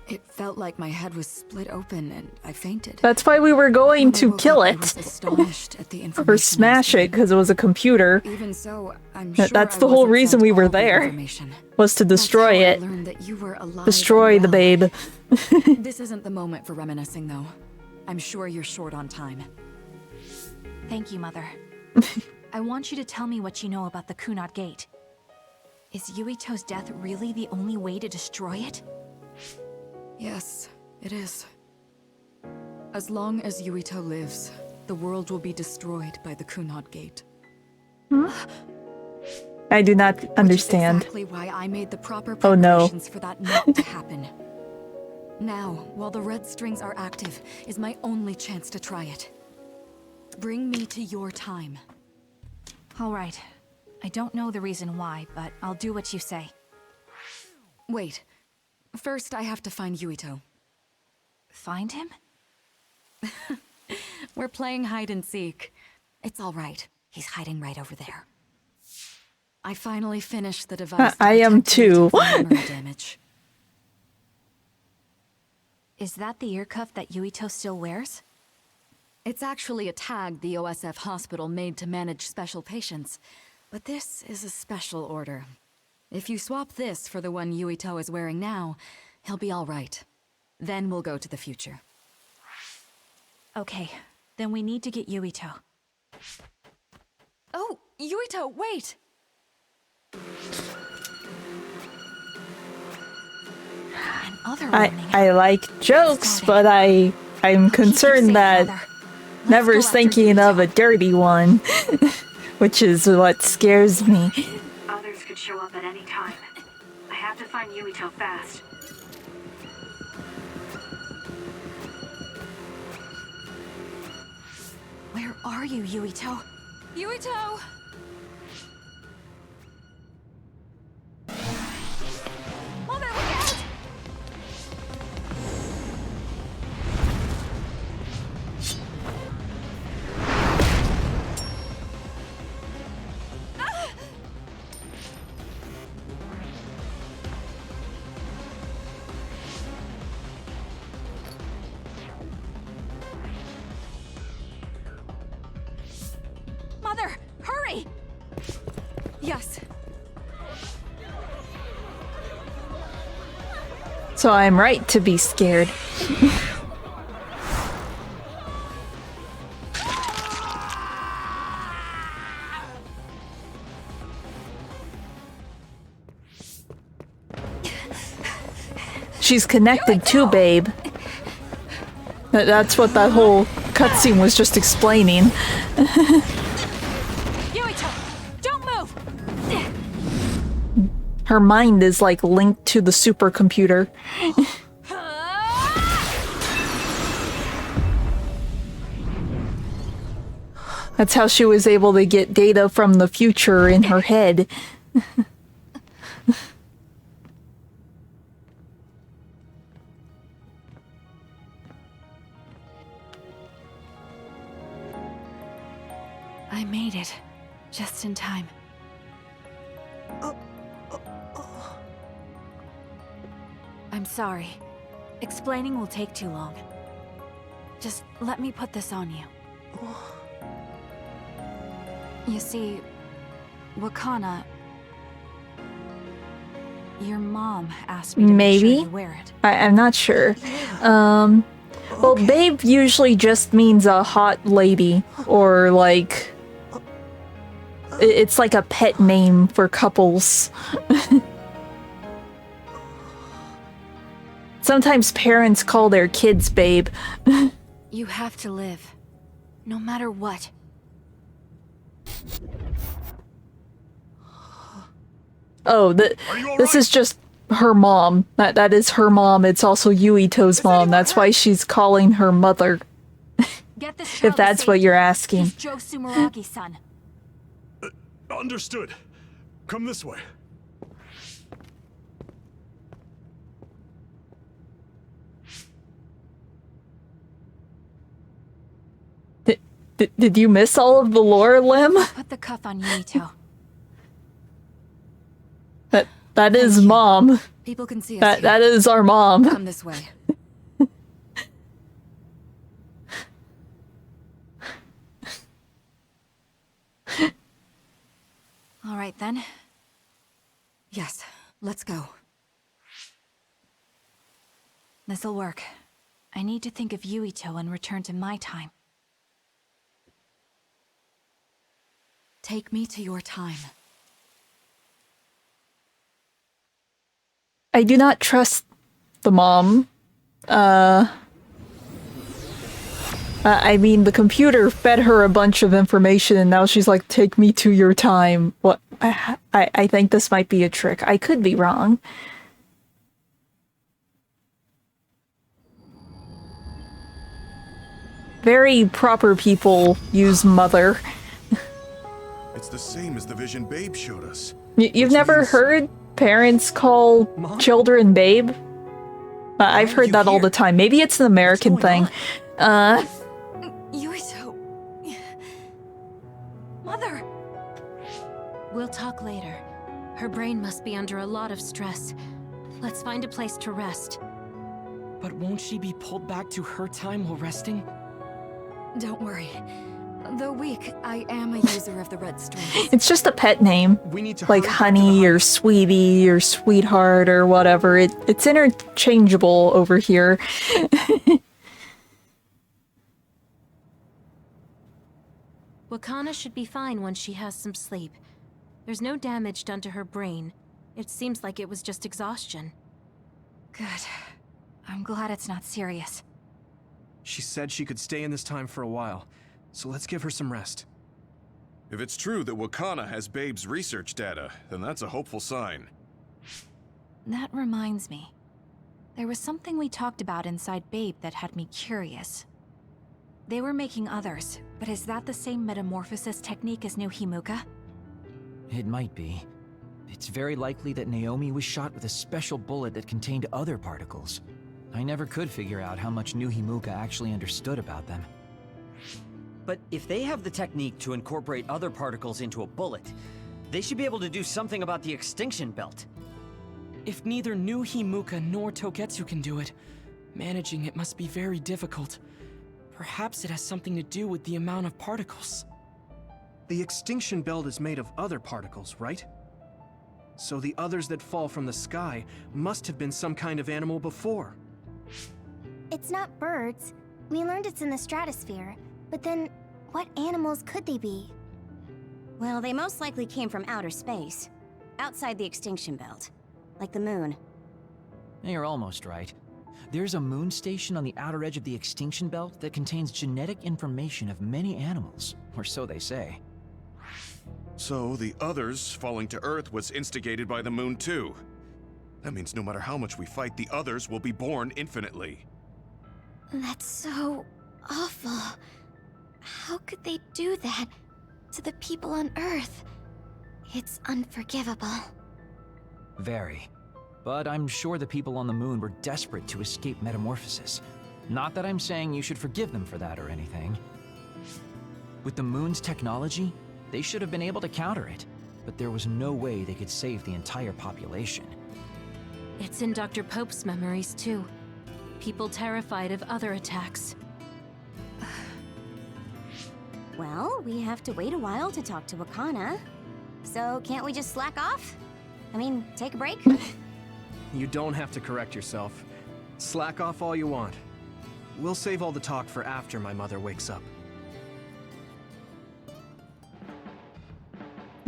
It felt like my head was split open and I fainted. That's why we were going to kill it. I was astonished at the information. Or smash it, because it was a computer. Even so, I'm sure that's the whole reason we were there. Was to destroy it. Destroy the babe. This isn't the moment for reminiscing, though. I'm sure you're short on time. Thank you, Mother. I want you to tell me what you know about the Kunad Gate. Is Yuito's death really the only way to destroy it? Yes, it is. As long as Yuito lives, the world will be destroyed by the Kunad Gate. I do not understand. Which is exactly why I made the proper preparations for that not to happen. Now, while the red strings are active, is my only chance to try it. Bring me to your time. All right. I don't know the reason why, but I'll do what you say. Wait. First, I have to find Yuito. Find him? We're playing hide and seek. It's all right. He's hiding right over there. I finally finished the device. I am too. Memory damage. Is that the ear cuff that Yuito still wears? It's actually a tag the OSF hospital made to manage special patients. But this is a special order. If you swap this for the one Yuito is wearing now, he'll be all right. Then we'll go to the future. Okay, then we need to get Yuito. Oh, Yuito, wait! I like jokes, but I I'm concerned that Never's thinking of a dirty one, which is what scares me. Others could show up at any time. I have to find Yumito fast. Where are you, Yuito? Yuito! Mother, look out! Mother, hurry! Yes. So I'm right to be scared. She's connected to Babe. That's what that whole cutscene was just explaining. Yuito, don't move! Her mind is like linked to the supercomputer. That's how she was able to get data from the future in her head. I made it. Just in time. I'm sorry. Explaining will take too long. Just let me put this on you. You see, Wakana... Your mom asked me to make sure you wear it. I'm not sure. Well, Babe usually just means a hot lady, or like... It's like a pet name for couples. Sometimes parents call their kids Babe. You have to live. No matter what. Oh, this is just her mom. That is her mom. It's also Yuito's mom. That's why she's calling her mother. Get this If that's what you're asking. He's Joe Sumeragi's son. Understood. Come this way. Did you miss all of the lore, Lim? Put the cuff on Yuito. That is mom. People can see us. That is our mom. Come this way. All right then. Yes, let's go. This'll work. I need to think of Yuito and return to my time. Take me to your time. I do not trust the mom. I mean, the computer fed her a bunch of information and now she's like, take me to your time. What? I think this might be a trick. I could be wrong. Very proper people use mother. It's the same as the vision Babe showed us. You've never heard parents call children Babe? I've heard that all the time. Maybe it's an American thing. Yuito. Mother. We'll talk later. Her brain must be under a lot of stress. Let's find a place to rest. But won't she be pulled back to her time while resting? Don't worry. Though weak, I am a user of the red strings. It's just a pet name. Like Honey or Sweetie or Sweetheart or whatever. It's interchangeable over here. Wakana should be fine once she has some sleep. There's no damage done to her brain. It seems like it was just exhaustion. Good. I'm glad it's not serious. She said she could stay in this time for a while, so let's give her some rest. If it's true that Wakana has Babe's research data, then that's a hopeful sign. That reminds me. There was something we talked about inside Babe that had me curious. They were making others, but is that the same metamorphosis technique as New Himuka? It might be. It's very likely that Naomi was shot with a special bullet that contained other particles. I never could figure out how much New Himuka actually understood about them. But if they have the technique to incorporate other particles into a bullet, they should be able to do something about the extinction belt. If neither New Himuka nor Togetsu can do it, managing it must be very difficult. Perhaps it has something to do with the amount of particles. The extinction belt is made of other particles, right? So the others that fall from the sky must have been some kind of animal before. It's not birds. We learned it's in the stratosphere. But then, what animals could they be? Well, they most likely came from outer space. Outside the extinction belt. Like the moon. You're almost right. There's a moon station on the outer edge of the extinction belt that contains genetic information of many animals, or so they say. So the others falling to Earth was instigated by the moon too. That means no matter how much we fight, the others will be born infinitely. That's so awful. How could they do that to the people on Earth? It's unforgivable. Very. But I'm sure the people on the moon were desperate to escape metamorphosis. Not that I'm saying you should forgive them for that or anything. With the moon's technology, they should have been able to counter it, but there was no way they could save the entire population. It's in Dr. Pope's memories, too. People terrified of other attacks. Well, we have to wait a while to talk to Wakana. So can't we just slack off? I mean, take a break? You don't have to correct yourself. Slack off all you want. We'll save all the talk for after my mother wakes up.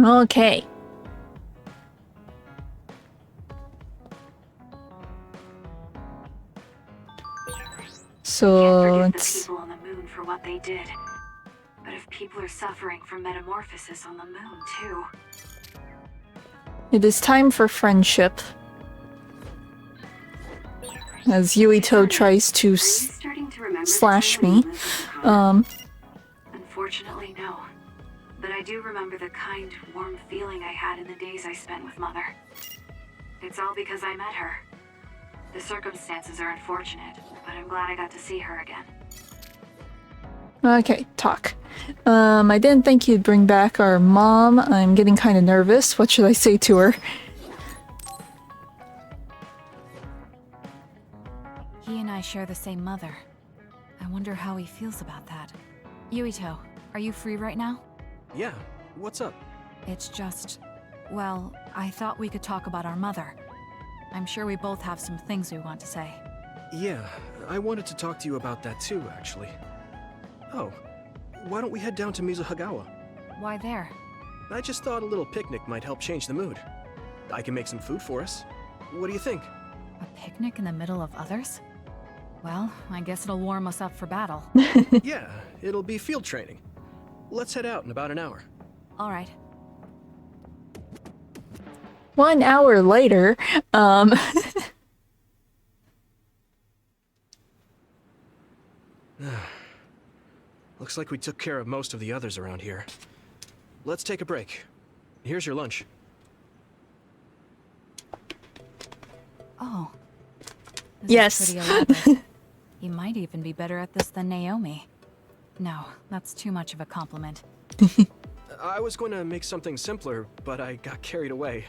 Okay. So Can't forgive it's the people on the moon for what they did. But if people are suffering from metamorphosis on the moon too. it is time for friendship. As Yuito tries to Starting to remember the slash time when me. you lived with Wakana? Unfortunately, no. But I do remember the kind, warm feeling I had in the days I spent with Mother. It's all because I met her. The circumstances are unfortunate, but I'm glad I got to see her again. Okay, talk. I didn't think you'd bring back our mom. I'm getting kind of nervous. What should I say to her? He and I share the same mother. I wonder how he feels about that. Yuito, are you free right now? Yeah, what's up? It's just... well, I thought we could talk about our mother. I'm sure we both have some things we want to say. Yeah, I wanted to talk to you about that too, actually. Oh, why don't we head down to Mizuhagawa? Why there? I just thought a little picnic might help change the mood. I can make some food for us. What do you think? A picnic in the middle of others? Well, I guess it'll warm us up for battle. Yeah, it'll be field training. Let's head out in about an hour. All right. 1 hour later, Looks like we took care of most of the others around here. Let's take a break. Here's your lunch. Oh. This Yes. is pretty elaborate. He might even be better at this than Naomi. No, that's too much of a compliment. I was going to make something simpler, but I got carried away.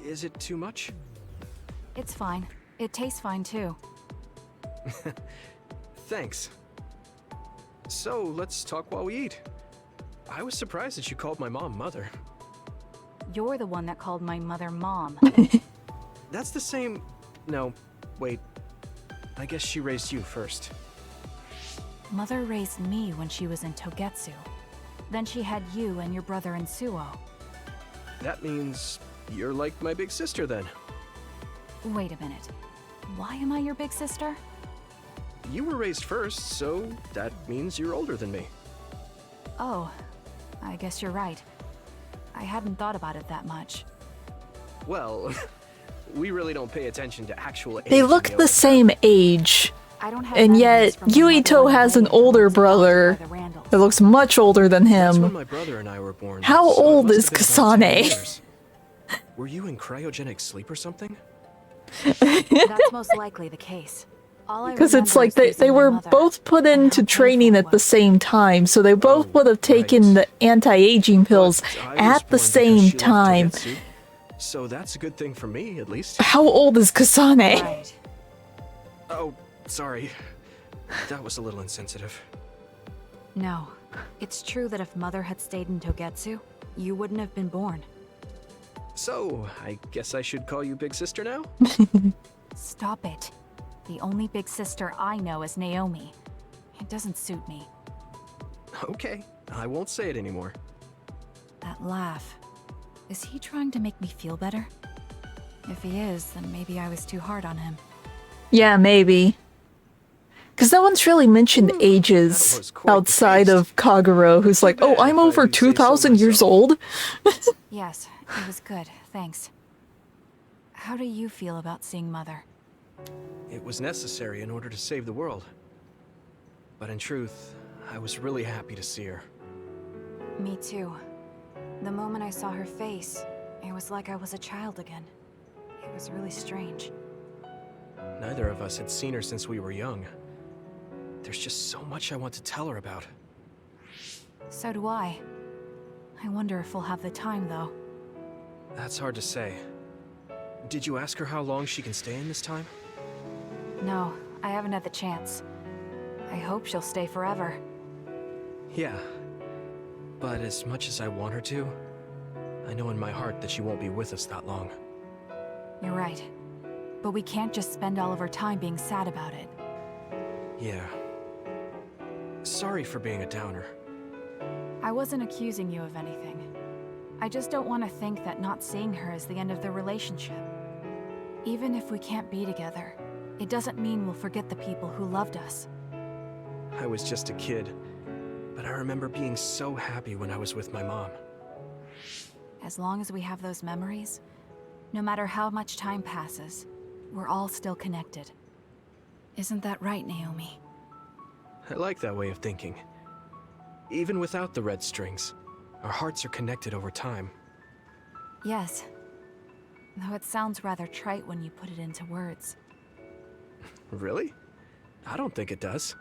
Is it too much? It's fine. It tastes fine too. Thanks. So, let's talk while we eat. I was surprised that you called my mom Mother. You're the one that called my mother Mom. That's the same... No, wait. I guess she raised you first. Mother raised me when she was in Togetsu. Then she had you and your brother in Suo. That means you're like my big sister then. Wait a minute. Why am I your big sister? you were raised first, so that means you're older than me. Oh, I guess you're right. I hadn't thought about it that much. Well, we really don't pay attention to actual age. They look in the same age. I don't have And memories yet, from when Mother Yuito went has away an and I older was adopted brother by the Randalls. that looks much older than That's when him. my brother and I were born. How so it old must is have been about 10 Kasane? years. Were you in cryogenic sleep or something? That's most likely the case. Because it's like they were both put into training at the same time, so they both would have taken the anti-aging pills at the same time. So that's a good thing for me, at least. How old is Kasane? Right. Oh, sorry. That was a little insensitive. No. It's true that if Mother had stayed in Togetsu, you wouldn't have been born. So, I guess I should call you Big Sister now? Stop it. The only big sister I know is Naomi. It doesn't suit me. Okay, I won't say it anymore. That laugh. Is he trying to make me feel better? If he is, then maybe I was too hard on him. Yeah, maybe. Because no one's really mentioned ages outside of Kagero, who's like, oh, I'm over 2,000 years old. Yes, it was good, thanks. How do you feel about seeing Mother? It was necessary in order to save the world. But in truth, I was really happy to see her. Me too. The moment I saw her face, it was like I was a child again. It was really strange. Neither of us had seen her since we were young. There's just so much I want to tell her about. So do I. I wonder if we'll have the time, though. That's hard to say. Did you ask her how long she can stay in this time? No, I haven't had the chance. I hope she'll stay forever. Yeah. But as much as I want her to, I know in my heart that she won't be with us that long. You're right. But we can't just spend all of our time being sad about it. Yeah. Sorry for being a downer. I wasn't accusing you of anything. I just don't want to think that not seeing her is the end of the relationship. Even if we can't be together, it doesn't mean we'll forget the people who loved us. I was just a kid, but I remember being so happy when I was with my mom. As long as we have those memories, no matter how much time passes, we're all still connected. Isn't that right, Naomi? I like that way of thinking. Even without the red strings, our hearts are connected over time. Yes. Though it sounds rather trite when you put it into words. Really? I don't think it does.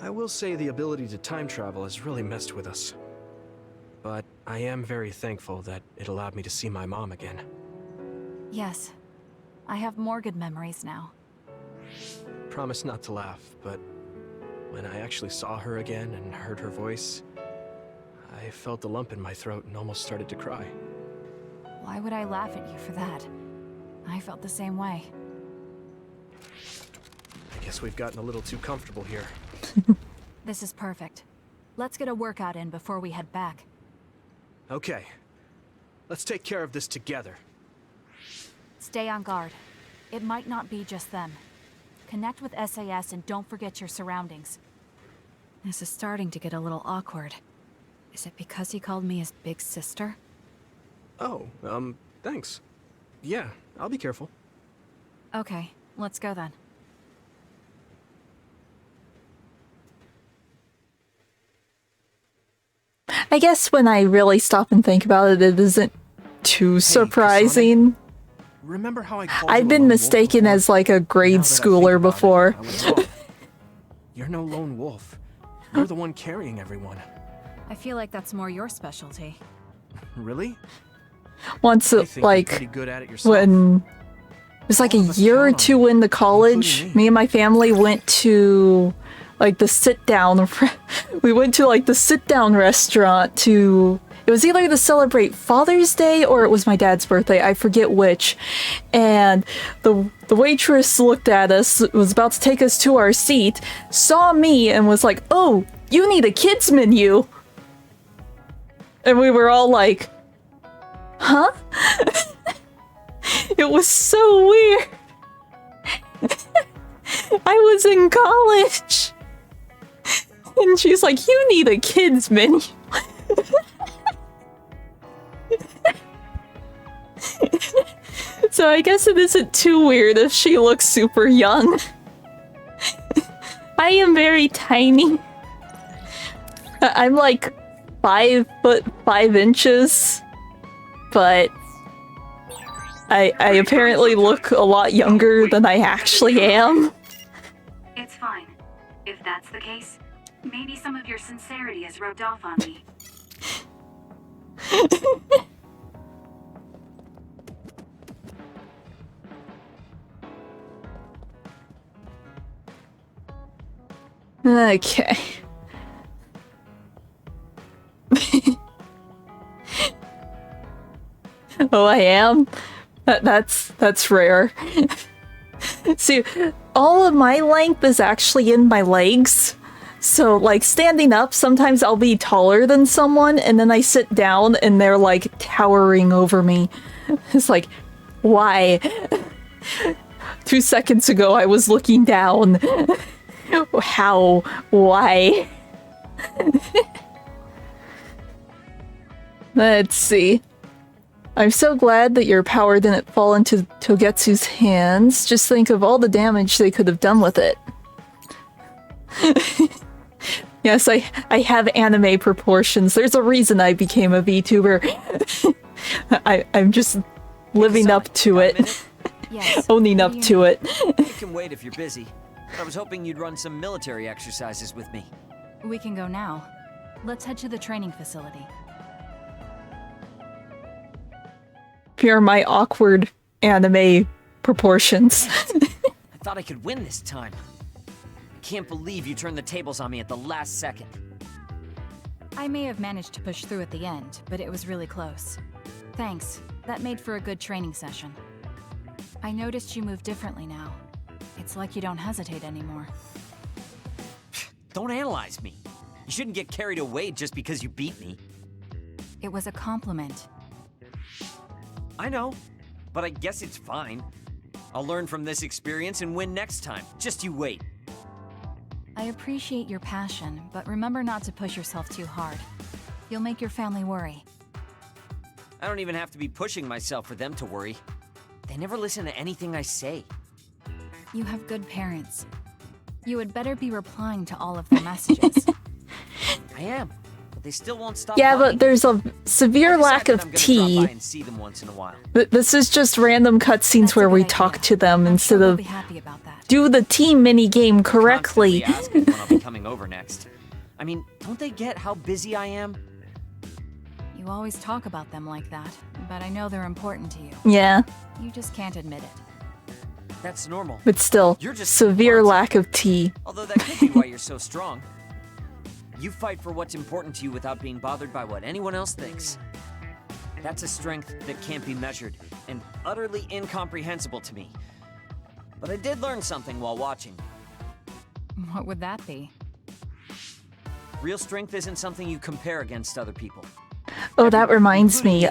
I will say the ability to time travel has really messed with us. But I am very thankful that it allowed me to see my mom again. Yes. I have more good memories now. Promise not to laugh, but when I actually saw her again and heard her voice, I felt a lump in my throat and almost started to cry. Why would I laugh at you for that? I felt the same way. I guess we've gotten a little too comfortable here. This is perfect. Let's get a workout in before we head back. Okay. Let's take care of this together. Stay on guard. It might not be just them. Connect with SAS and don't forget your surroundings. This is starting to get a little awkward. Is it because he called me his big sister? Oh, thanks. Yeah, I'll be careful. Okay, let's go then. I guess when I really stop and think about it, it isn't too surprising. Remember how I called I've you a been lone mistaken wolf as like a grade Now that I think schooler about it, before. I was wrong. You're no lone wolf. You're the one carrying everyone. I feel like that's more your specialty. Really? Once, I think you're like, pretty good at it yourself. when it was like a year or two into college, me and my family went to like the sit-down. We went to like the sit-down restaurant to. It was either to celebrate Father's Day or it was my dad's birthday. I forget which. And the waitress looked at us, was about to take us to our seat, saw me and was like, "Oh, you need a kids menu." And we were all like, "Huh?" It was so weird. I was in college. And she's like, you need a kid's menu. So I guess it isn't too weird if she looks super young. I am very tiny. I'm like 5 foot 5 inches, but I apparently look a lot younger than I actually am. It's fine. If that's the case, maybe some of your sincerity has rubbed off on me. Okay. Oh, I am? That's rare. See, all of my length is actually in my legs. So, like, standing up, sometimes I'll be taller than someone, and then I sit down and they're, like, towering over me. It's like, why? 2 seconds ago, I was looking down. How? Why? Let's see. I'm so glad that your power didn't fall into Togetsu's hands. Just think of all the damage they could have done with it. Yes, I have anime proportions. There's a reason I became a VTuber. I'm just living up to it. Yes. Owning up to it. You can wait if you're busy. But I was hoping you'd run some military exercises with me. We can go now. Let's head to the training facility. Here my awkward anime proportions. I thought I could win this time. I can't believe you turned the tables on me at the last second. I may have managed to push through at the end, but it was really close. Thanks. That made for a good training session. I noticed you move differently now. It's like you don't hesitate anymore. Don't analyze me. You shouldn't get carried away just because you beat me. It was a compliment. I know, but I guess it's fine. I'll learn from this experience and win next time. Just you wait. I appreciate your passion, but remember not to push yourself too hard. You'll make your family worry. I don't even have to be pushing myself for them to worry. They never listen to anything I say. You have good parents. You had better be replying to all of their messages. I am, but they still won't stop. Yeah, talking. but there's a severe lack of tea. And see them once in a while. This is just random cutscenes where we talk to them instead of do the team minigame correctly. Asking when I'll be coming over next. I mean, don't they get how busy I am? You always talk about them like that, but I know they're important to you. Yeah. You just can't admit it. That's normal. But still, severe lack of tea. Although that could be why you're so strong. You fight for what's important to you without being bothered by what anyone else thinks. That's a strength that can't be measured, and utterly incomprehensible to me. But I did learn something while watching. What would that be? Real strength isn't something you compare against other people. Oh, that reminds me,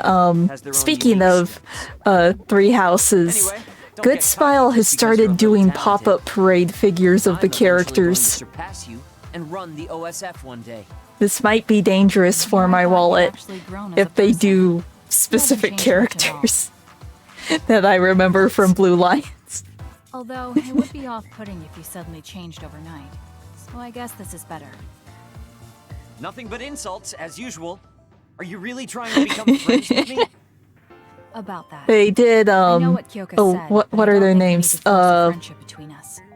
speaking of Three Houses, Good Smile has started doing pop-up parade figures of the characters. Surpass you and run the OSF one day. This might be dangerous for my wallet if they do specific characters that I remember from Blue Lions. Although, it would be off-putting if you suddenly changed overnight. So I guess this is better. Nothing but insults, as usual. Are you really trying to become friends with me? About that. They did, I know what Kyoka said, what are their names?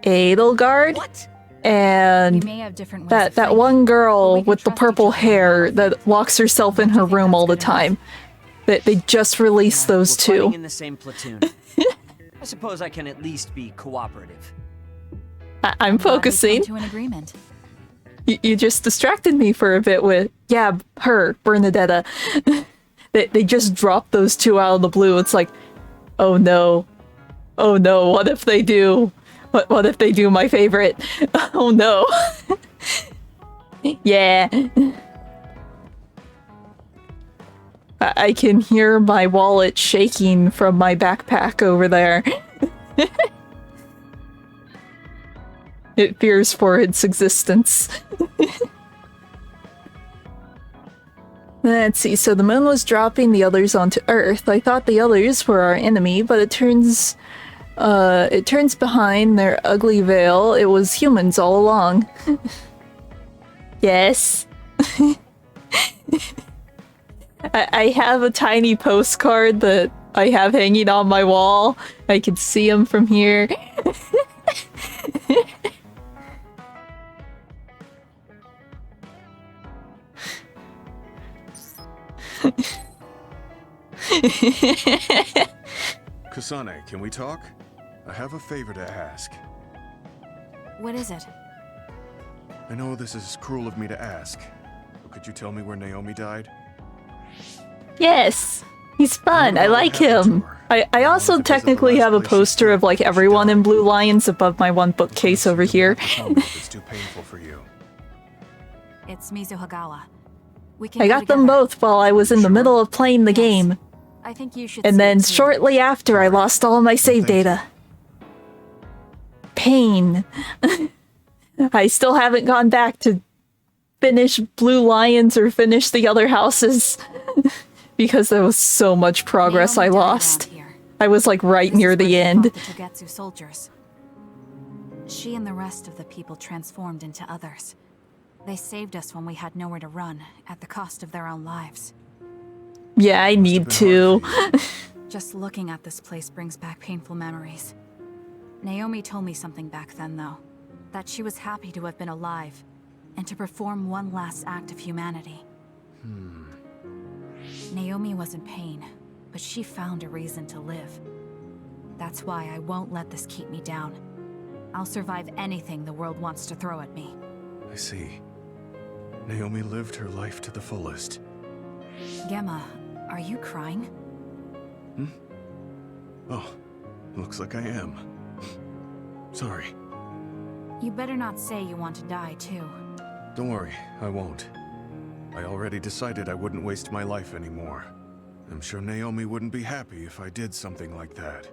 Edelgard? What? And that one girl with the purple hair that locks herself in her room all the time. They just released those two. In the same platoon. I suppose I can at least be cooperative. I'm focusing. To an agreement. You just distracted me for a bit with, yeah, her, Bernadetta. They just dropped those two out of the blue. It's like, oh no. Oh no, what if they do? What if they do my favorite? Oh no. Yeah. I can hear my wallet shaking from my backpack over there. It fears for its existence. Let's see, so the moon was dropping the others onto Earth. I thought the others were our enemy, but it turns behind their ugly veil. It was humans all along. Yes. I have a tiny postcard that I have hanging on my wall. I can see him from here. Kasane, can we talk? I have a favor to ask. What is it? I know this is cruel of me to ask, but could you tell me where Naomi died? Yes! He's fun, I like him! I also technically have a poster of like everyone in Blue Lions above my one bookcase over here. It's too painful for you. It's Mizuhagawa. We can I go got them together. both while I was in the middle of playing the game. I think you should And see then it too. shortly after I lost all my save data. Pain. I still haven't gone back to finish Blue Lions or finish the other houses. Because there was so much progress I lost. I was like right near the end. The Togetsu soldiers. She and the rest of the people transformed into others. They saved us when we had nowhere to run, at the cost of their own lives. Yeah, I need to. Just looking at this place brings back painful memories. Naomi told me something back then, though. That she was happy to have been alive, and to perform one last act of humanity. Naomi was in pain, but she found a reason to live. That's why I won't let this keep me down. I'll survive anything the world wants to throw at me. I see. Naomi lived her life to the fullest. Gemma, are you crying? Oh, looks like I am. Sorry. You better not say you want to die, too. Don't worry, I won't. I already decided I wouldn't waste my life anymore. I'm sure Naomi wouldn't be happy if I did something like that.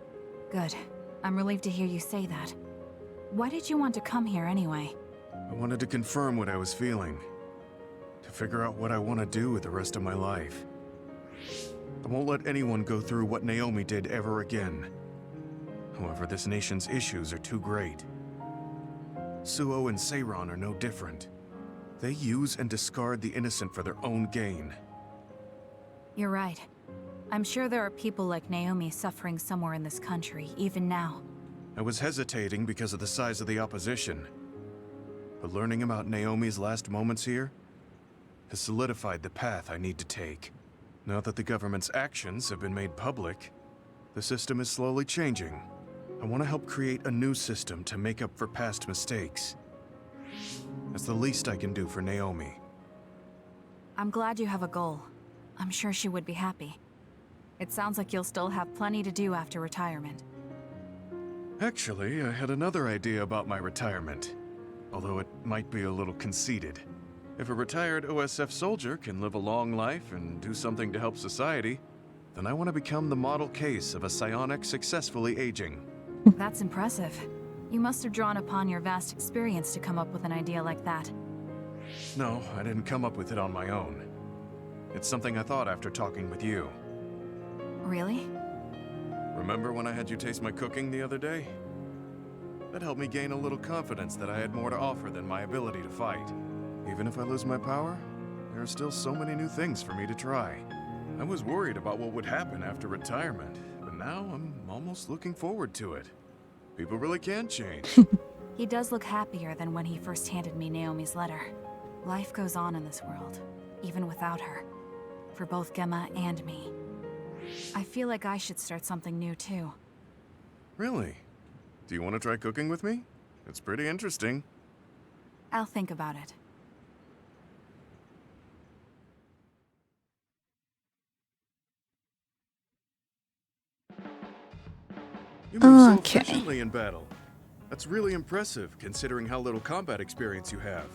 Good. I'm relieved to hear you say that. Why did you want to come here anyway? I wanted to confirm what I was feeling. To figure out what I want to do with the rest of my life. I won't let anyone go through what Naomi did ever again. However, this nation's issues are too great. Suo and Seiron are no different. They use and discard the innocent for their own gain. You're right. I'm sure there are people like Naomi suffering somewhere in this country, even now. I was hesitating because of the size of the opposition. But learning about Naomi's last moments here has solidified the path I need to take. Now that the government's actions have been made public, the system is slowly changing. I want to help create a new system to make up for past mistakes. That's the least I can do for Naomi. I'm glad you have a goal. I'm sure she would be happy. It sounds like you'll still have plenty to do after retirement. Actually, I had another idea about my retirement. Although it might be a little conceited. If a retired OSF soldier can live a long life and do something to help society, then I want to become the model case of a psionic successfully aging. That's impressive. You must have drawn upon your vast experience to come up with an idea like that. No, I didn't come up with it on my own. It's something I thought after talking with you. Really? Remember when I had you taste my cooking the other day? That helped me gain a little confidence that I had more to offer than my ability to fight. Even if I lose my power, there are still so many new things for me to try. I was worried about what would happen after retirement, but now I'm almost looking forward to it. People really can change. He does look happier than when he first handed me Naomi's letter. Life goes on in this world, even without her. For both Gemma and me. I feel like I should start something new too. Really? Do you want to try cooking with me? It's pretty interesting. I'll think about it. You move so Okay. efficiently in battle. That's really impressive, considering how little combat experience you have.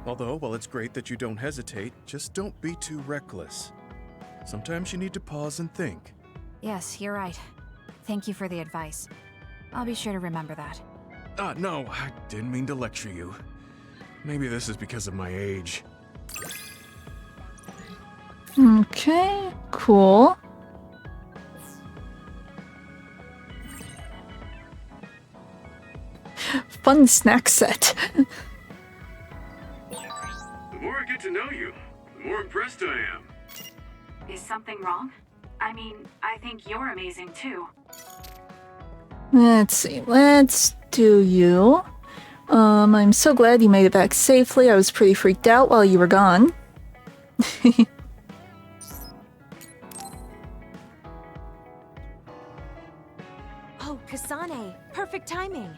Although, while it's great that you don't hesitate, just don't be too reckless. Sometimes you need to pause and think. Yes, you're right. Thank you for the advice. I'll be sure to remember that. No, I didn't mean to lecture you. Maybe this is because of my age. Okay, cool. Fun snack set. The more I get to know you, the more impressed I am. Is something wrong? I mean, I think you're amazing too. Let's see, let's do you. I'm so glad you made it back safely. I was pretty freaked out while you were gone. Oh, Kasane, perfect timing.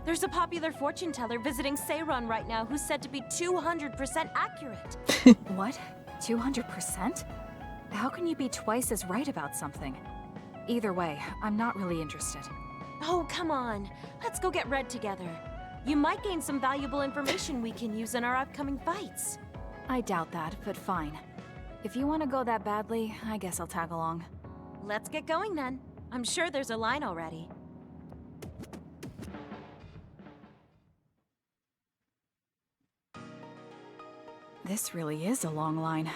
There's a popular fortune teller visiting Seiron right now who's said to be 200% accurate. What? 200%? How can you be twice as right about something? Either way, I'm not really interested. Oh, come on. Let's go get Red together. You might gain some valuable information we can use in our upcoming fights. I doubt that, but fine. If you want to go that badly, I guess I'll tag along. Let's get going then. I'm sure there's a line already. This really is a long line.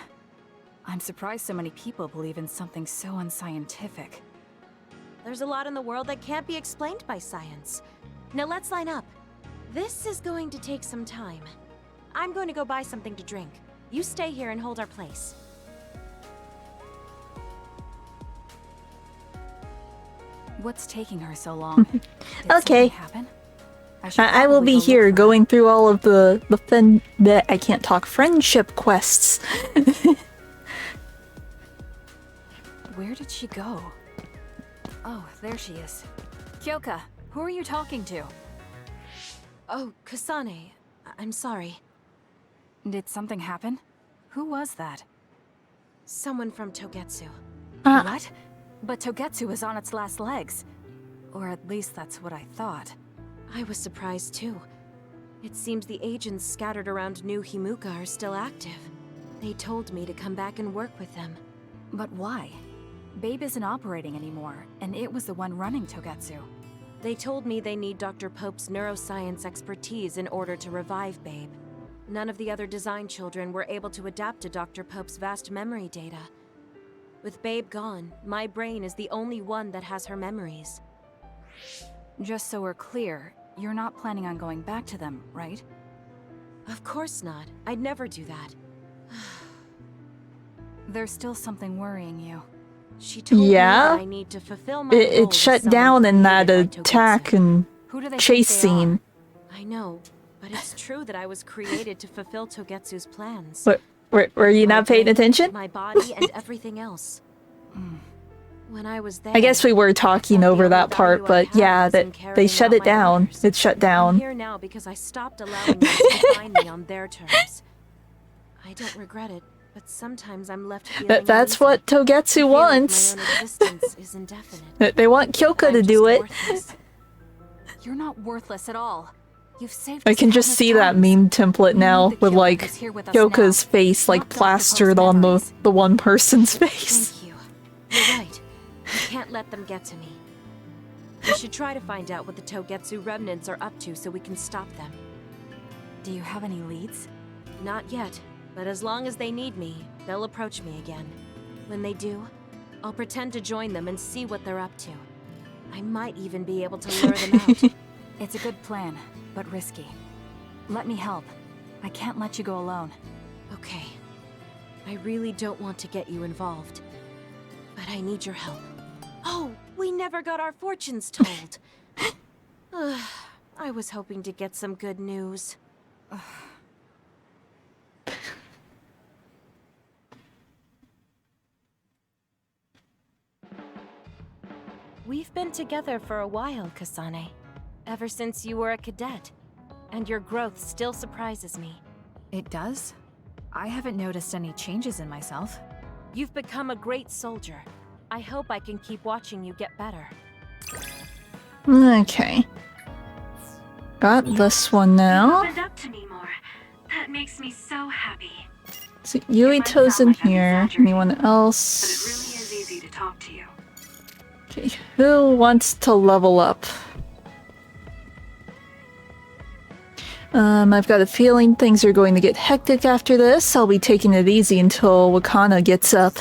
I'm surprised so many people believe in something so unscientific. There's a lot in the world that can't be explained by science. Now let's line up. This is going to take some time. I'm going to go buy something to drink. You stay here and hold our place. What's taking her so long? Did Okay. something happen? I will be here going through all of the I can't talk friendship quests. Where did she go? Oh, there she is. Kyoka, who are you talking to? Oh, Kasane. I'm sorry. Did something happen? Who was that? Someone from Togetsu. What? But Togetsu is on its last legs. Or at least that's what I thought. I was surprised too. It seems the agents scattered around New Himuka are still active. They told me to come back and work with them. But why? Babe isn't operating anymore, and it was the one running Togetsu. They told me they need Dr. Pope's neuroscience expertise in order to revive Babe. None of the other design children were able to adapt to Dr. Pope's vast memory data. With Babe gone, my brain is the only one that has her memories. Just so we're clear, you're not planning on going back to them, right? Of course not. I'd never do that. There's still something worrying you. She told me Yeah? that I need to fulfill my It role shut as someone down in that created by attack and Who do they chase think they are? scene. I know, but it's true that I was created to fulfill Togetsu's plans. What, were you not paying brain, attention? My body and everything else. When I was there, I guess we were talking over that part, but yeah, that they shut it down. It shut I'm down. here now because I stopped allowing them to define me on their terms. I don't regret it, but sometimes I'm left feeling That's uneasy. what Togetsu I feel wants. Like my own existence is indefinite. They want Kyoka to do it. You're not worthless at all. You've saved I us can just countless see that times. meme template now with like who's here with us Kyoka's now, face like not Dr. plastered Pope's on memories. the one person's face. Thank you. You're right. I can't let them get to me. We should try to find out what the Togetsu remnants are up to so we can stop them. Do you have any leads? Not yet, but as long as they need me, they'll approach me again. When they do, I'll pretend to join them and see what they're up to. I might even be able to lure them out. It's a good plan, but risky. Let me help. I can't let you go alone. Okay. I really don't want to get you involved, but I need your help. Oh, we never got our fortunes told. I was hoping to get some good news. We've been together for a while, Kasane. Ever since you were a cadet. And your growth still surprises me. It does? I haven't noticed any changes in myself. You've become a great soldier. I hope I can keep watching you get better. Okay. Got this one now. Opened up to me more. That makes me so happy. So Yuito's in here. Anyone But it else? really is easy to talk to you. Okay, who wants to level up? I've got a feeling things are going to get hectic after this. I'll be taking it easy until Wakana gets up.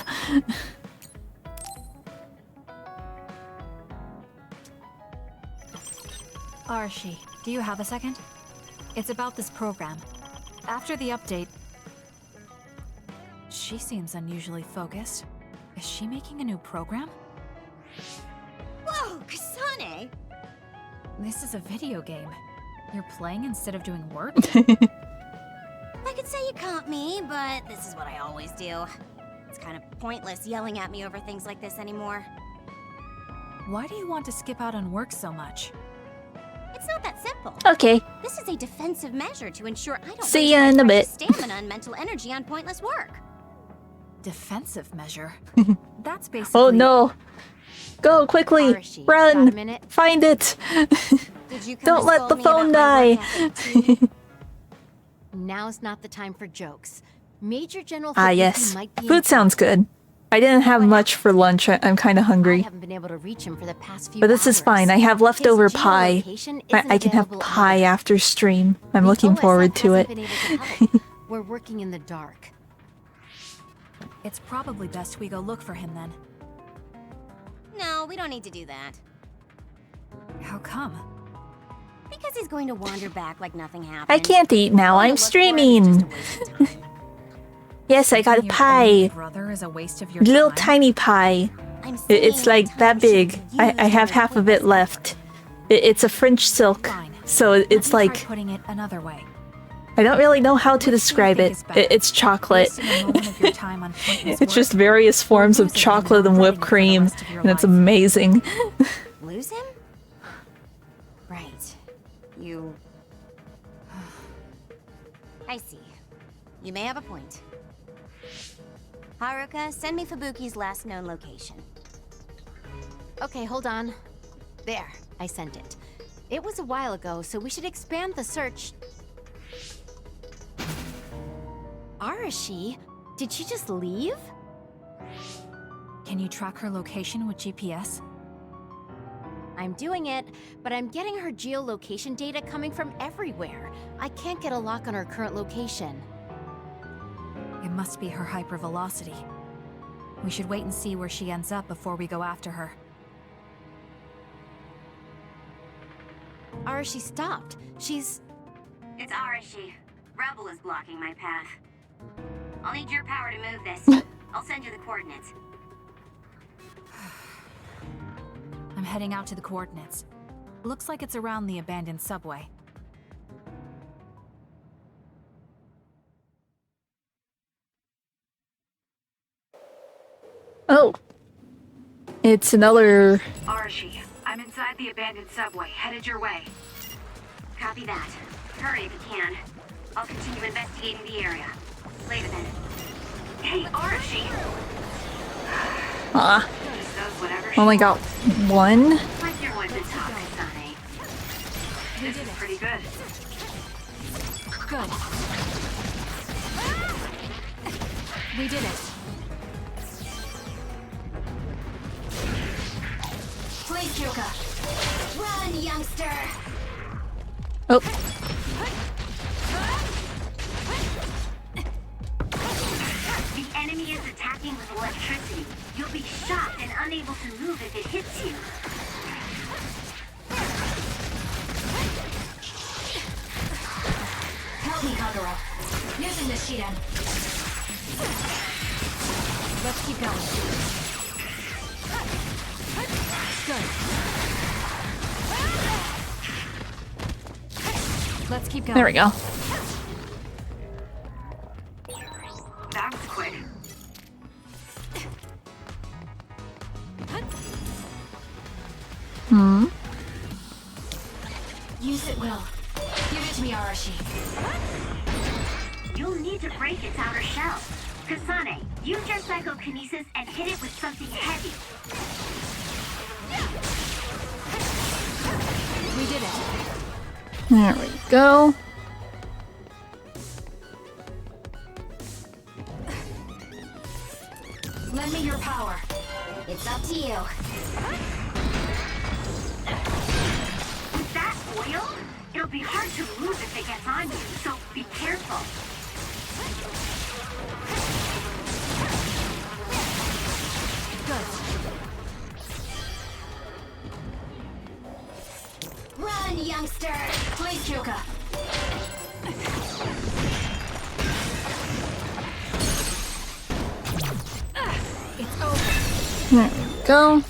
Arashi, do you have a second? It's about this program. After the update... She seems unusually focused. Is she making a new program? Whoa, Kasane! This is a video game. You're playing instead of doing work? I could say you caught me, but this is what I always do. It's kind of pointless yelling at me over things like this anymore. Why do you want to skip out on work so much? It's not that simple. Okay. This is a defensive measure to ensure I don't See ya in a bit. stamina and mental energy on pointless work. Defensive measure? That's basically... Oh no! Go quickly! Arashi, Run! got a minute? Find it! Did you come Don't to let scold the me phone about my die! work ethic, too? Now's not the time for jokes. Major General Ah Fubuki yes. might be Food sounds good. I didn't have much for lunch. I'm kind of I hungry. haven't been able to reach him for the past few But this is hours. fine. I have leftover His pie. geolocation I isn't can have available pie either. after stream. I'm The looking OSF forward to it. hasn't been able to help. We're working in the dark. It's probably best we go look for him then. No, we don't need to do that. How come? Because he's going to wander back like nothing happened. I can't eat now. I'm streaming. Yes, I got a Your pie. only brother is a waste of your Little time? tiny pie. I'm It's saying like that big. I have half of it left. It's a French silk. Fine. So Let it's me try like... putting it another way. I don't really know how to describe it. It's chocolate. Wasting a moment of your time on pointless It's work. just various forms of chocolate and whipped cream. And it's amazing. Lose him? Right. You... I see. You may have a point. Haruka, send me Fubuki's last known location. Okay, hold on. There, I sent it. It was a while ago, so we should expand the search. Arashi? Did she just leave? Can you track her location with GPS? I'm doing it, but I'm getting her geolocation data coming from everywhere. I can't get a lock on her current location. It must be her hypervelocity. We should wait and see where she ends up before we go after her. Arashi stopped. She's... It's Arashi. Rebel is blocking my path. I'll need your power to move this. I'll send you the coordinates. I'm heading out to the coordinates. Looks like it's around the abandoned subway. Oh. It's another... Arashi, I'm inside the abandoned subway, headed your way. Copy that. Hurry if you can. I'll continue investigating the area. Later then. Hey, Arashi! Ah. Just does whatever she Only got one. Like you're one to talk, Kasane. This is pretty good. Good. We did it. Please, Kyoka. Run, youngster! Oh. The enemy is attacking with electricity. You'll be shocked and unable to move if it hits you. Help me, Kagura. Using the Shiden. Let's keep going. Good. Let's keep going. There we go. That was quick. Use it well. Give it to me, Arashi. You'll need to break its outer shell. Kasane, use your psychokinesis and hit it with something heavy. We did it. There we go. Lend me your power. It's up to you. With that oil, It'll be hard to lose if it gets on you, so be careful. Run, youngster! Please, Kyoka. It's over. There we go.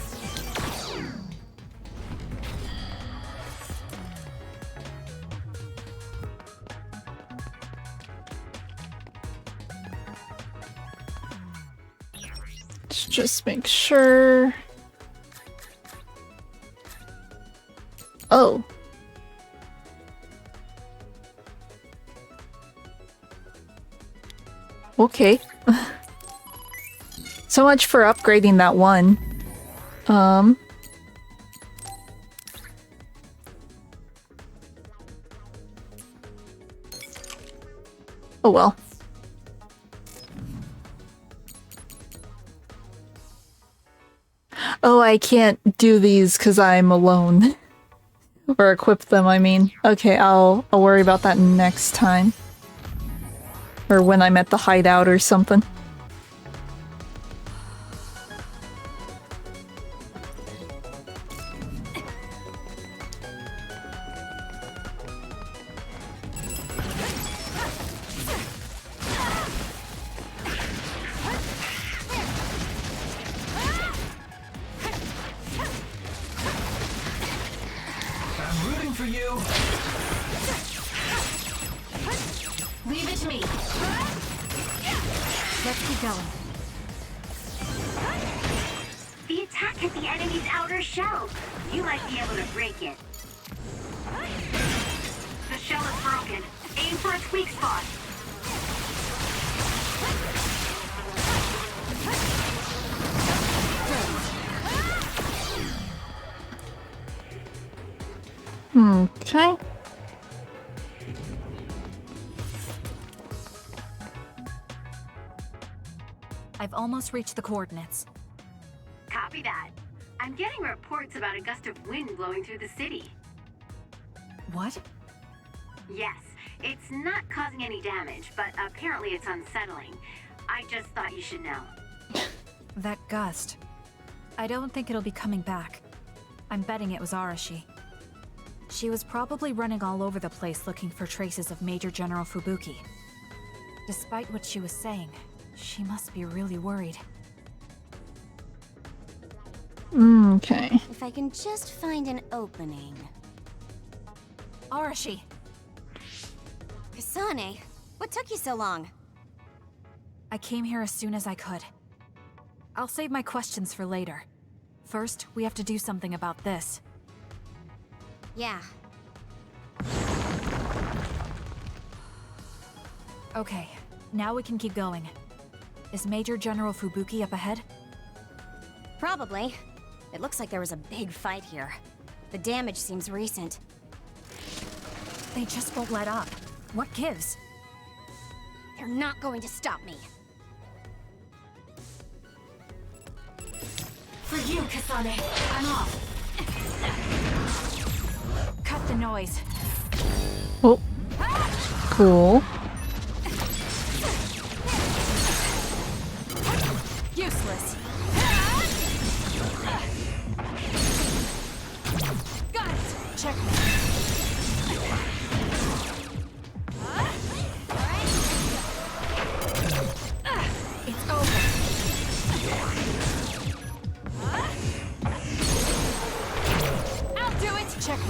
Let's just make sure. Oh. Okay. So much for upgrading that one. Oh well. Oh, I can't do these because I'm alone. Or equip them, I mean. Okay, I'll worry about that next time. Or when I'm at the hideout or something. I'm rooting for you. Leave it to me. Let's keep going. The attack hit the enemy's outer shell. You might be able to break it. The shell is broken. Aim for its weak spot. Okay. I've almost reached the coordinates. Copy that. I'm getting reports about a gust of wind blowing through the city. What? Yes, it's not causing any damage, but apparently it's unsettling. I just thought you should know. That gust. I don't think it'll be coming back. I'm betting it was Arashi. She was probably running all over the place looking for traces of Major General Fubuki. Despite what she was saying, she must be really worried. Okay. If I can just find an opening. Arashi! Kasane, what took you so long? I came here as soon as I could. I'll save my questions for later. First, we have to do something about this. Yeah. Okay, now we can keep going. Is Major General Fubuki up ahead? Probably. It looks like there was a big fight here. The damage seems recent. They just won't let up. What gives? They're not going to stop me. For you, Kasane. I'm off. Cut the noise. Oh. Cool. Useless. Got it. Check me. It's over. I'll do it. Check me.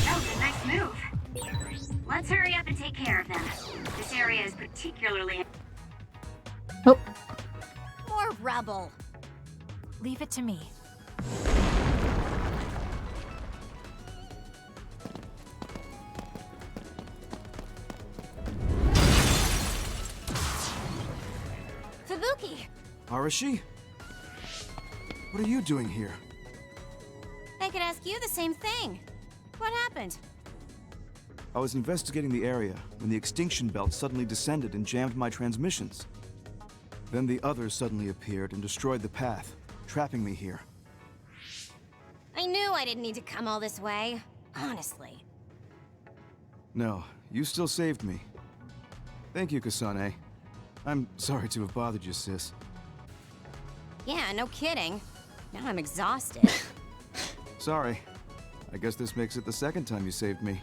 That was a nice move. Let's hurry up and take care of them. This area is particularly... Oh. More rubble. Leave it to me. Fubuki! Arashi? What are you doing here? I could ask you the same thing. What happened? I was investigating the area when the extinction belt suddenly descended and jammed my transmissions. Then the others suddenly appeared and destroyed the path, trapping me here. I knew I didn't need to come all this way. Honestly. No, you still saved me. Thank you, Kasane. I'm sorry to have bothered you, sis. Yeah, no kidding. Now I'm exhausted. Sorry. I guess this makes it the second time you saved me.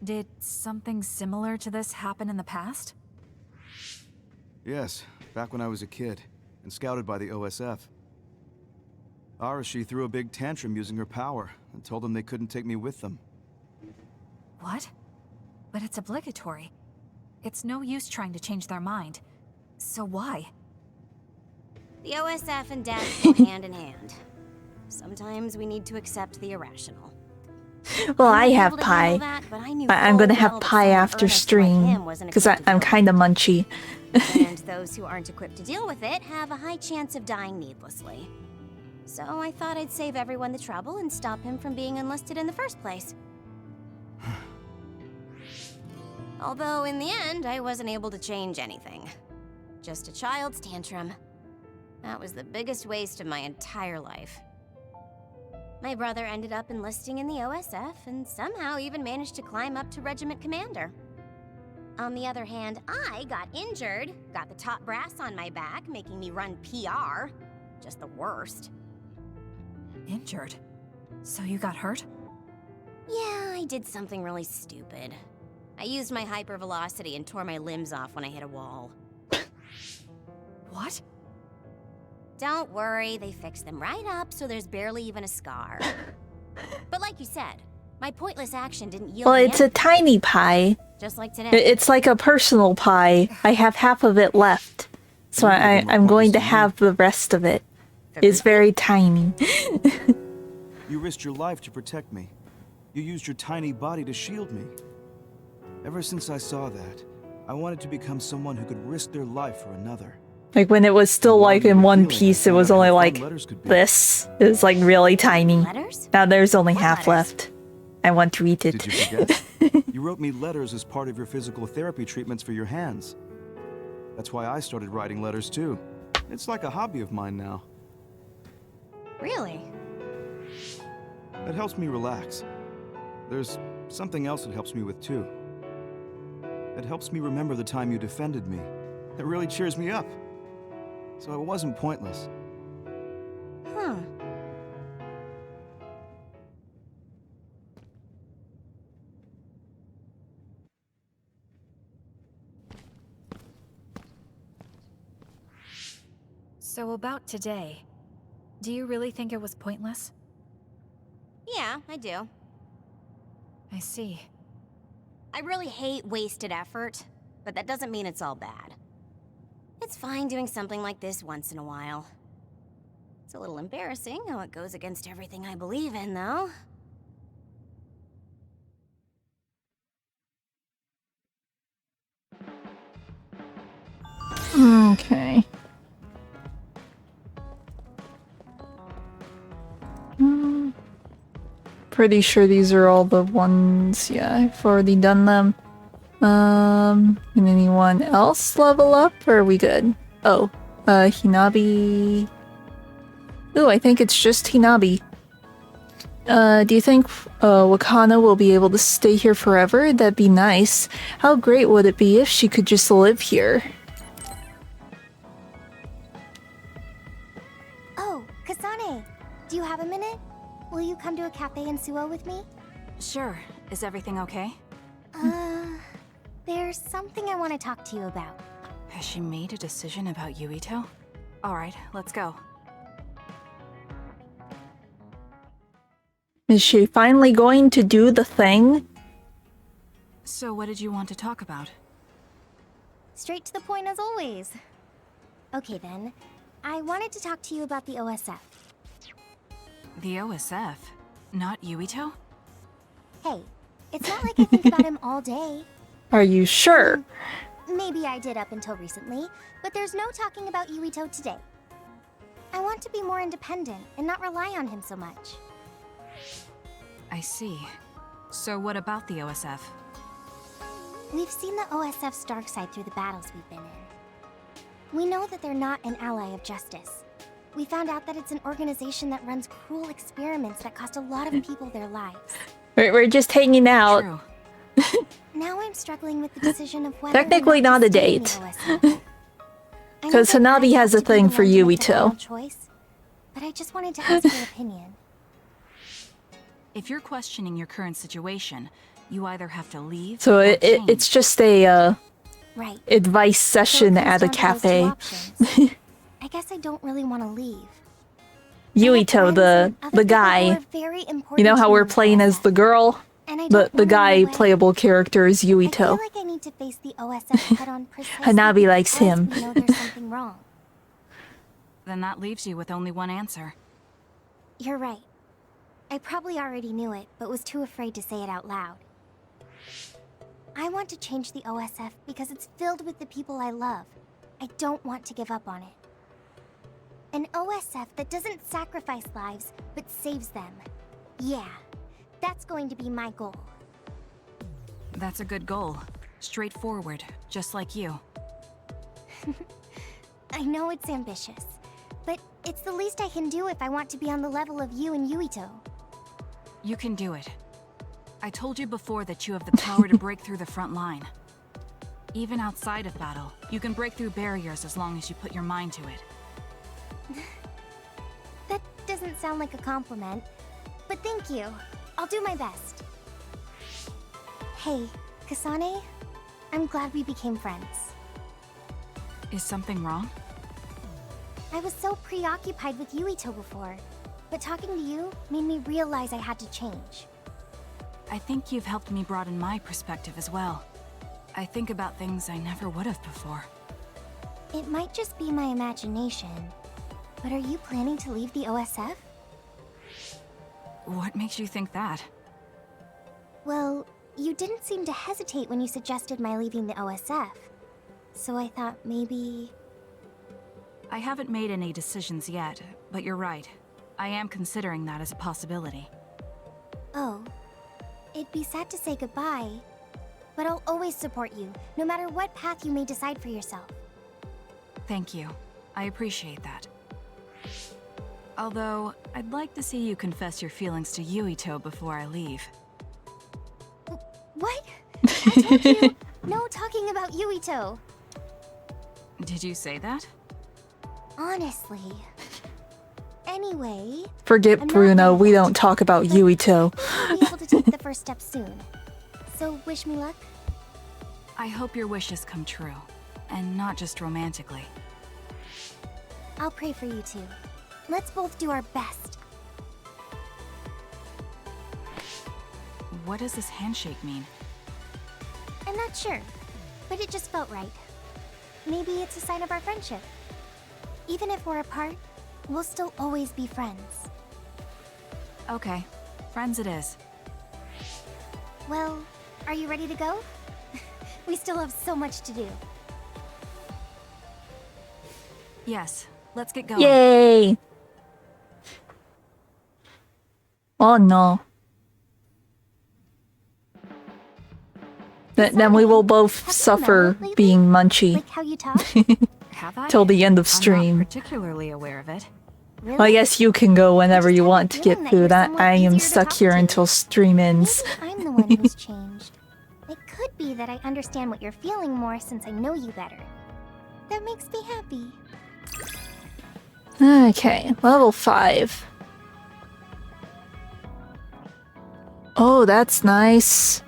Did something similar to this happen in the past? Yes, back when I was a kid, and scouted by the OSF. Arashi threw a big tantrum using her power, and told them they couldn't take me with them. What? But it's obligatory. It's no use trying to change their mind. So why? The OSF and Dad go hand in hand. Sometimes we need to accept the irrational. Well, I have pie. I'm gonna have pie after stream, because I'm kinda munchy. And those who aren't equipped to deal with it have a high chance of dying needlessly. So I thought I'd save everyone the trouble and stop him from being enlisted in the first place. Although in the end, I wasn't able to change anything. Just a child's tantrum. That was the biggest waste of my entire life. My brother ended up enlisting in the OSF and somehow even managed to climb up to regiment commander. On the other hand, I got injured, got the top brass on my back, making me run PR. Just the worst. Injured? So you got hurt? Yeah, I did something really stupid. I used my hypervelocity and tore my limbs off when I hit a wall. What? Don't worry, they fixed them right up so there's barely even a scar. But like you said, my pointless action didn't yield. Well, it's a tiny pie. Just like today. It's like a personal pie. I have half of it left. So I'm going to have the rest of it. It's very tiny. You risked your life to protect me. You used your tiny body to shield me. Ever since I saw that, I wanted to become someone who could risk their life for another. Like when it was still like in one piece, it was only like this. It was like really tiny. Letters? Now there's only half left. I want to eat it. Did you forget? You wrote me letters as part of your physical therapy treatments for your hands. That's why I started writing letters too. It's like a hobby of mine now. Really? It helps me relax. There's something else it helps me with too. It helps me remember the time you defended me. It really cheers me up. So it wasn't pointless. Huh. So about today, do you really think it was pointless? Yeah, I do. I see. I really hate wasted effort, but that doesn't mean it's all bad. It's fine doing something like this once in a while. It's a little embarrassing how it goes against everything I believe in, though. Okay. Pretty sure these are all the ones. Yeah, I've already done them. Can anyone else level up, or are we good? Oh, Hinabi. Ooh, I think it's just Hinabi. Do you think Wakana will be able to stay here forever? That'd be nice. How great would it be if she could just live here? Oh, Kasane, do you have a minute? Will you come to a cafe in Suo with me? Sure. Is everything okay? There's something I want to talk to you about. Has she made a decision about Yuito? Alright, let's go. Is she finally going to do the thing? So what did you want to talk about? Straight to the point as always. Okay then, I wanted to talk to you about the OSF. The OSF? Not Yuito? Hey, it's not like I think about him all day. Are you sure? Maybe I did up until recently, but there's no talking about Yuito today. I want to be more independent and not rely on him so much. I see. So what about the OSF? We've seen the OSF's dark side through the battles we've been in. We know that they're not an ally of justice. We found out that it's an organization that runs cruel experiments that cost a lot of people their lives. We're just hanging out. True. Now I'm struggling with the decision of whether Technically or not to a stay in the date. OSF. I know Because that Hanabi I has have a to be thing the for one to make the final Yuito. choice, but I just wanted to ask your opinion. If you're questioning your current situation, you either have to leave So or it's just a Right. advice session So it comes at a down to those two cafe. options. I guess I don't really want to leave. Yuito, the guy. You know how we're playing as the girl? The guy playable character is I feel Yuito. like I need to face the OSF head on precisely Hanabi likes because him. we know there's something wrong. Then that leaves you with only one answer. You're right. I probably already knew it, but was too afraid to say it out loud. I want to change the OSF because it's filled with the people I love. I don't want to give up on it. An OSF that doesn't sacrifice lives, but saves them. Yeah, that's going to be my goal. That's a good goal. Straightforward, just like you. I know it's ambitious, but it's the least I can do if I want to be on the level of you and Yuito. You can do it. I told you before that you have the power to break through the front line. Even outside of battle, you can break through barriers as long as you put your mind to it. That doesn't sound like a compliment, but thank you. I'll do my best. Hey, Kasane, I'm glad we became friends. Is something wrong? I was so preoccupied with Yuito before, but talking to you made me realize I had to change. I think you've helped me broaden my perspective as well. I think about things I never would have before. It might just be my imagination, but are you planning to leave the OSF? What makes you think that? Well, you didn't seem to hesitate when you suggested my leaving the OSF, so I thought maybe... I haven't made any decisions yet, but you're right. I am considering that as a possibility. Oh, it'd be sad to say goodbye, but I'll always support you, no matter what path you may decide for yourself. Thank you. I appreciate that. Although, I'd like to see you confess your feelings to Yuito before I leave. What? I told you, no talking about Yuito. Did you say that? Honestly. Anyway... Forget I'm not Bruno, done we yet, don't talk about but Yuito. I'll be able to take the first step soon. So, wish me luck? I hope your wishes come true. And not just romantically. I'll pray for you too. Let's both do our best. What does this handshake mean? I'm not sure, but it just felt right. Maybe it's a sign of our friendship. Even if we're apart, we'll still always be friends. Okay, friends it is. Well, are you ready to go? We still have so much to do. Yes, let's get going. Yay! Oh no. Then we will both suffer being munchy. Like how you talk? Have I? Till the end of I'm stream. not particularly aware of it. Really? Well, I guess you can go whenever you want to get feeling that food. you're I somewhat am easier to stuck talk here to. until stream ends. Maybe I'm the one who's changed. It could be that I understand what you're feeling more since I know you better. That makes me happy. Okay, level 5. Oh, that's nice.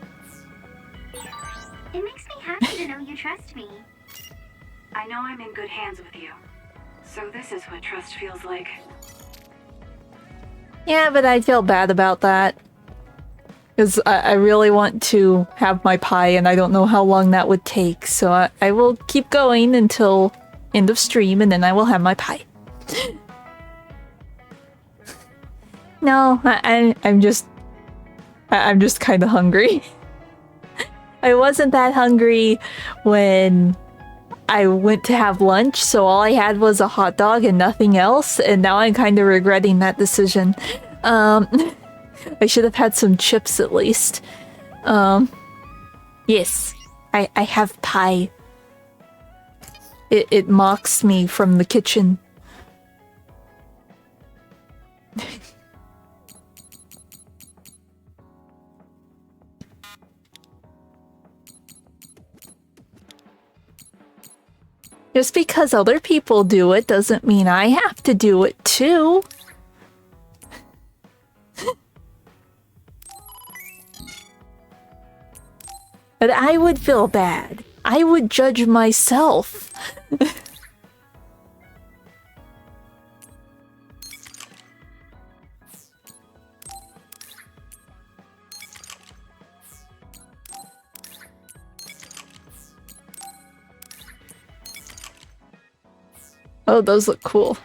It makes me happy to know you trust me. I know I'm in good hands with you. So this is what trust feels like. Yeah, but I feel bad about that. Because I really want to have my pie and I don't know how long that would take. So I will keep going until end of stream and then I will have my pie. No, I'm just kind of hungry. I wasn't that hungry when I went to have lunch, so all I had was a hot dog and nothing else, and now I'm kind of regretting that decision. I should have had some chips at least. Yes, I have pie. It mocks me from the kitchen. Just because other people do it doesn't mean I have to do it too. But I would feel bad. I would judge myself. Oh, those look cool.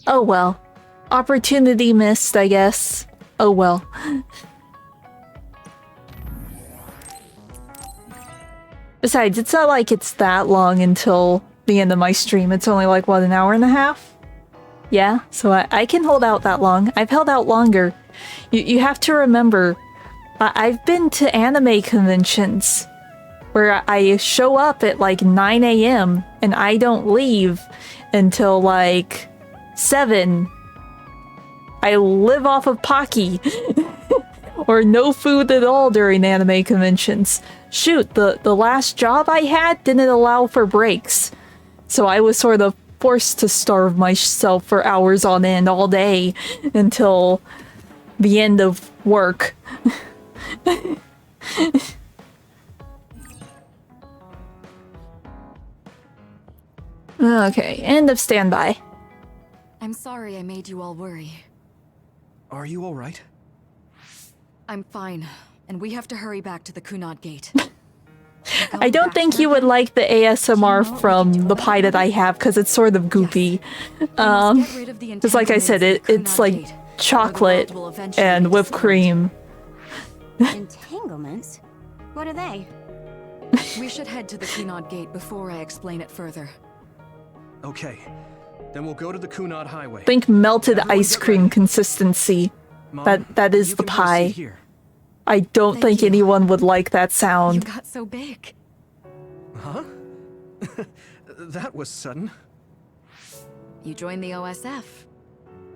Oh well. Opportunity missed, I guess. Oh well. Besides, it's not like it's that long until the end of my stream. It's only like, what, an hour and a half? Yeah, so I can hold out that long. I've held out longer. You have to remember, I've been to anime conventions where I show up at like 9 a.m. and I don't leave until like 7. I live off of Pocky. Or no food at all during anime conventions. Shoot, the last job I had didn't allow for breaks. So I was sort of forced to starve myself for hours on end all day until the end of work. Okay, end of standby. I'm sorry I made you all worry. Are you alright? I'm fine, and we have to hurry back to the Kunad Gate. I don't think you would like the ASMR from the pie that I have because it's sort of goopy. Just like I said, it's like chocolate and whipped cream. Entanglements? What are they? We should head to the Kunad Gate before I explain it further. Okay, then we'll go to the Kunad Highway. Think melted ice cream consistency. Mom, that is the pie. I don't think anyone would like that sound. You got so big. Huh? That was sudden. You joined the OSF.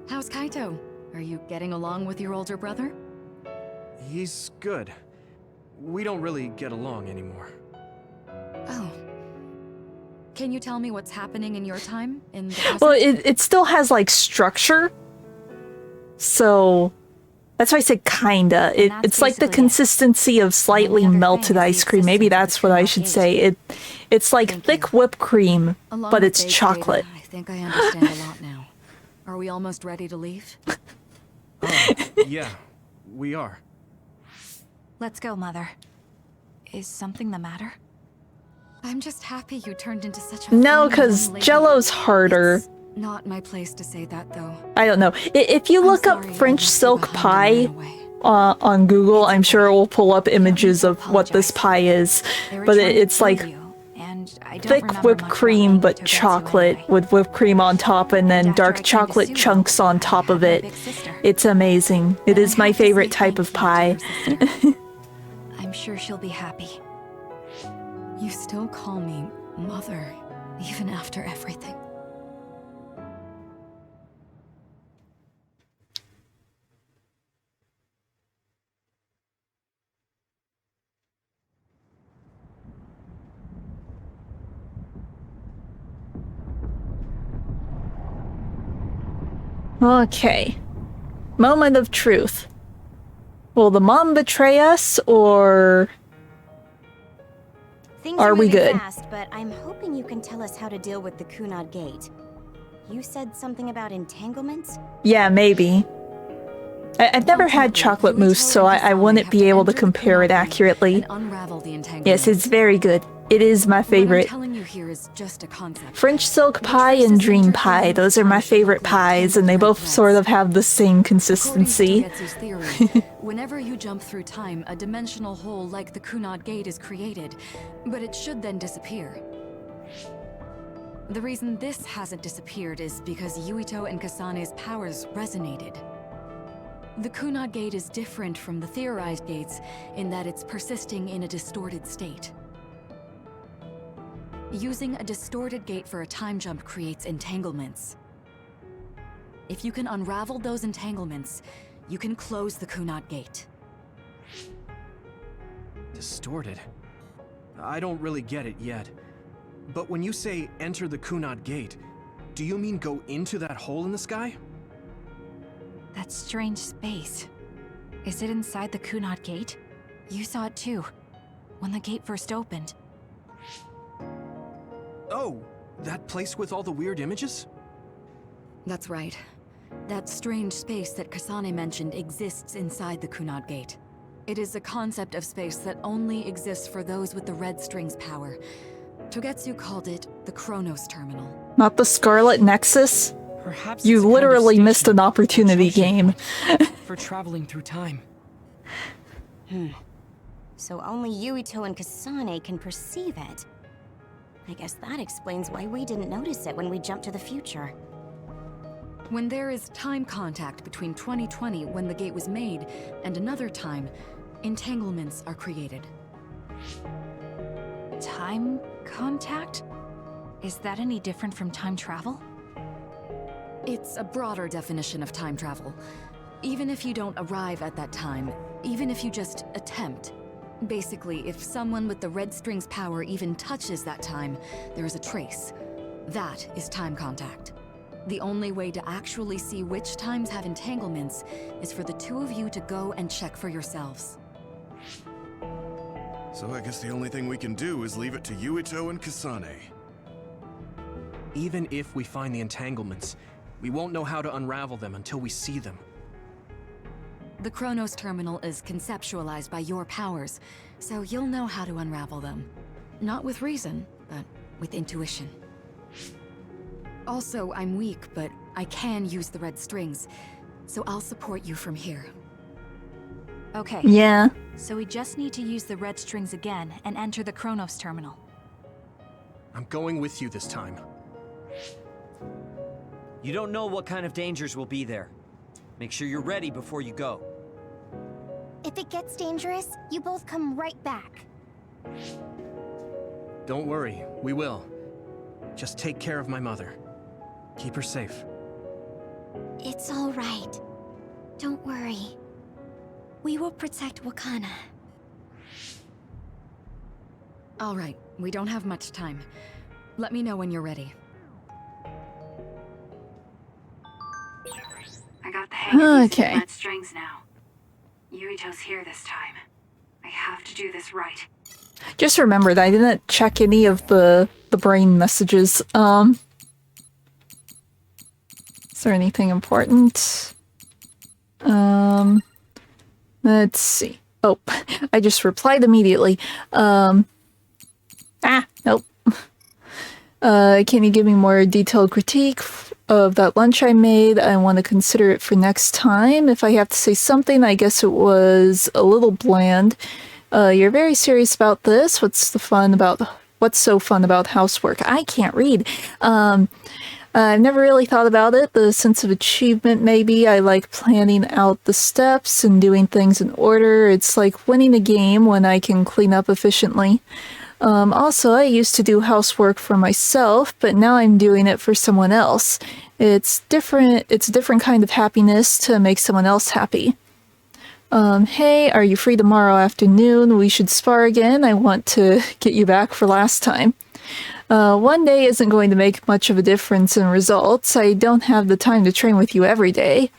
How's Kaito? Are you getting along with your older brother? He's good. We don't really get along anymore. Oh. Can you tell me what's happening in your time? In the present? Well, it still has like structure. So that's why I said kinda. It's like the consistency of slightly melted ice cream. Maybe that's what I should say. It's like thick whipped cream, but it's chocolate. I think I understand a lot now. Are we almost ready to leave? Yeah, we are. Let's go, Mother. Is something the matter? I'm just happy you turned into such a No, fine because young lady. Jello's harder. It's not my place to say that, though. I don't know. If you look up French silk pie on Google, I'm sure it will pull up images of what this pie is. But it's like thick whipped cream, but chocolate with whipped cream on top and then dark chocolate chunks on top of it. It's amazing. It is my favorite type of pie. I'm sure she'll be happy. You still call me Mother, even after everything. Okay. Moment of truth. Will the mom betray us, or Things are we moving good? fast, but I'm hoping you can tell us how to deal with the Kunad Gate. You said something about entanglements? Yeah, maybe. I've never had chocolate mousse, so I wouldn't be able to compare it accurately. Unravel the entanglement. Yes, it's very good. It is my What I'm favorite. telling you here is just a concept. French silk pie and dream pie. Those are my favorite pies, and they both sort of have the same consistency. According to Togetsu's theory, whenever you jump through time, a dimensional hole like the Kunad Gate is created, but it should then disappear. The reason this hasn't disappeared is because Yuito and Kasane's powers resonated. The Kunad Gate is different from the theorized gates in that it's persisting in a distorted state. Using a distorted gate for a time jump creates entanglements. If you can unravel those entanglements, you can close the Kunad Gate. Distorted? I don't really get it yet. But when you say enter the Kunad Gate, do you mean go into that hole in the sky? That strange space. Is it inside the Kunad Gate? You saw it too, when the gate first opened. Oh, that place with all the weird images? That's right. That strange space that Kasane mentioned exists inside the Kunad Gate. It is a concept of space that only exists for those with the red string's power. Togetsu called it the Chronos Terminal. Not the Scarlet Nexus? Perhaps You it's a kind of literally missed an station opportunity or junction game. point for traveling through time. So only Yuito and Kasane can perceive it. I guess that explains why we didn't notice it when we jumped to the future. When there is time contact between 2020, when the gate was made, and another time, entanglements are created. Time contact? Is that any different from time travel? It's a broader definition of time travel. Even if you don't arrive at that time, even if you just attempt. Basically, if someone with the red string's power even touches that time, there is a trace. That is time contact. The only way to actually see which times have entanglements is for the two of you to go and check for yourselves. So I guess the only thing we can do is leave it to Yuito and Kasane. Even if we find the entanglements, we won't know how to unravel them until we see them. The Chronos Terminal is conceptualized by your powers, so you'll know how to unravel them. Not with reason, but with intuition. Also, I'm weak, but I can use the red strings, so I'll support you from here. Okay. Yeah. So we just need to use the red strings again and enter the Chronos Terminal. I'm going with you this time. You don't know what kind of dangers will be there. Make sure you're ready before you go. If it gets dangerous, you both come right back. Don't worry, we will. Just take care of my mother. Keep her safe. It's all right. Don't worry. We will protect Wakana. All right, we don't have much time. Let me know when you're ready. I got the hang of Okay. using red strings now. Yuito's here this time. I have to do this right. Just remember that I didn't check any of the brain messages. Is there anything important? Let's see. Oh, I just replied immediately. Nope. Can you give me more detailed critique of that lunch I made? I want to consider it for next time. If I have to say something, I guess it was a little bland. You're very serious about this. What's so fun about housework? I can't read. I've never really thought about it. The sense of achievement, maybe. I like planning out the steps and doing things in order. It's like winning a game when I can clean up efficiently. Also, I used to do housework for myself, but now I'm doing it for someone else. It's different. It's a different kind of happiness to make someone else happy. Hey, are you free tomorrow afternoon? We should spar again. I want to get you back for last time. One day isn't going to make much of a difference in results. I don't have the time to train with you every day.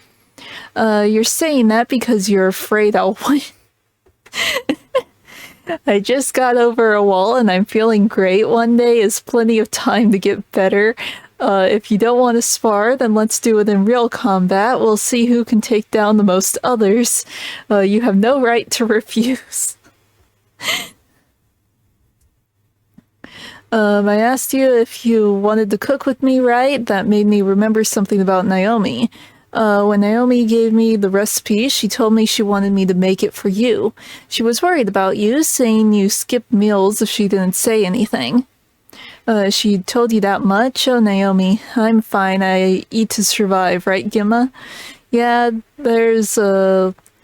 You're saying that because you're afraid I'll win. I just got over a wall and I'm feeling great. One day is plenty of time to get better. If you don't want to spar, then let's do it in real combat. We'll see who can take down the most others. You have no right to refuse. I asked you if you wanted to cook with me, right? That made me remember something about Naomi. When Naomi gave me the recipe, she told me she wanted me to make it for you. She was worried about you, saying you skipped meals if she didn't say anything. She told you that much? Oh, Naomi, I'm fine. I eat to survive, right, Gimma? Yeah,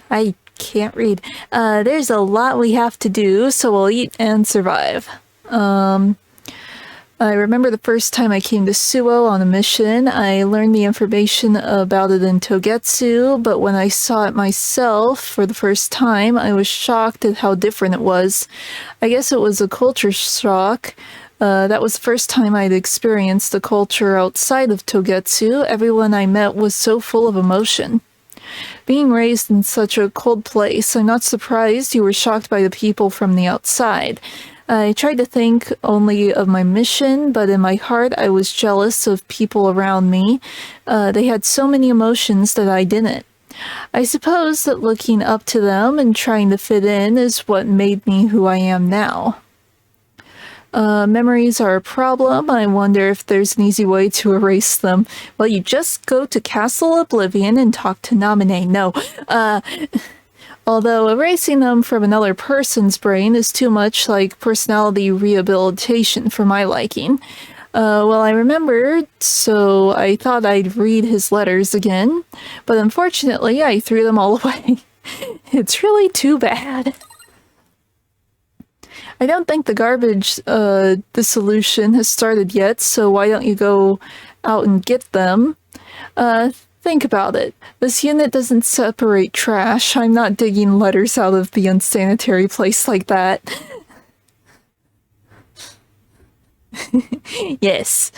I can't read. There's a lot we have to do, so we'll eat and survive. I remember the first time I came to Suo on a mission. I learned the information about it in Togetsu, but when I saw it myself for the first time, I was shocked at how different it was. I guess it was a culture shock. That was the first time I'd experienced the culture outside of Togetsu. Everyone I met was so full of emotion. Being raised in such a cold place, I'm not surprised you were shocked by the people from the outside. I tried to think only of my mission, but in my heart I was jealous of people around me. They had so many emotions that I didn't. I suppose that looking up to them and trying to fit in is what made me who I am now. Memories are a problem. I wonder if there's an easy way to erase them. Well, you just go to Castle Oblivion and talk to Namine. No, although erasing them from another person's brain is too much like personality rehabilitation for my liking. Well, I remembered, so I thought I'd read his letters again, but unfortunately I threw them all away. It's really too bad. I don't think the garbage dissolution has started yet, so why don't you go out and get them? Think about it. This unit doesn't separate trash. I'm not digging letters out of the unsanitary place like that. Yes.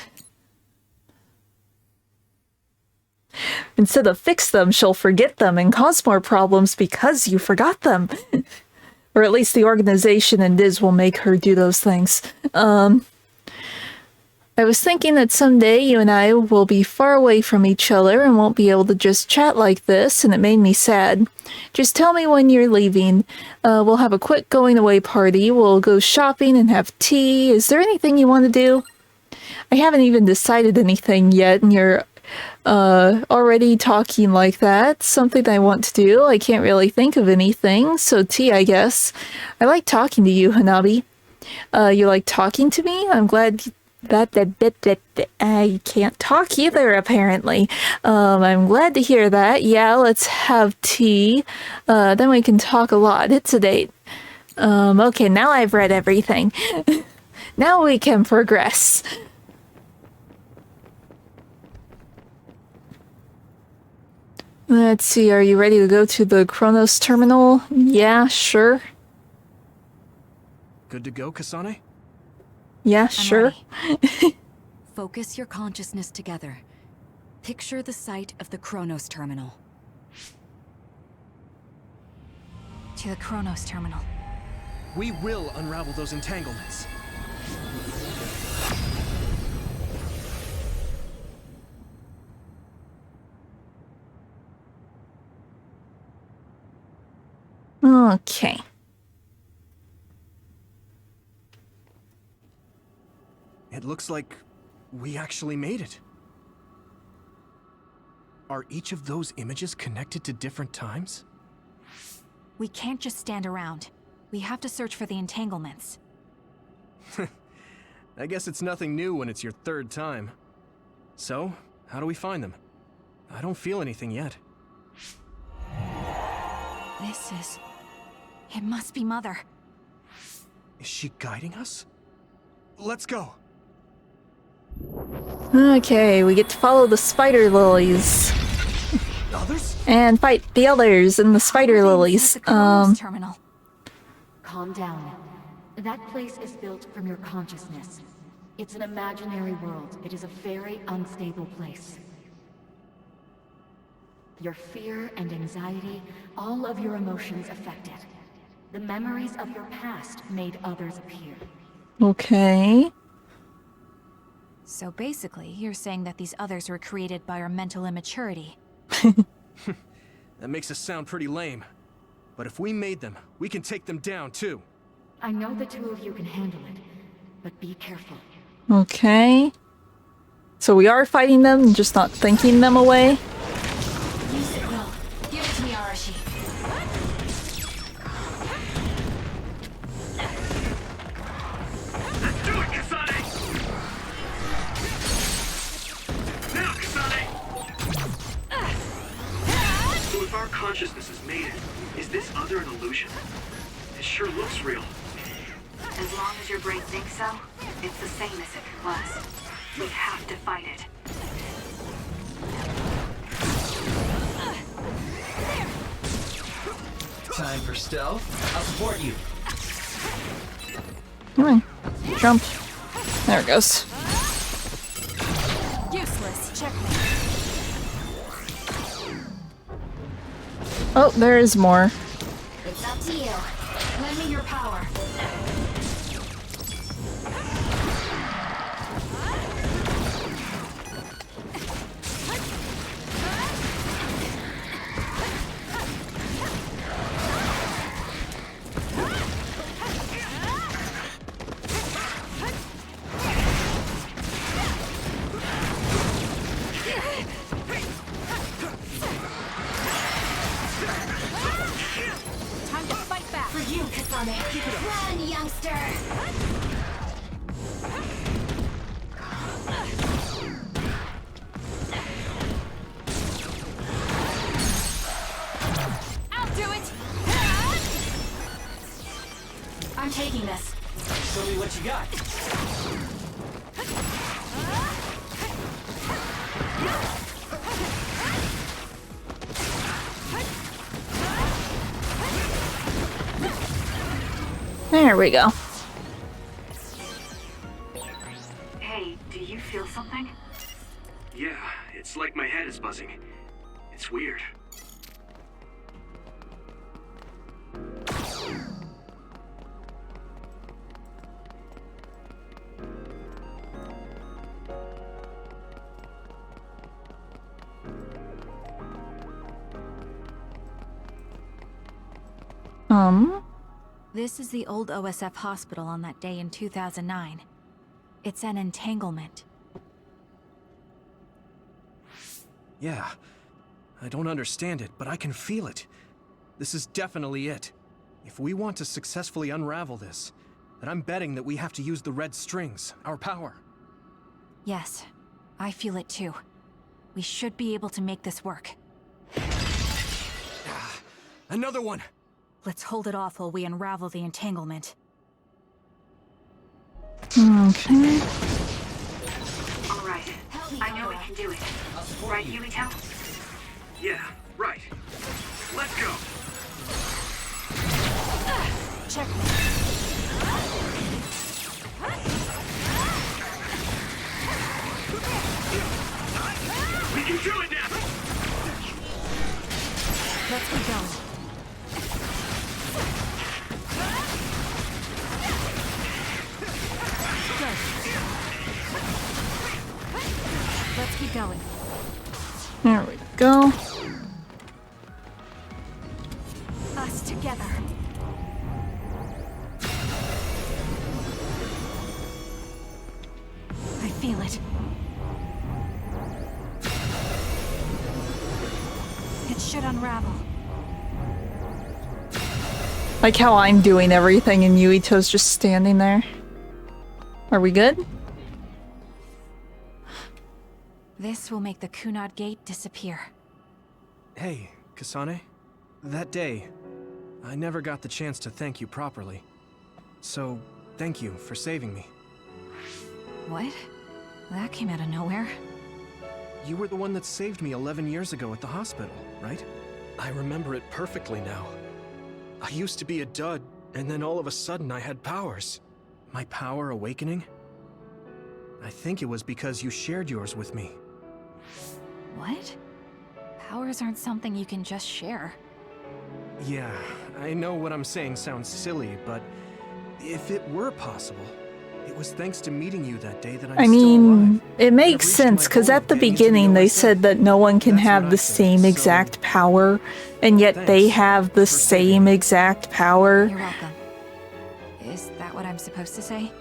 Instead of fix them, she'll forget them and cause more problems because you forgot them. Or at least the organization and Diz will make her do those things. I was thinking that someday you and I will be far away from each other and won't be able to just chat like this, and it made me sad. Just tell me when you're leaving. We'll have a quick going away party. We'll go shopping and have tea. Is there anything you want to do? I haven't even decided anything yet, and you're already talking like that. Something I want to do. I can't really think of anything, so tea, I guess. I like talking to you, Hanabi. You like talking to me? I'm glad that I can't talk either, apparently. I'm glad to hear that. Yeah, let's have tea. Then we can talk a lot. It's a date. Okay, now I've read everything. Now we can progress. Let's see, are you ready to go to the Kronos terminal? Yeah, sure. Good to go, Kasane? Yeah, sure. Focus your consciousness together. Picture the site of the Kronos terminal. To the Kronos terminal. We will unravel those entanglements. Okay. It looks like we actually made it. Are each of those images connected to different times? We can't just stand around. We have to search for the entanglements. I guess it's nothing new when it's your third time. So, how do we find them? I don't feel anything yet. It must be Mother. Is she guiding us? Let's go! Okay, we get to follow the spider lilies. Others? And fight the others in the spider lilies. Terminal. Calm down. That place is built from your consciousness. It's an imaginary world. It is a very unstable place. Your fear and anxiety, all of your emotions affected. The memories of your past made others appear. Okay. So basically, you're saying that these others were created by our mental immaturity. That makes us sound pretty lame. But if we made them, we can take them down too. I know the two of you can handle it. but be careful. Okay. So we are fighting them, just not thinking them away. Use it well. Give it to me, Arashi. Let's do it, Kasane! Now, Kasane! So if our consciousness has made it, is this other an illusion? It sure looks real. As long as your brain thinks so, it's the same as if it was. We have to fight it. Time for stealth. I'll support you. Come on. Jump. There it goes. Useless. Checkmate. Oh, there is more. It's up to you. Lend me your power. Time to fight back. For you, Kasane. Keep it up. Run, youngster. I'll do it. I'm taking this. Show me what you got. There we go. Hey, do you feel something? Yeah, it's like my head is buzzing. It's weird. This is the old OSF hospital on that day in 2009. It's an entanglement. Yeah. I don't understand it, but I can feel it. This is definitely it. If we want to successfully unravel this, then I'm betting that we have to use the red strings, our power. Yes, I feel it too. We should be able to make this work. Another one! Let's hold it off while we unravel the entanglement. Okay. All right. I know we can do it. Right, Yumito? Yeah, right. Let's go! Check. We can do it now! Let's keep going. Good. Let's keep going. There we go. Us together. I feel it. It should unravel. Like how I'm doing everything and Yuito's just standing there. Are we good? This will make the Kunad Gate disappear. Hey, Kasane. That day, I never got the chance to thank you properly. So, thank you for saving me. What? That came out of nowhere. You were the one that saved me 11 years ago at the hospital, right? I remember it perfectly now. I used to be a dud, and then all of a sudden I had powers. My power awakening? I think it was because you shared yours with me. What? Powers aren't something you can just share. Yeah, I know what I'm saying sounds silly, but if it were possible, it was thanks to meeting you that day that I'm I still mean, alive. it makes sense, because at the beginning they said that no one can have the same exact power, and yet they have the same exact power. You're welcome. Is that what I'm supposed to say?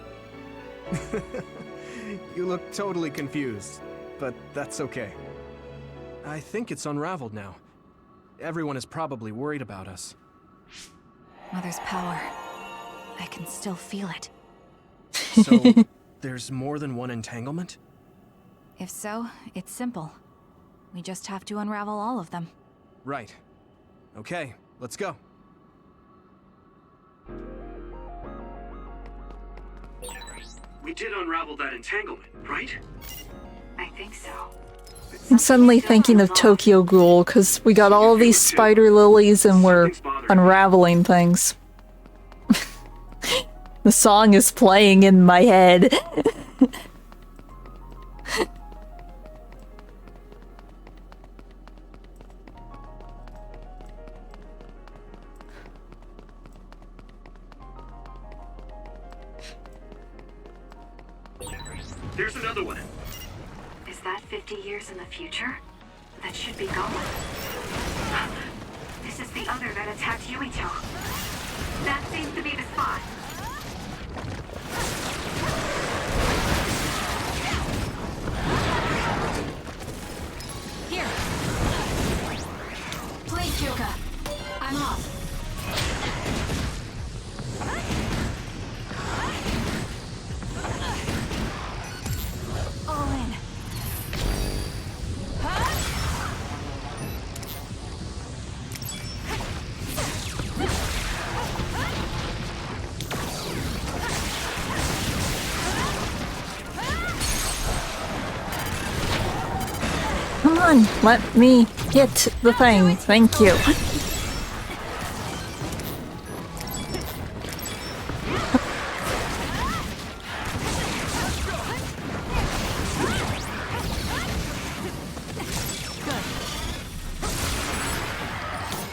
You look totally confused, but that's okay. I think it's unraveled now. Everyone is probably worried about us. Mother's power. I can still feel it. So, there's more than one entanglement? If so, it's simple. We just have to unravel all of them. Right. Okay, let's go. We did unravel that entanglement, right? I think so. I'm suddenly thinking of Tokyo Ghoul, because we got all these spider lilies and we're unraveling things. The song is playing in my head. There's another one. Is that 50 years in the future? That should be gone. This is the other that attacked Yuito. That seems to be the spot. Here. Please, Kyoka. I'm off. All in. Come on, let me get the thing. Thank you.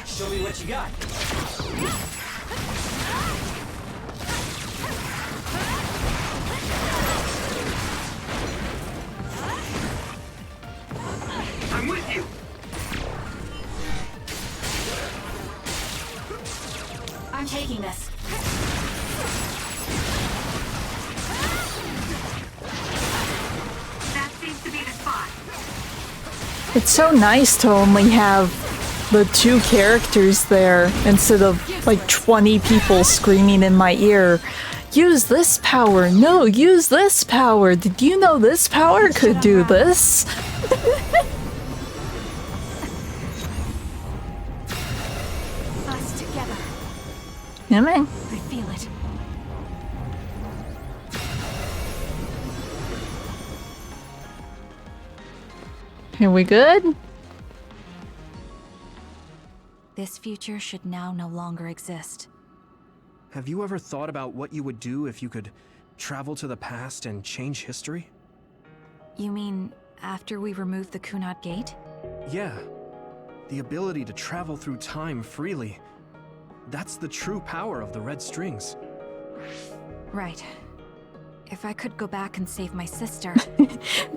Show me what you got. I'm with you. I'm taking this. That seems to be the spot. It's so nice to only have the two characters there instead of like 20 people screaming in my ear. Use this power! No, use this power! Did you know this power could do this? Us together. Yeah, man. I feel it. Are we good? This future should now no longer exist. Have you ever thought about what you would do if you could travel to the past and change history? You mean after we remove the Kunat Gate? Yeah. The ability to travel through time freely. That's the true power of the red strings. Right. If I could go back and save my sister.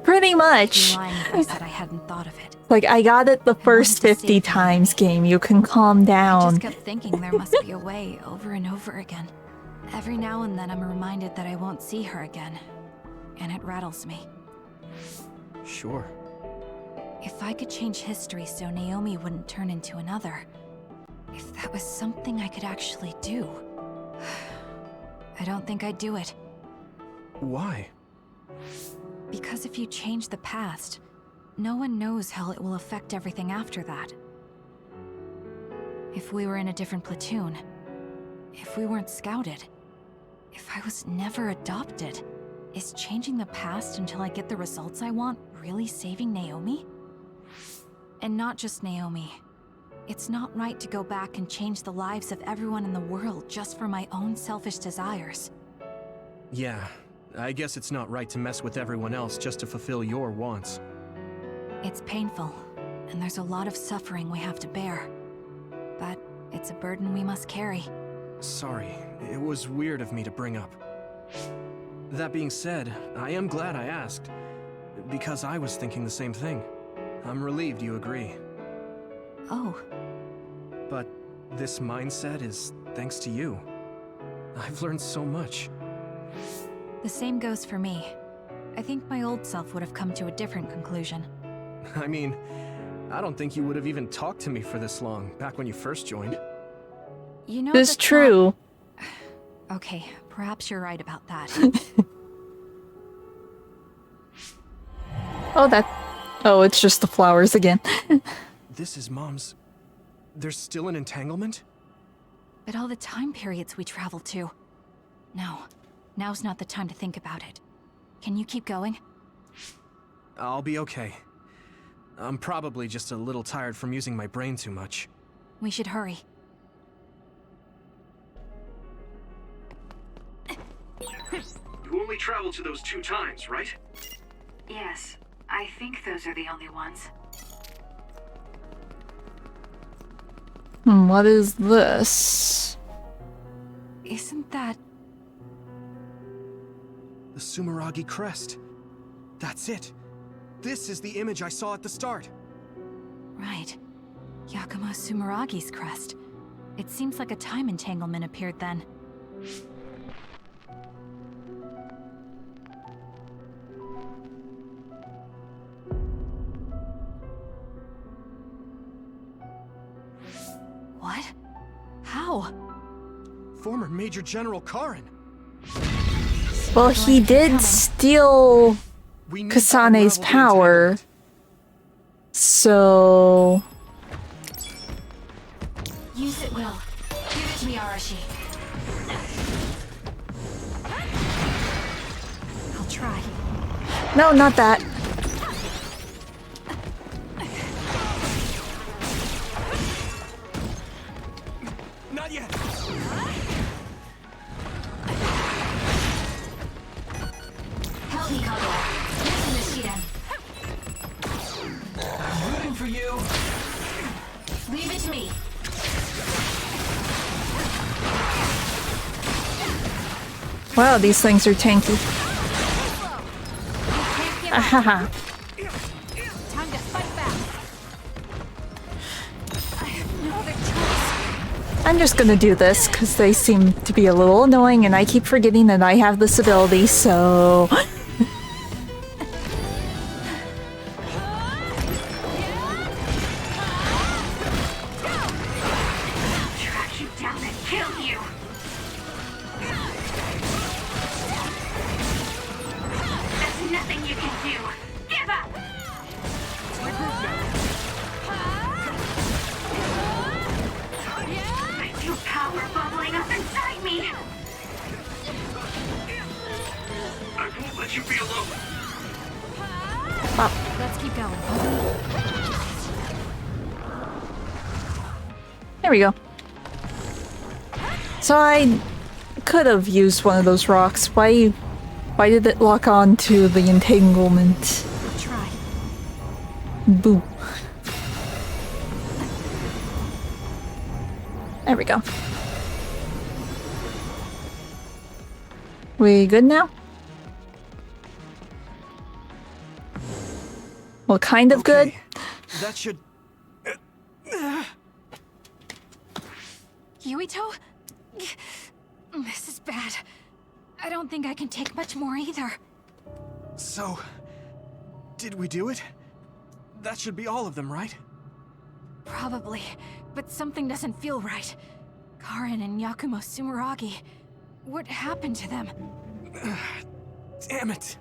Pretty much. I'd be lying if I said I hadn't thought of it. Like, I got it the first 50 times, game. You can calm I down. just kept thinking there must be a way over and over again. Every now and then I'm reminded that I won't see her again. And it rattles me. Sure. If I could change history so Naomi wouldn't turn into another. If that was something I could actually do. I don't think I'd do it. Why? Because if you change the past, no one knows how it will affect everything after that. If we were in a different platoon, if we weren't scouted, if I was never adopted, is changing the past until I get the results I want really saving Naomi? And not just Naomi. It's not right to go back and change the lives of everyone in the world just for my own selfish desires. Yeah, I guess it's not right to mess with everyone else just to fulfill your wants. It's painful, and there's a lot of suffering we have to bear. But it's a burden we must carry. Sorry, it was weird of me to bring up. That being said, I am glad I asked, because I was thinking the same thing. I'm relieved you agree. Oh. But this mindset is thanks to you. I've learned so much. The same goes for me. I think my old self would have come to a different conclusion. I mean, I don't think you would have even talked to me for this long, back when you first joined. You know, It's that's true. not- Okay, perhaps you're right about that. Oh, it's just the flowers again. This is Mom's... There's still an entanglement? But all the time periods we traveled to. No, now's not the time to think about it. Can you keep going? I'll be okay. I'm probably just a little tired from using my brain too much. We should hurry. You only traveled to those 2 times, right? Yes, I think those are the only ones. What is this? Isn't that... The Sumeragi crest. That's it. This is the image I saw at the start. Right. Yakumo Sumeragi's crest. It seems like a time entanglement appeared then. What? How? Former Major General Karin. Well, he did steal Kasane's power. So... Use it, Will. Give it to me, Arashi. I'll try. No, not that. Not yet. Help me, Kaguya. Using the Shiden. I'm rooting for you. Leave it to me. Wow, these things are tanky. Ahaha. Time to fight back. I have no other choice. I'm just gonna do this because they seem to be a little annoying and I keep forgetting that I have this ability, so... Track you down and kill you! There's nothing you can do! Give up! I feel power bubbling up inside me! I won't let you be alone. Let's keep going. There we go. So I could have used one of those rocks. Why did it lock on to the entanglement? I'll try. Boo. There we go. We good now? Well, kind of good. That should... Yuito? This is bad. I don't think I can take much more either. So... did we do it? That should be all of them, right? Probably, but something doesn't feel right. Karin and Yakumo Sumeragi. What happened to them? Damn it.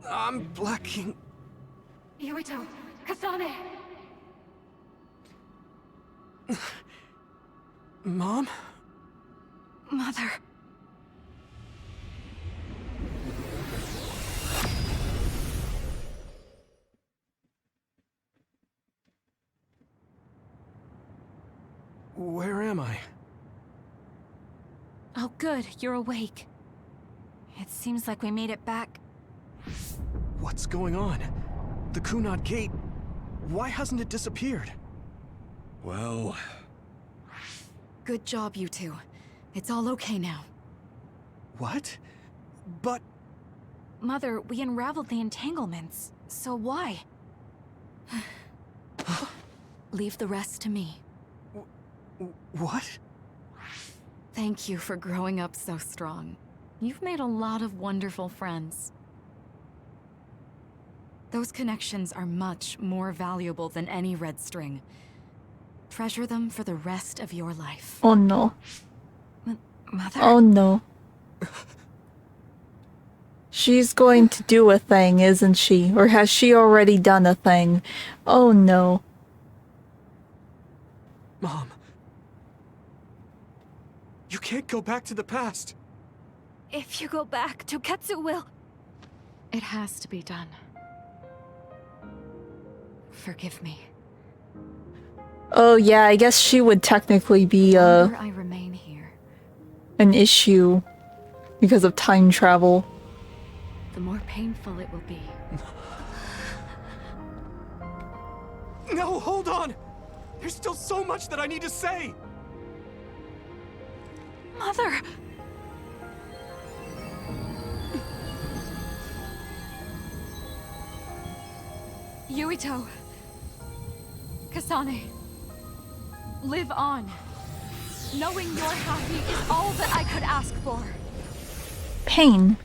I'm blacking... Yuito, Kasane. Mom? Mother. Where am I? Oh good, you're awake. It seems like we made it back. What's going on? The Kunad Gate... why hasn't it disappeared? Well... Good job, you two. It's all okay now. What? But... Mother, we unraveled the entanglements. So why? Leave the rest to me. What? Thank you for growing up so strong. You've made a lot of wonderful friends. Those connections are much more valuable than any red string. Treasure them for the rest of your life. Oh no. Mother? Oh no. She's going to do a thing, isn't she? Or has she already done a thing? Oh no. Mom. You can't go back to the past. If you go back, Toketsu will... It has to be done. Forgive me. Oh yeah, I guess she would technically be The longer I remain here, an issue because of time travel. the more painful it will be. No, hold on! There's still so much that I need to say! Mother! Yuito. Kasane. Live on. Knowing you're happy is all that I could ask for. Pain.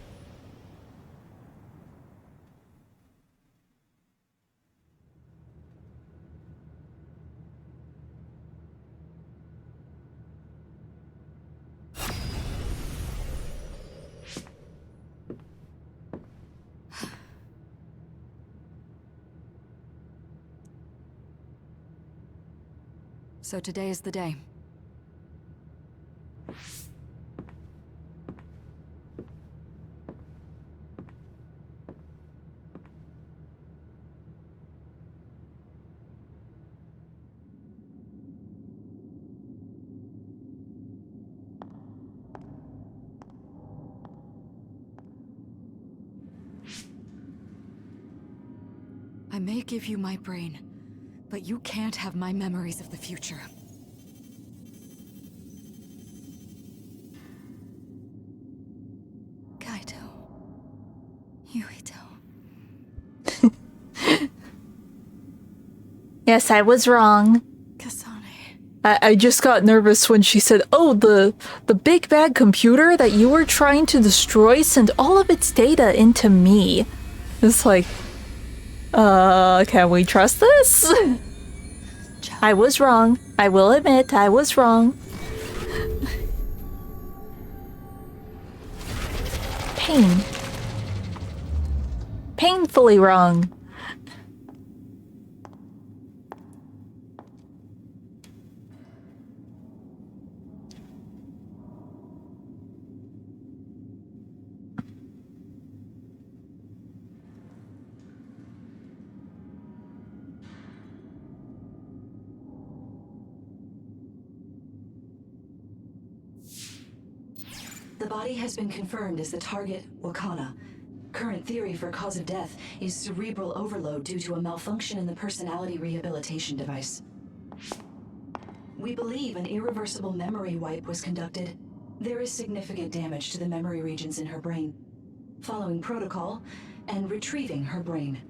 So today is the day. I may give you my brain, but you can't have my memories of the future. Kaito. Yuito. Yes, I was wrong. Kasane. I just got nervous when she said, oh, the big bad computer that you were trying to destroy sent all of its data into me. It's like, can we trust this? I was wrong. I will admit, I was wrong. Pain. Painfully wrong. The body has been confirmed as the target, Wakana. Current theory for cause of death is cerebral overload due to a malfunction in the personality rehabilitation device. We believe an irreversible memory wipe was conducted. There is significant damage to the memory regions in her brain. Following protocol and retrieving her brain.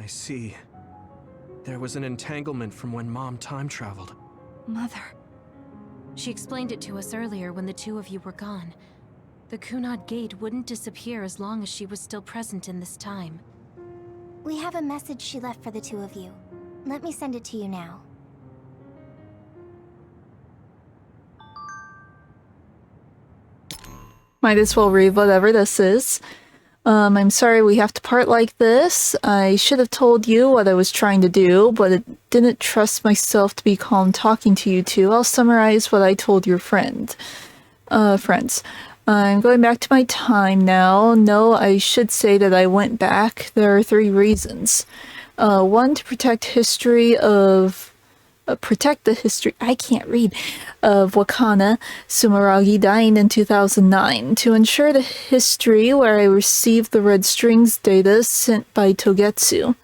I see. There was an entanglement from when Mom time traveled. Mother. She explained it to us earlier when the two of you were gone. The Kunad Gate wouldn't disappear as long as she was still present in this time. We have a message she left for the two of you. Let me send it to you now. Might as well read whatever this is. I'm sorry we have to part like this. I should have told you what I was trying to do, but it didn't trust myself to be calm talking to you two. I'll summarize what I told your friends. I'm going back to my time now. No, I should say that I went back. There are 3 reasons. One, to protect the history, I can't read, of Wakana Sumeragi dying in 2009, to ensure the history where I received the red strings data sent by Togetsu.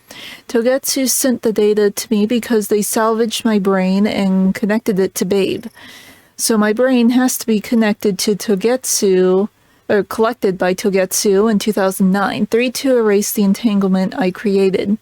Togetsu sent the data to me because they salvaged my brain and connected it to Babe. So my brain has to be connected to Togetsu, or collected by Togetsu in 2009. 3 to erase the entanglement I created.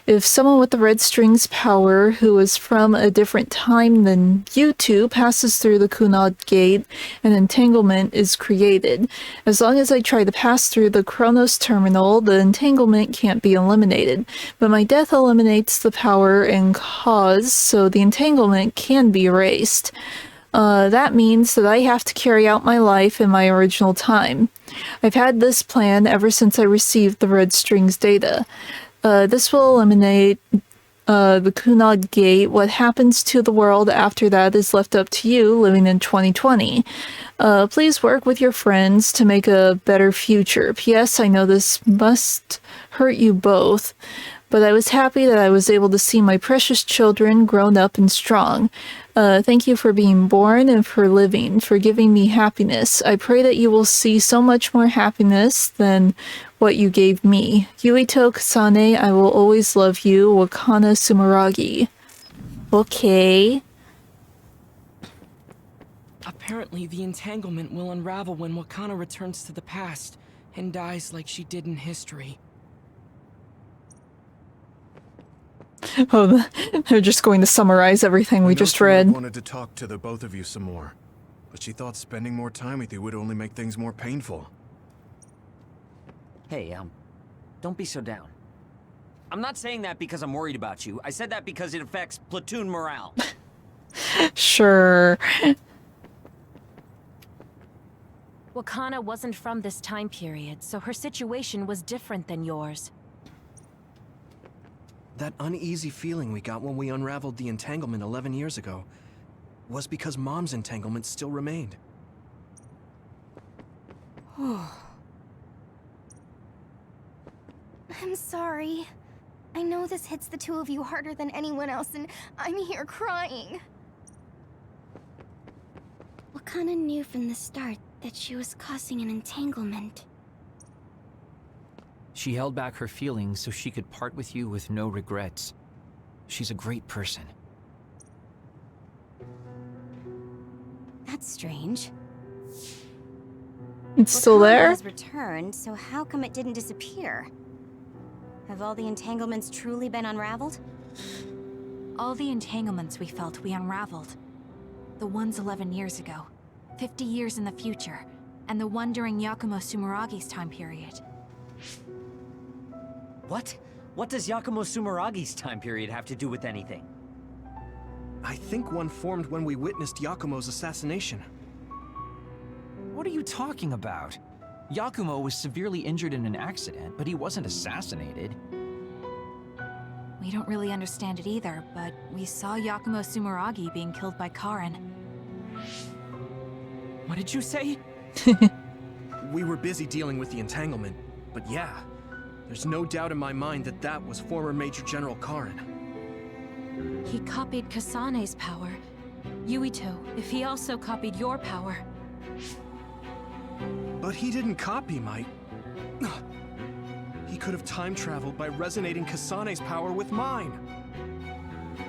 If someone with the red strings power who is from a different time than you two passes through the Kunad Gate, an entanglement is created. As long as I try to pass through the Chronos terminal, the entanglement can't be eliminated. But my death eliminates the power and cause, so the entanglement can be erased. That means that I have to carry out my life in my original time. I've had this plan ever since I received the red strings data. This will eliminate the Kunad Gate. What happens to the world after that is left up to you living in 2020. Please work with your friends to make a better future. P.S. I know this must hurt you both, but I was happy that I was able to see my precious children grown up and strong. Thank you for being born and for living, for giving me happiness. I pray that you will see so much more happiness than what you gave me. Yuito Kasane, I will always love you. Wakana Sumeragi. Okay. Apparently, the entanglement will unravel when Wakana returns to the past and dies like she did in history. Oh, they're just going to summarize everything we just read. I wanted to talk to the both of you some more, but she thought spending more time with you would only make things more painful. Hey, don't be so down. I'm not saying that because I'm worried about you. I said that because it affects platoon morale. Sure. Wakana wasn't from this time period, so her situation was different than yours. That uneasy feeling we got when we unraveled the entanglement 11 years ago was because Mom's entanglement still remained. I'm sorry. I know this hits the two of you harder than anyone else, and I'm here crying. Wakana knew from the start that she was causing an entanglement. She held back her feelings so she could part with you with no regrets. She's a great person. That's strange. It's still there? Wakana has returned, so how come it didn't disappear? Have all the entanglements truly been unraveled? All the entanglements we felt, we unraveled. The ones 11 years ago, 50 years in the future, and the one during Yakumo Sumeragi's time period. What? What does Yakumo Sumeragi's time period have to do with anything? I think one formed when we witnessed Yakumo's assassination. What are you talking about? Yakumo was severely injured in an accident, but he wasn't assassinated. We don't really understand it either, but we saw Yakumo Sumeragi being killed by Karin. What did you say? We were busy dealing with the entanglement, but yeah, there's no doubt in my mind that that was former Major General Karin. He copied Kasane's power. Yuito, if he also copied your power. But he didn't copy my... He could have time traveled by resonating Kasane's power with mine.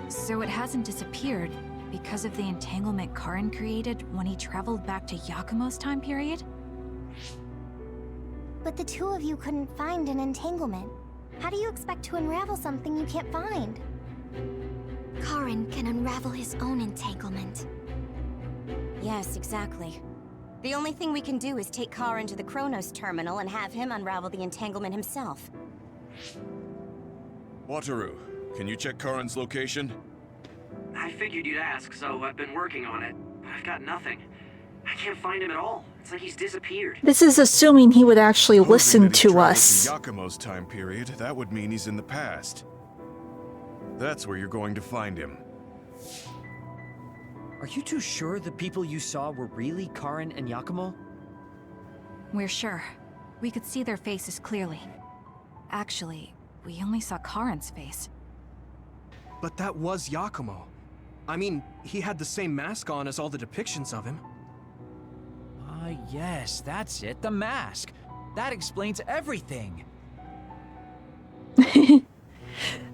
So it hasn't disappeared because of the entanglement Karin created when he traveled back to Yakumo's time period? But the two of you couldn't find an entanglement. How do you expect to unravel something you can't find? Karin can unravel his own entanglement. Yes, exactly. The only thing we can do is take Karin to the Chronos terminal and have him unravel the entanglement himself. Wataru, can you check Karin's location? I figured you'd ask, so I've been working on it. But I've got nothing. I can't find him at all. It's like he's disappeared. This is assuming he would actually listen to us. Yakumo's time period, that would mean he's in the past. That's where you're going to find him. Are you two sure the people you saw were really Karin and Yakumo? We're sure. We could see their faces clearly. Actually, we only saw Karin's face. But that was Yakumo. I mean, he had the same mask on as all the depictions of him. Yes, that's it, the mask. That explains everything.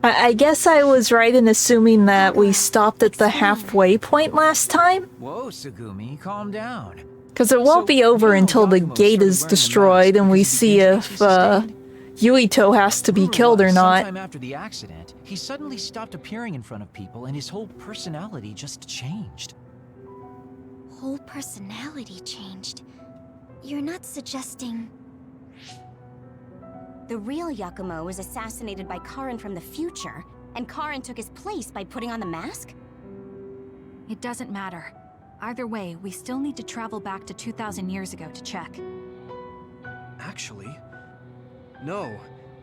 I guess I was right in assuming that we stopped at the halfway point last time. Whoa, Tsugumi, calm down. Because it won't be over until the gate is destroyed and we see if Yuito has to be killed or not. Sometime after the accident, he suddenly stopped appearing in front of people and his whole personality just changed. Whole personality changed. You're not suggesting... The real Yakumo was assassinated by Karin from the future, and Karin took his place by putting on the mask? It doesn't matter. Either way, we still need to travel back to 2,000 years ago to check. Actually, no.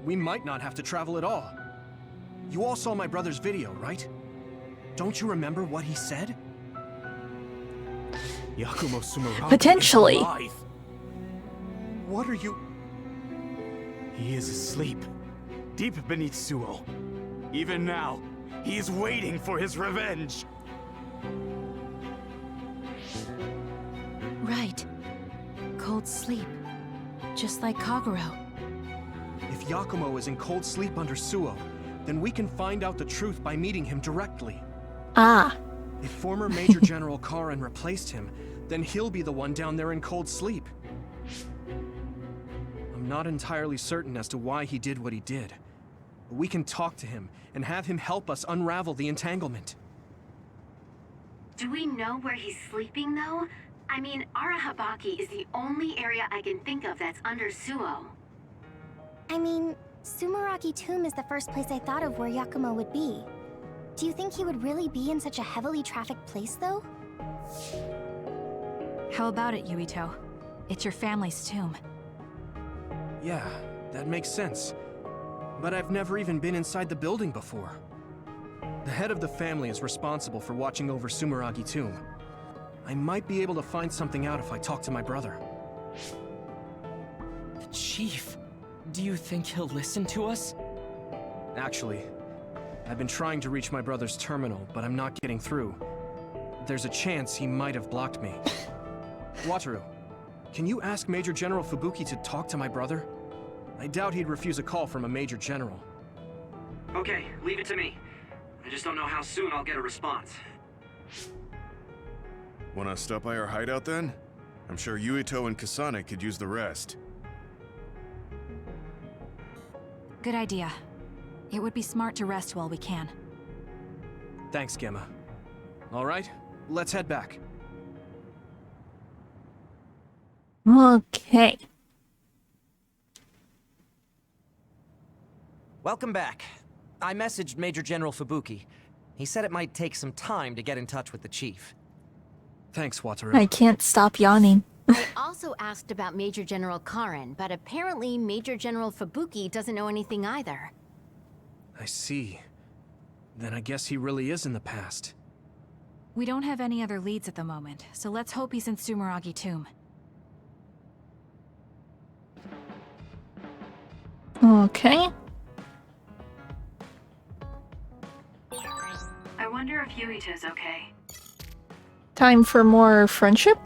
We might not have to travel at all. You all saw my brother's video, right? Don't you remember what he said? Yakumo Sumeragi Potentially. is alive. What are you... He is asleep, deep beneath Suo. Even now, he is waiting for his revenge. Right. Cold sleep. Just like Kagero. If Yakumo is in cold sleep under Suo, then we can find out the truth by meeting him directly. Ah. If former Major General Karin replaced him, then he'll be the one down there in cold sleep. I'm not entirely certain as to why he did what he did. But we can talk to him and have him help us unravel the entanglement. Do we know where he's sleeping, though? I mean, Arahabaki is the only area I can think of that's under Suo. I mean, Sumeragi Tomb is the first place I thought of where Yakumo would be. Do you think he would really be in such a heavily trafficked place, though? How about it, Yuito? It's your family's tomb. Yeah, that makes sense. But I've never even been inside the building before. The head of the family is responsible for watching over Sumeragi Tomb. I might be able to find something out if I talk to my brother. The Chief. Do you think he'll listen to us? Actually, I've been trying to reach my brother's terminal, but I'm not getting through. There's a chance he might have blocked me. Wataru, can you ask Major General Fubuki to talk to my brother? I doubt he'd refuse a call from a Major General. Okay, leave it to me. I just don't know how soon I'll get a response. Wanna stop by our hideout then? I'm sure Yuito and Kasane could use the rest. Good idea. It would be smart to rest while we can. Thanks, Gemma. All right, let's head back. Okay. Welcome back. I messaged Major General Fubuki. He said it might take some time to get in touch with the Chief. Thanks, Wataru. I can't stop yawning. I also asked about Major General Karin, but apparently Major General Fubuki doesn't know anything either. I see. Then I guess he really is in the past. We don't have any other leads at the moment, so let's hope he's in Sumeragi Tomb. Okay. I wonder if Yuito's okay. Time for more friendship?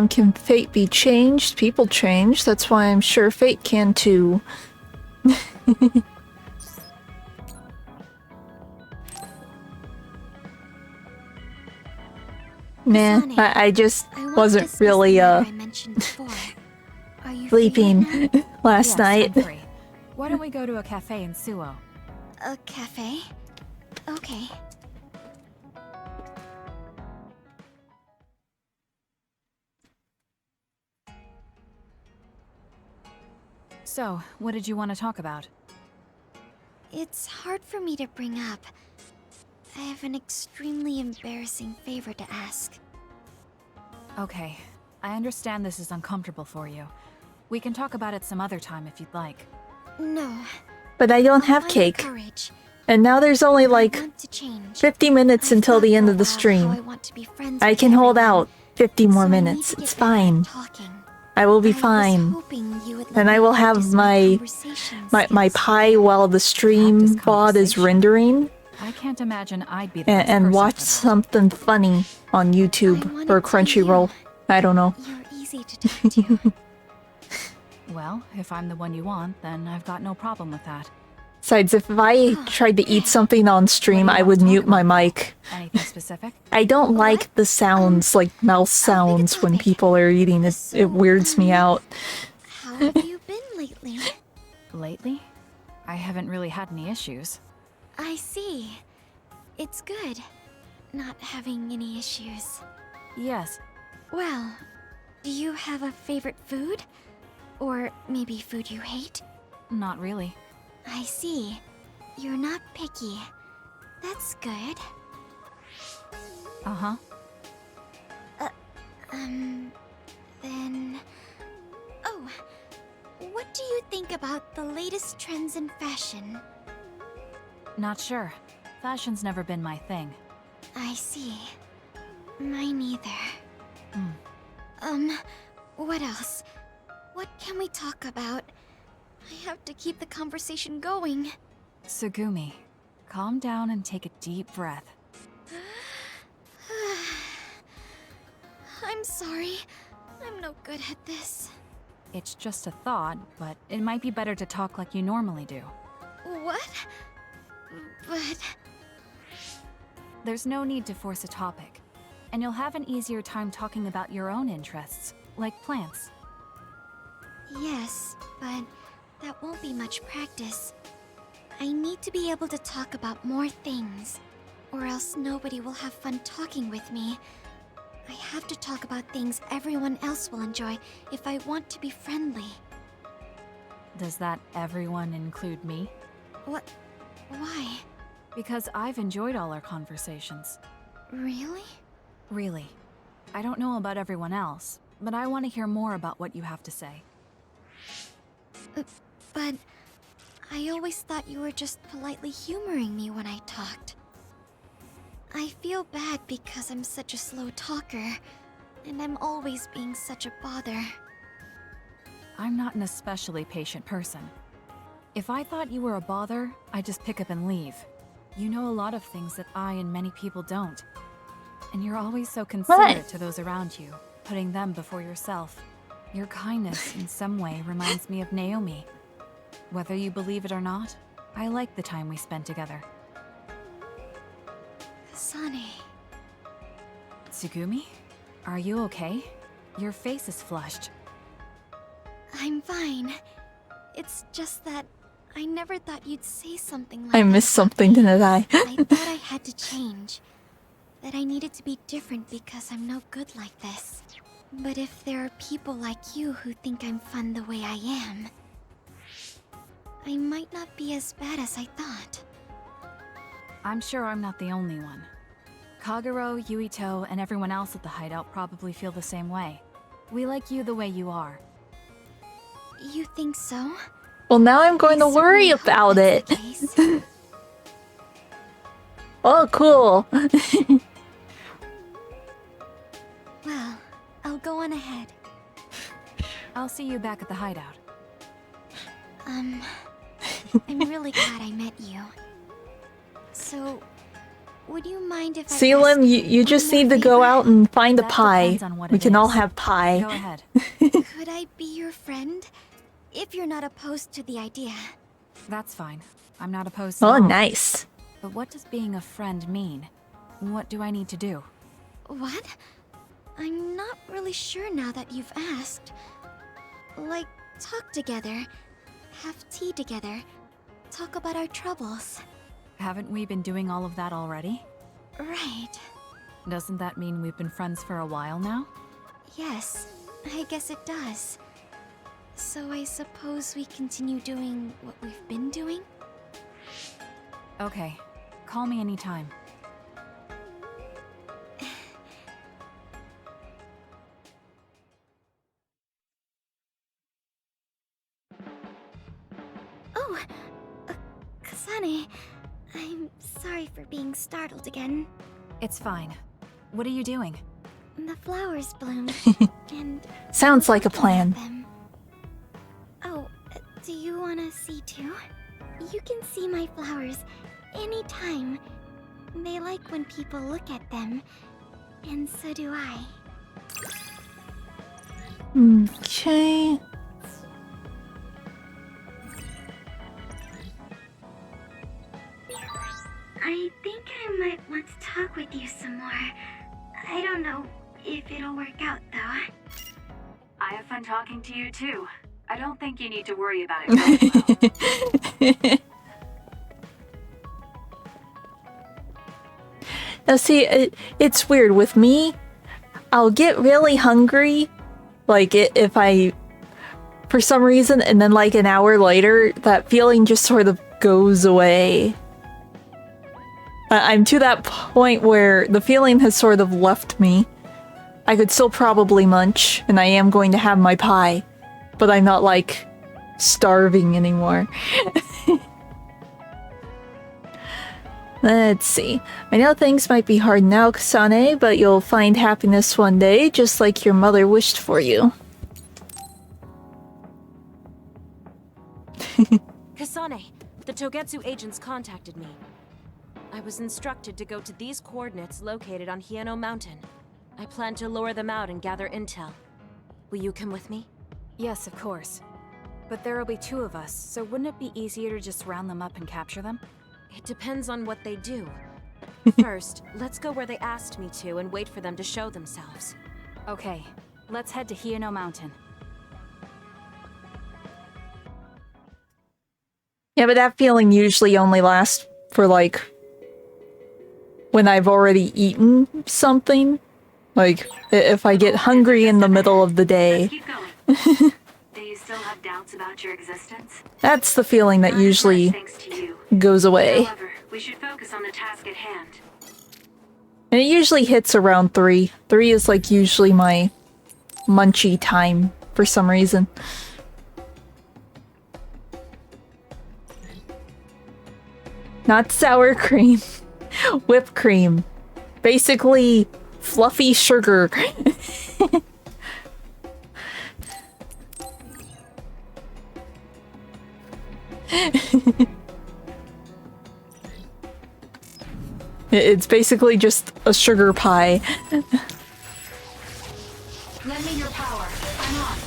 Can fate be changed? People change. That's why I'm sure fate can too. Nah, I just wasn't really, sleeping last night. I'm free. Why don't we go to a cafe in Suo? A cafe? Okay. So, what did you want to talk about? It's hard for me to bring up. I have an extremely embarrassing favor to ask. Okay, I understand this is uncomfortable for you. We can talk about it some other time if you'd like. No. But I don't have cake. And now there's only like 50 minutes until the end of the stream. I can hold out 50 more minutes. It's fine. I will be fine. And I will have my pie while the stream VOD is rendering. I can't imagine I'd be the And watch something funny on YouTube or Crunchyroll. I don't know. You're easy to talk to. Well, if I'm the one you want, then I've got no problem with that. Besides, if I tried to eat something on stream, I would mute my mic. Anything specific? I don't like the sounds, like mouth sounds, when people are eating. It weirds me out. How have you been lately? Lately? I haven't really had any issues. I see. It's good, not having any issues. Yes. Well, do you have a favorite food? Or maybe food you hate? Not really. I see. You're not picky. That's good. Uh-huh. Then... Oh, what do you think about the latest trends in fashion? Not sure. Fashion's never been my thing. I see. Mine either. What else? What can we talk about? I have to keep the conversation going. Tsugumi, calm down and take a deep breath. I'm sorry. I'm no good at this. It's just a thought, but it might be better to talk like you normally do. What? But... There's no need to force a topic, and you'll have an easier time talking about your own interests, like plants. Yes, but that won't be much practice. I need to be able to talk about more things, or else nobody will have fun talking with me. I have to talk about things everyone else will enjoy if I want to be friendly. Does that everyone include me? What? Why? Because I've enjoyed all our conversations. Really? Really. I don't know about everyone else, but I want to hear more about what you have to say. But I always thought you were just politely humoring me when I talked. I feel bad because I'm such a slow talker, and I'm always being such a bother. I'm not an especially patient person. If I thought you were a bother, I'd just pick up and leave. You know a lot of things that I and many people don't. And you're always so considerate to those around you, putting them before yourself. Your kindness, in some way, reminds me of Naomi. Whether you believe it or not, I like the time we spent together. Kasane. Tsugumi? Are you okay? Your face is flushed. I'm fine. It's just that I never thought you'd say something like I missed something, didn't I? I thought I had to change. That I needed to be different because I'm no good like this. But if there are people like you who think I'm fun the way I am, I might not be as bad as I thought. I'm sure I'm not the only one. Kagero, Yuito, and everyone else at the hideout probably feel the same way. We like you the way you are. You think so? Well, now I'm going to worry about it. Oh, cool. Well, I'll go on ahead. I'll see you back at the hideout. I'm really glad I met you. So, would you mind if I Selim, you just need to go out and find a pie. We can all have pie. Go ahead. Could I be your friend? If you're not opposed to the idea. That's fine. I'm not opposed to Oh, all. nice. But what does being a friend mean? What do I need to do? What? I'm not really sure now that you've asked. Like, talk together, have tea together, talk about our troubles. Haven't we been doing all of that already? Right. Doesn't that mean we've been friends for a while now? Yes, I guess it does. So I suppose we continue doing what we've been doing? Okay. Call me anytime. Oh, Kasane, I'm sorry for being startled again. It's fine. What are you doing? The flowers bloomed, and... Sounds like a plan. them. Oh, do you want to see too? You can see my flowers anytime. They like when people look at them, and so do I. Okay. I don't know if it'll work out, though. I have fun talking to you, too. I don't think you need to worry about it. Well. Now see, it's weird. With me, I'll get really hungry, like if I, for some reason, and then like an hour later, that feeling just sort of goes away. I'm to that point where the feeling has sort of left me. I could still probably munch, and I am going to have my pie, but I'm not like starving anymore. Let's see. I know things might be hard now, Kasane, but you'll find happiness one day, just like your mother wished for you. Kasane, the Togetsu agents contacted me. I was instructed to go to these coordinates located on Hieno Mountain. I plan to lure them out and gather intel. Will you come with me? Yes, of course. But there will be 2 of us, so wouldn't it be easier to just round them up and capture them? It depends on what they do. First, let's go where they asked me to and wait for them to show themselves. Okay, let's head to Hieno Mountain. Yeah, but that feeling usually only lasts for like when I've already eaten something. Like if I get hungry in the middle of the day. Keep going. Do you still have doubts about your existence? That's the feeling that usually goes away. However, we should focus on the task at hand. And it usually hits around 3. 3 is like usually my munchy time for some reason. Not sour cream. Whipped cream. Basically, fluffy sugar. It's basically just a sugar pie. Lend me your power. I'm on.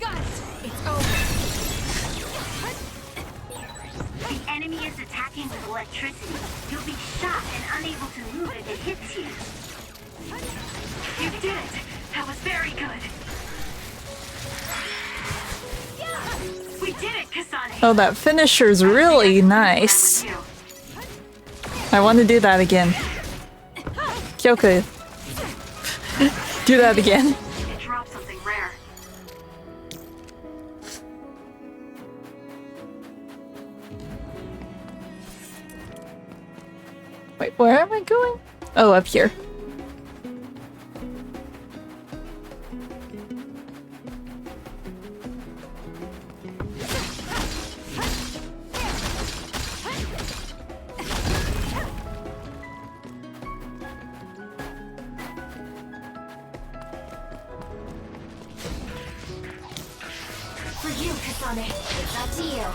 Got it! It's over. The enemy is attacking with electricity. You'll be shot and unable to move if it hits you. You did it! That was very good. We did it, Kasane! Oh, that finisher's really nice. I want to do that again. Kyoka. Do that again. It dropped something rare. Wait, where am I going? Oh, up here. For you, Kasane. It's up to you.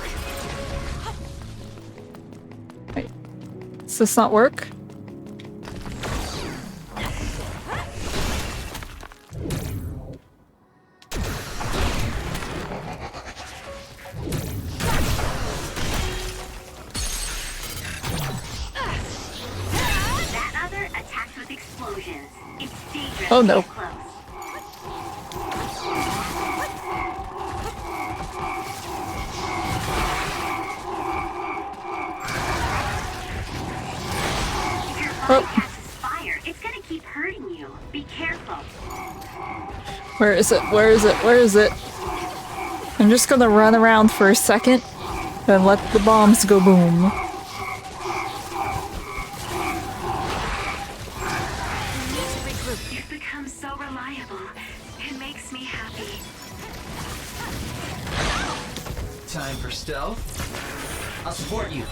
Wait. Does this not work? That other attacks with explosions. It's dangerous. Oh no. Close. Oh. Fire. It's gonna keep hurting you. Be careful. Where is it? Where is it? Where is it? I'm just gonna run around for a second and let the bombs go boom. You've become so reliable. It makes me happy. Time for stealth. I'll support you.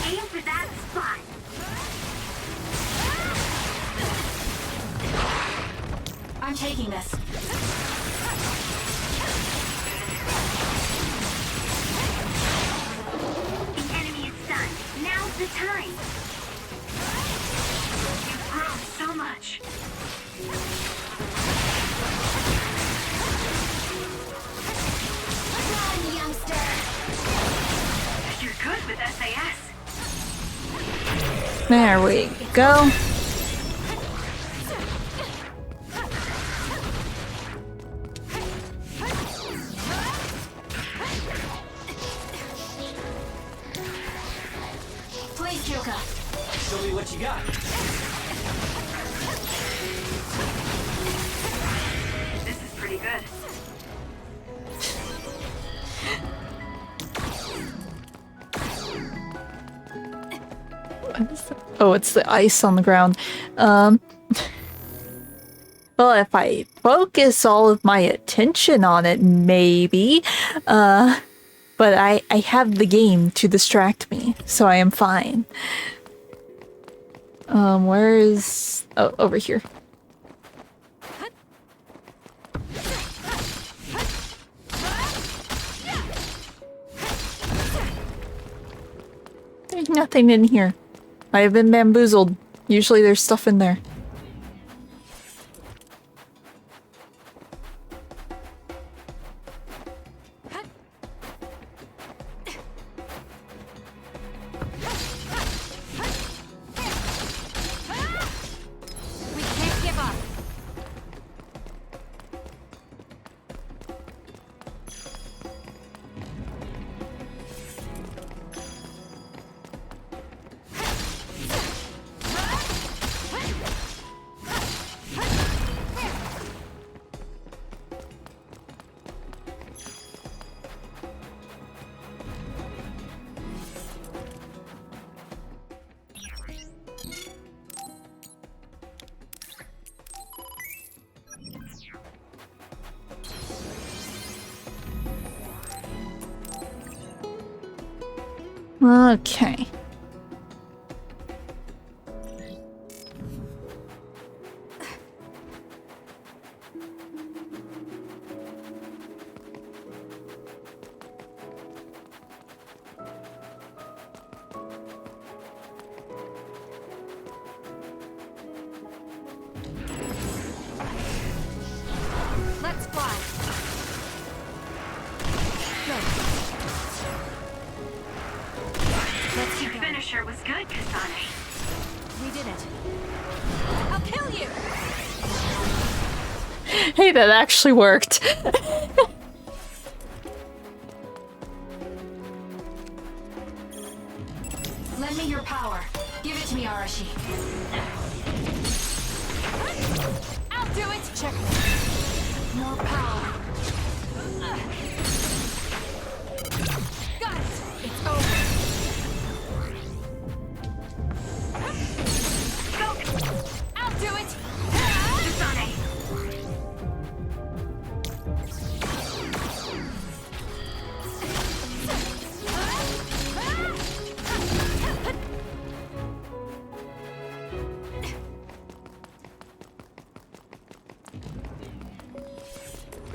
Aim for that spot. I'm taking this. The enemy is stunned. Now's the time. You've grown so much. There we go. Please, Kyoka. Show me what you got. This is pretty good. What is that? Oh, it's the ice on the ground. Well, if I focus all of my attention on it, maybe. But I have the game to distract me, so I am fine. Where is... Oh, over here. There's nothing in here. I have been bamboozled. Usually there's stuff in there. We can't give up. Okay. Let's fly. Let's keep Your going. finisher was good, Kasane. We did it. I'll kill you. Hey, that actually worked. Lend me your power. Give it to me, Arashi. I'll do it. Check. More power. Got it. It's over. I'll do it. Kasane.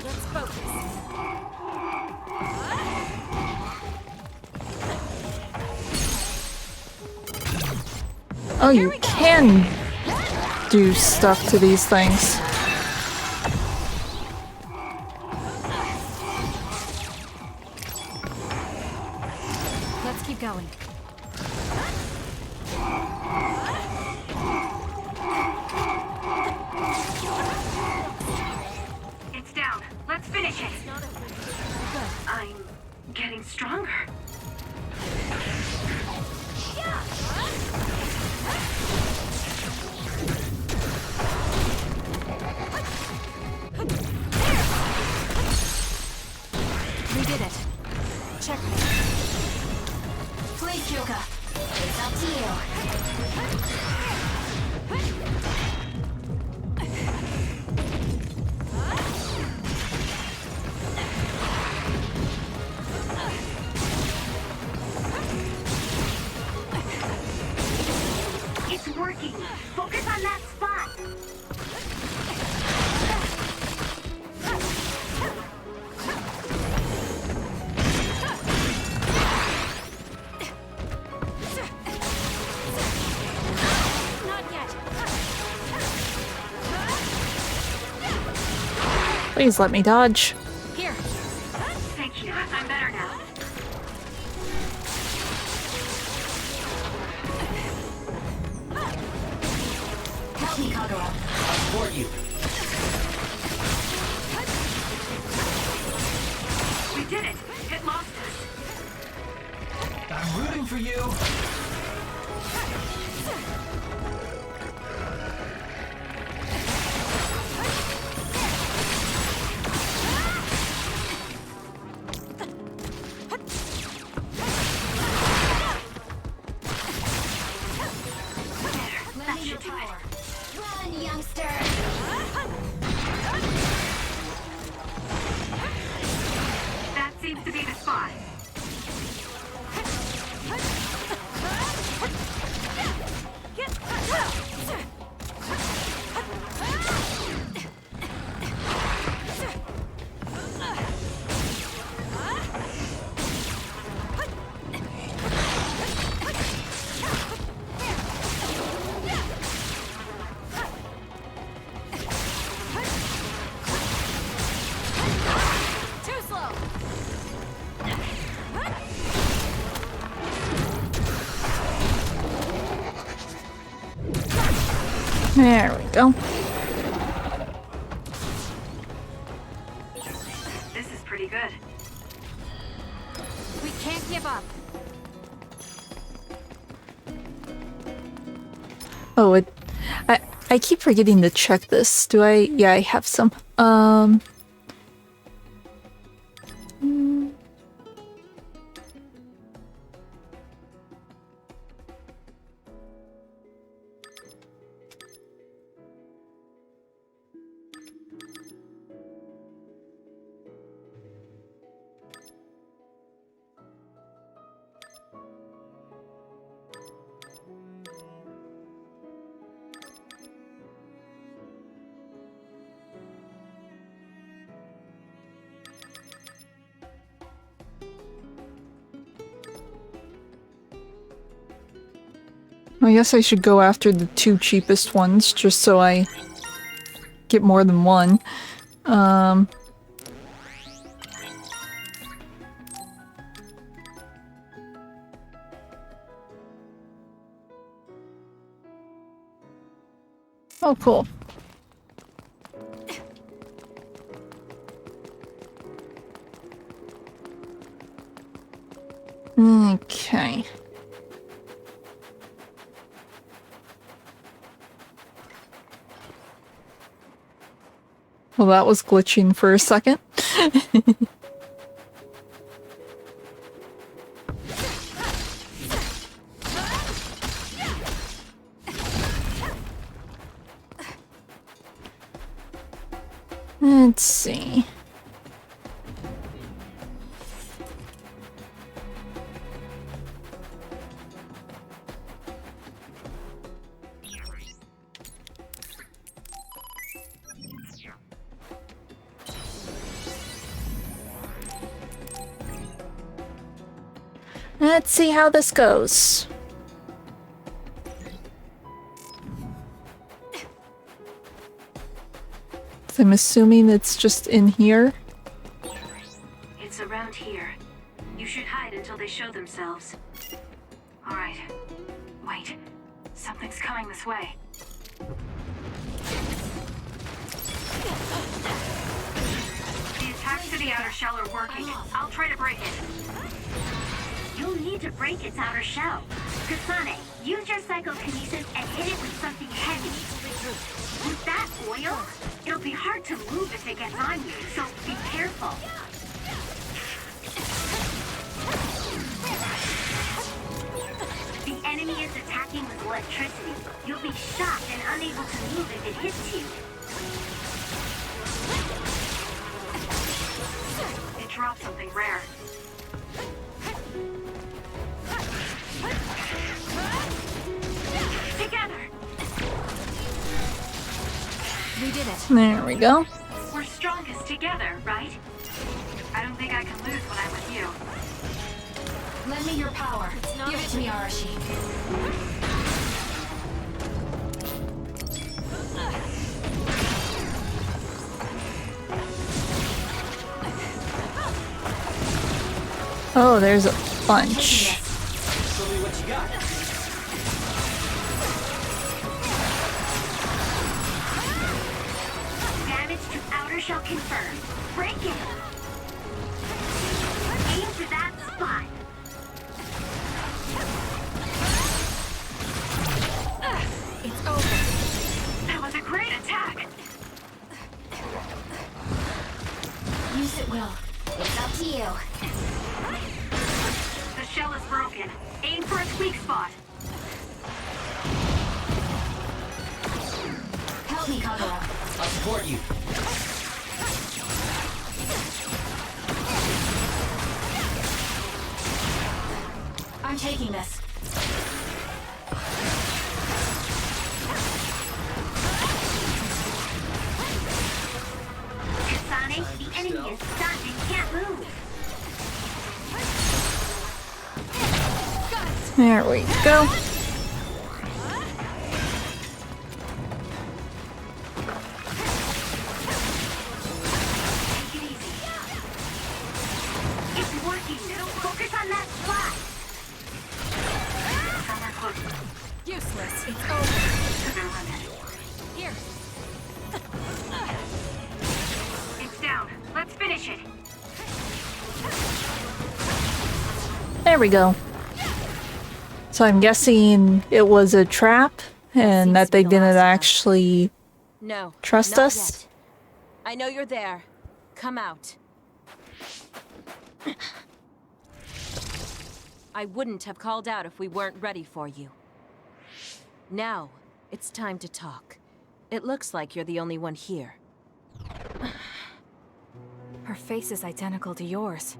Let's focus. Oh, you can do stuff to these things. Let's keep going. It's down. Let's finish it. I'm getting stronger. We did it. Check. Please, Kyoka. It's up to you. It's working. Focus on that spot. Not yet. Please let me dodge. Here. Thank you. I'm better now. There we go. This is pretty good. We can't give up. Oh, I keep forgetting to check this. Do I? Yeah, I have some. I guess I should go after the 2 cheapest ones, just so I get more than one. Oh, cool. Okay. Well, that was glitching for a second. Let's see. Let's see how this goes. I'm assuming it's just in here. It's around here. You should hide until they show themselves. Alright. Wait. Something's coming this way. The attacks to the outer shell are working. I'll try to break it. You'll need to break its outer shell. Kasane, use your psychokinesis and hit it with something heavy. With that oil, it'll be hard to move if it gets on you, so be careful. The enemy is attacking with electricity. You'll be shocked and unable to move if it hits you. It dropped something rare. Together! We did it. There we go. We're strongest together, right? I don't think I can lose when I'm with you. Lend me your power. Give it to me, Arashi. Oh, there's a bunch. Show me what you got. Damage to outer shell confirmed. Break it. Aim for that spot. It's over. That was a great attack! Use it well. It's up to you. The shell is broken. Aim for its weak spot. Help me, Kagura. I'll support you. I'm taking this. Kasane, the enemy is stunned and can't move. There we go. Take it easy. It's working. Focus on that spot. Somewhere close Useless. It's over. to their limit. There we go. So I'm guessing it was a trap and that they didn't actually trust us. I know you're there. Come out. I wouldn't have called out if we weren't ready for you. Now, it's time to talk. It looks like you're the only one here. Her face is identical to yours.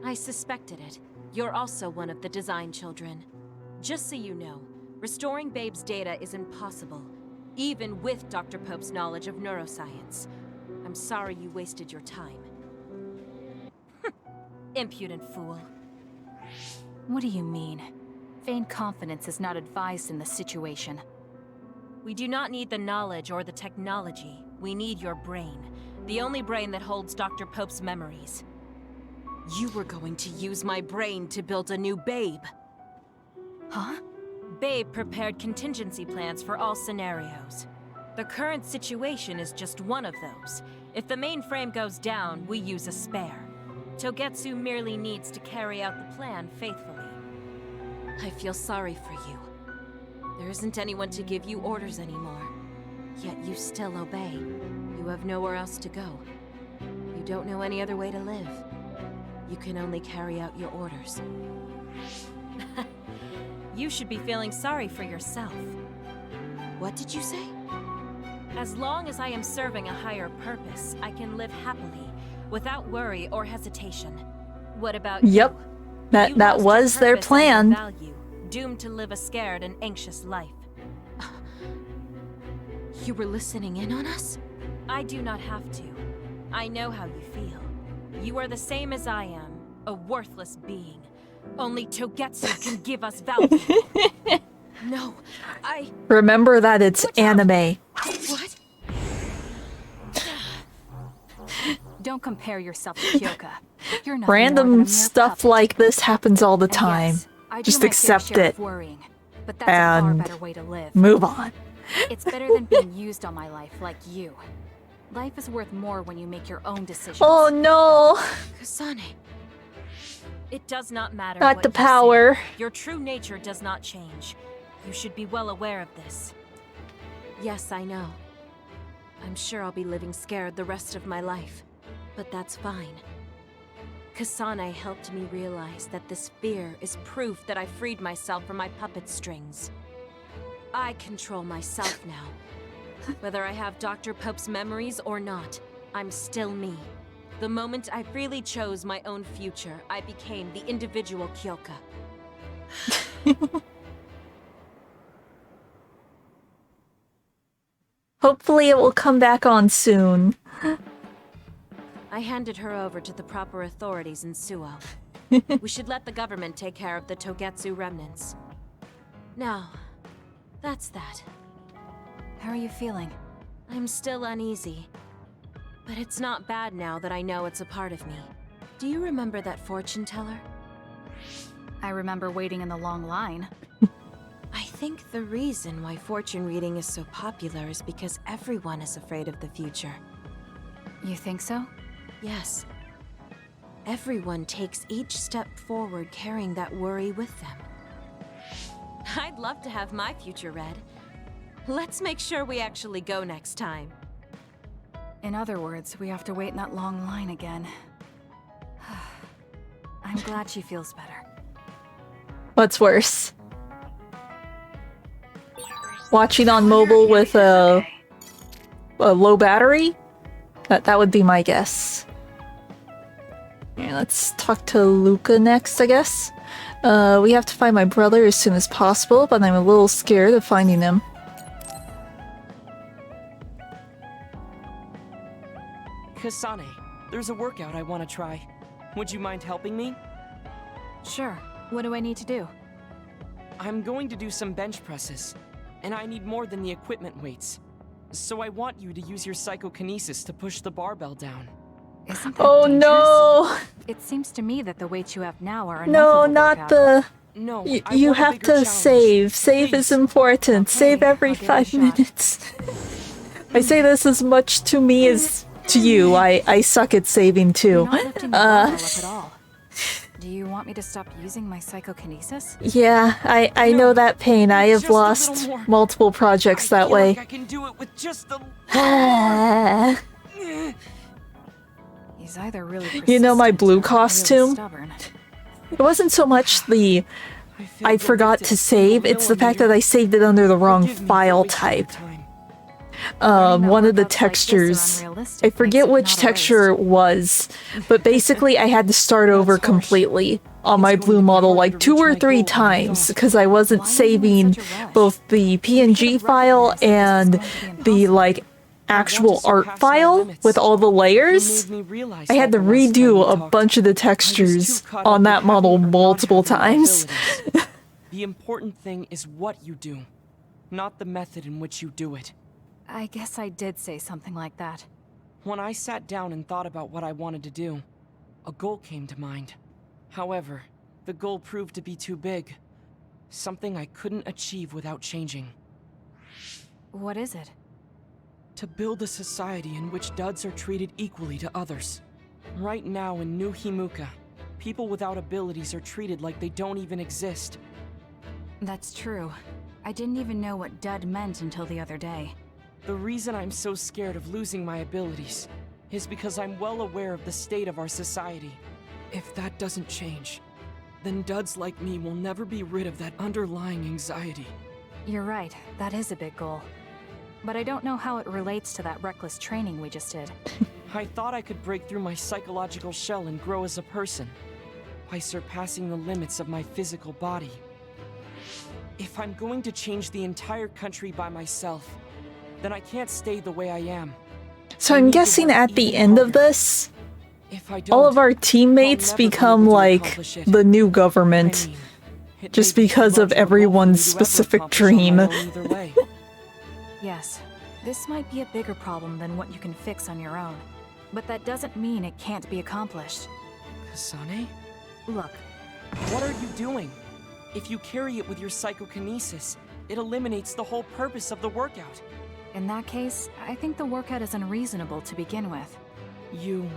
I suspected it. You're also one of the design children. Just so you know, restoring Babe's data is impossible, even with Dr. Pope's knowledge of neuroscience. I'm sorry you wasted your time. Impudent fool. What do you mean? Vain confidence is not advised in this situation. We do not need the knowledge or the technology. We need your brain. The only brain that holds Dr. Pope's memories. You were going to use my brain to build a new Babe. Huh? Babe prepared contingency plans for all scenarios. The current situation is just one of those. If the mainframe goes down, we use a spare. Togetsu merely needs to carry out the plan faithfully. I feel sorry for you. There isn't anyone to give you orders anymore. Yet you still obey. You have nowhere else to go. You don't know any other way to live. You can only carry out your orders. You should be feeling sorry for yourself. What did you say? As long as I am serving a higher purpose, I can live happily, without worry or hesitation. What about you? Yep. That was their plan. Value, doomed to live a scared and anxious life. You were listening in on us? I do not have to. I know how you feel. You are the same as I am, a worthless being. Only Togetsu can give us value. No, Remember that it's anime. What? Don't compare yourself to Kyoka. You're not Random stuff like this happens all the time. Just accept it worrying, but that's a far and better way to live. move on. It's better than being used on my life like you. Life is worth more when you make your own decisions. Oh no! Kasane. It does not matter Not what the you power. say. Your true nature does not change. You should be well aware of this. Yes, I know. I'm sure I'll be living scared the rest of my life. But that's fine. Kasane helped me realize that this fear is proof that I freed myself from my puppet strings. I control myself now. Whether I have Dr. Pope's memories or not, I'm still me. The moment I freely chose my own future, I became the individual Kyoka. Hopefully it will come back on soon. I handed her over to the proper authorities in Suo. We should let the government take care of the Togetsu remnants. Now, that's that. How are you feeling? I'm still uneasy. But it's not bad now that I know it's a part of me. Do you remember that fortune teller? I remember waiting in the long line. I think the reason why fortune reading is so popular is because everyone is afraid of the future. You think so? Yes. Everyone takes each step forward carrying that worry with them. I'd love to have my future read. Let's make sure we actually go next time. In other words, we have to wait in that long line again. I'm glad she feels better. What's worse? Watching on mobile with a low battery? That would be my guess. Yeah, let's talk to Luca next, I guess. We have to find my brother as soon as possible, but I'm a little scared of finding him. Kasane, there's a workout I want to try. Would you mind helping me? Sure. What do I need to do? I'm going to do some bench presses, and I need more than the equipment weights. So I want you to use your psychokinesis to push the barbell down. Isn't that Oh dangerous? no! It seems to me that the weights you have now are enough No, of a not workout. the... No, you have to save. Save is important. Save every 5 minutes. I say this as much to me as to you. I suck at saving too. You're not lifting the barbell up at all. Do you want me to stop using my psychokinesis? Yeah, I know that pain. I have lost multiple projects that way. I can do it with just a... He's either really You know my blue really costume? stubborn. It wasn't so much the I forgot to save, it's the fact that I saved it under the wrong file type. One of the textures, I forget which texture it was, but basically I had to start over completely on my blue model like 2 or 3 times because I wasn't saving both the PNG file and the like actual art file with all the layers. I had to redo a bunch of the textures on that model multiple times. The important thing is what you do, not the method in which you do it. I guess I did say something like that. When I sat down and thought about what I wanted to do, a goal came to mind. However, the goal proved to be too big. Something I couldn't achieve without changing. What is it? To build a society in which duds are treated equally to others. Right now in New Himuka, people without abilities are treated like they don't even exist. That's true. I didn't even know what dud meant until the other day. The reason I'm so scared of losing my abilities is because I'm well aware of the state of our society. If that doesn't change, then duds like me will never be rid of that underlying anxiety. You're right, that is a big goal. But I don't know how it relates to that reckless training we just did. I thought I could break through my psychological shell and grow as a person, by surpassing the limits of my physical body. If I'm going to change the entire country by myself, then I can't stay the way I am. So I'm guessing at the end of this, all of our teammates become like the new government, just because of everyone's specific dream. Yes, this might be a bigger problem than what you can fix on your own. But that doesn't mean it can't be accomplished. Kasane? Look. What are you doing? If you carry it with your psychokinesis, it eliminates the whole purpose of the workout. In that case, I think the workout is unreasonable to begin with. You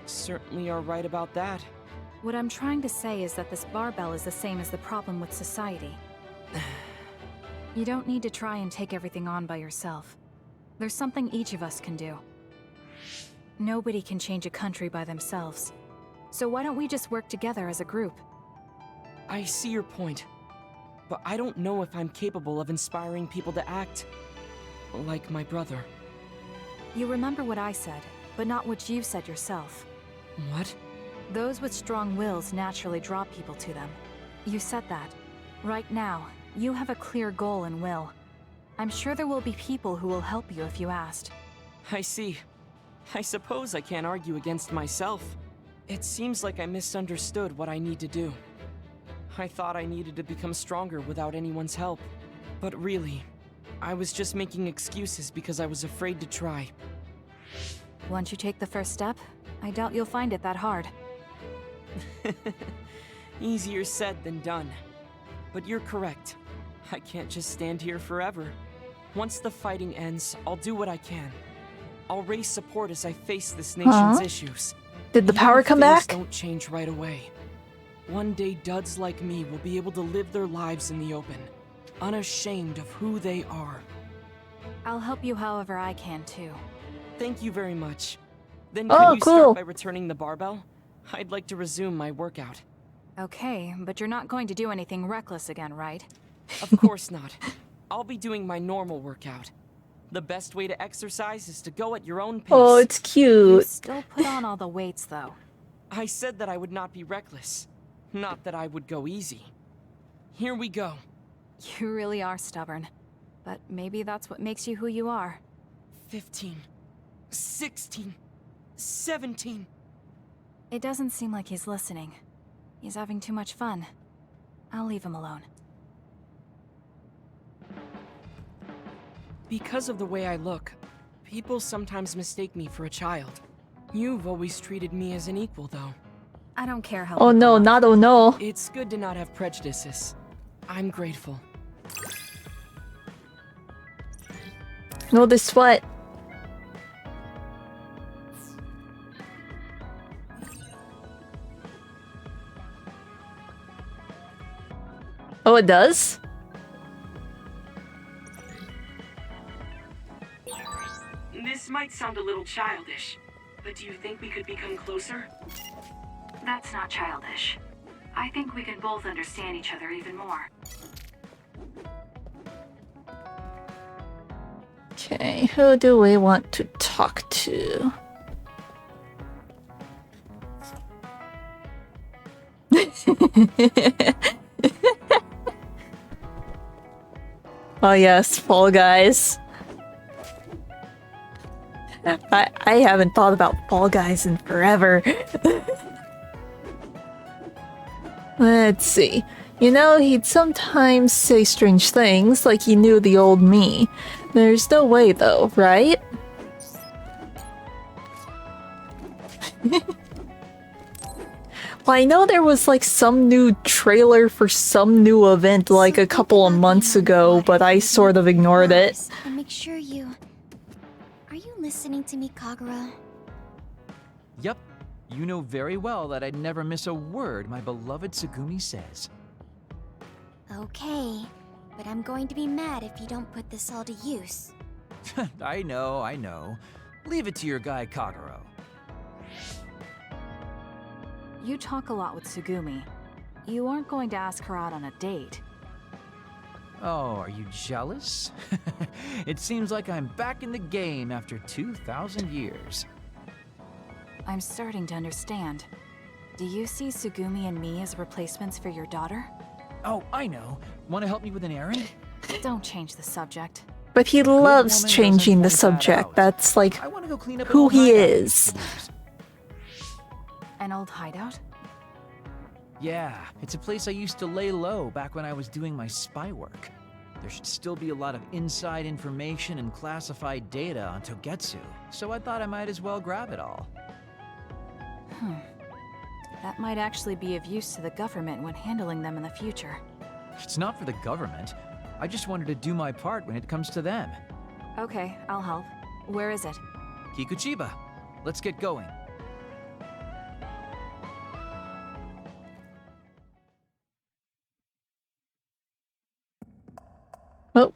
certainly are right about that. What I'm trying to say is that this barbell is the same as the problem with society. You don't need to try and take everything on by yourself. There's something each of us can do. Nobody can change a country by themselves. So why don't we just work together as a group? I see your point, but I don't know if I'm capable of inspiring people to act like my brother. You remember what I said, but not what you said yourself. What? Those with strong wills naturally draw people to them. You said that. Right now, you have a clear goal and will. I'm sure there will be people who will help you if you asked. I see. I suppose I can't argue against myself. It seems like I misunderstood what I need to do. I thought I needed to become stronger without anyone's help. But really, I was just making excuses because I was afraid to try. Once you take the first step, I doubt you'll find it that hard. Easier said than done. But you're correct. I can't just stand here forever. Once the fighting ends, I'll do what I can. I'll raise support as I face this nation's issues. Did the power come back? Don't change right away. One day duds like me will be able to live their lives in the open, unashamed of who they are. I'll help you however I can too. Thank you very much. Then could you start by returning the barbell? I'd like to resume my workout. Okay, but you're not going to do anything reckless again, right? Of course not. I'll be doing my normal workout. The best way to exercise is to go at your own pace. Oh, it's cute. You still put on all the weights, though. I said that I would not be reckless. Not that I would go easy. Here we go. You really are stubborn. But maybe that's what makes you who you are. 15. 16. 17. It doesn't seem like he's listening. He's having too much fun. I'll leave him alone. Because of the way I look, people sometimes mistake me for a child. You've always treated me as an equal, though. I don't care how. Oh no, not oh no. It's good to not have prejudices. I'm grateful. Notice what? Oh, it does? This might sound a little childish, but do you think we could become closer? That's not childish. I think we can both understand each other even more. Okay, who do we want to talk to? Oh yes, Fall Guys. I haven't thought about Fall Guys in forever. Let's see. You know, he'd sometimes say strange things, like he knew the old me. There's no way though, right? Well, I know there was like some new trailer for some new event like a couple of months ago, but I sort of ignored it. And make sure you... Are you listening to me, Kagura? Yep. You know very well that I'd never miss a word my beloved Tsugumi says. Okay, but I'm going to be mad if you don't put this all to use. I know. Leave it to your guy Kaguro. You talk a lot with Tsugumi. You aren't going to ask her out on a date. Oh, are you jealous? It seems like I'm back in the game after 2,000 years. I'm starting to understand. Do you see Tsugumi and me as replacements for your daughter? Oh, I know. Want to help me with an errand? Don't change the subject. But he loves changing the subject. That's like who he is. An old hideout? Yeah, it's a place I used to lay low back when I was doing my spy work. There should still be a lot of inside information and classified data on Togetsu, so I thought I might as well grab it all. That might actually be of use to the government when handling them in the future. It's not for the government. I just wanted to do my part when it comes to them. Okay, I'll help. Where is it? Kikuchiba, let's get going. Oh.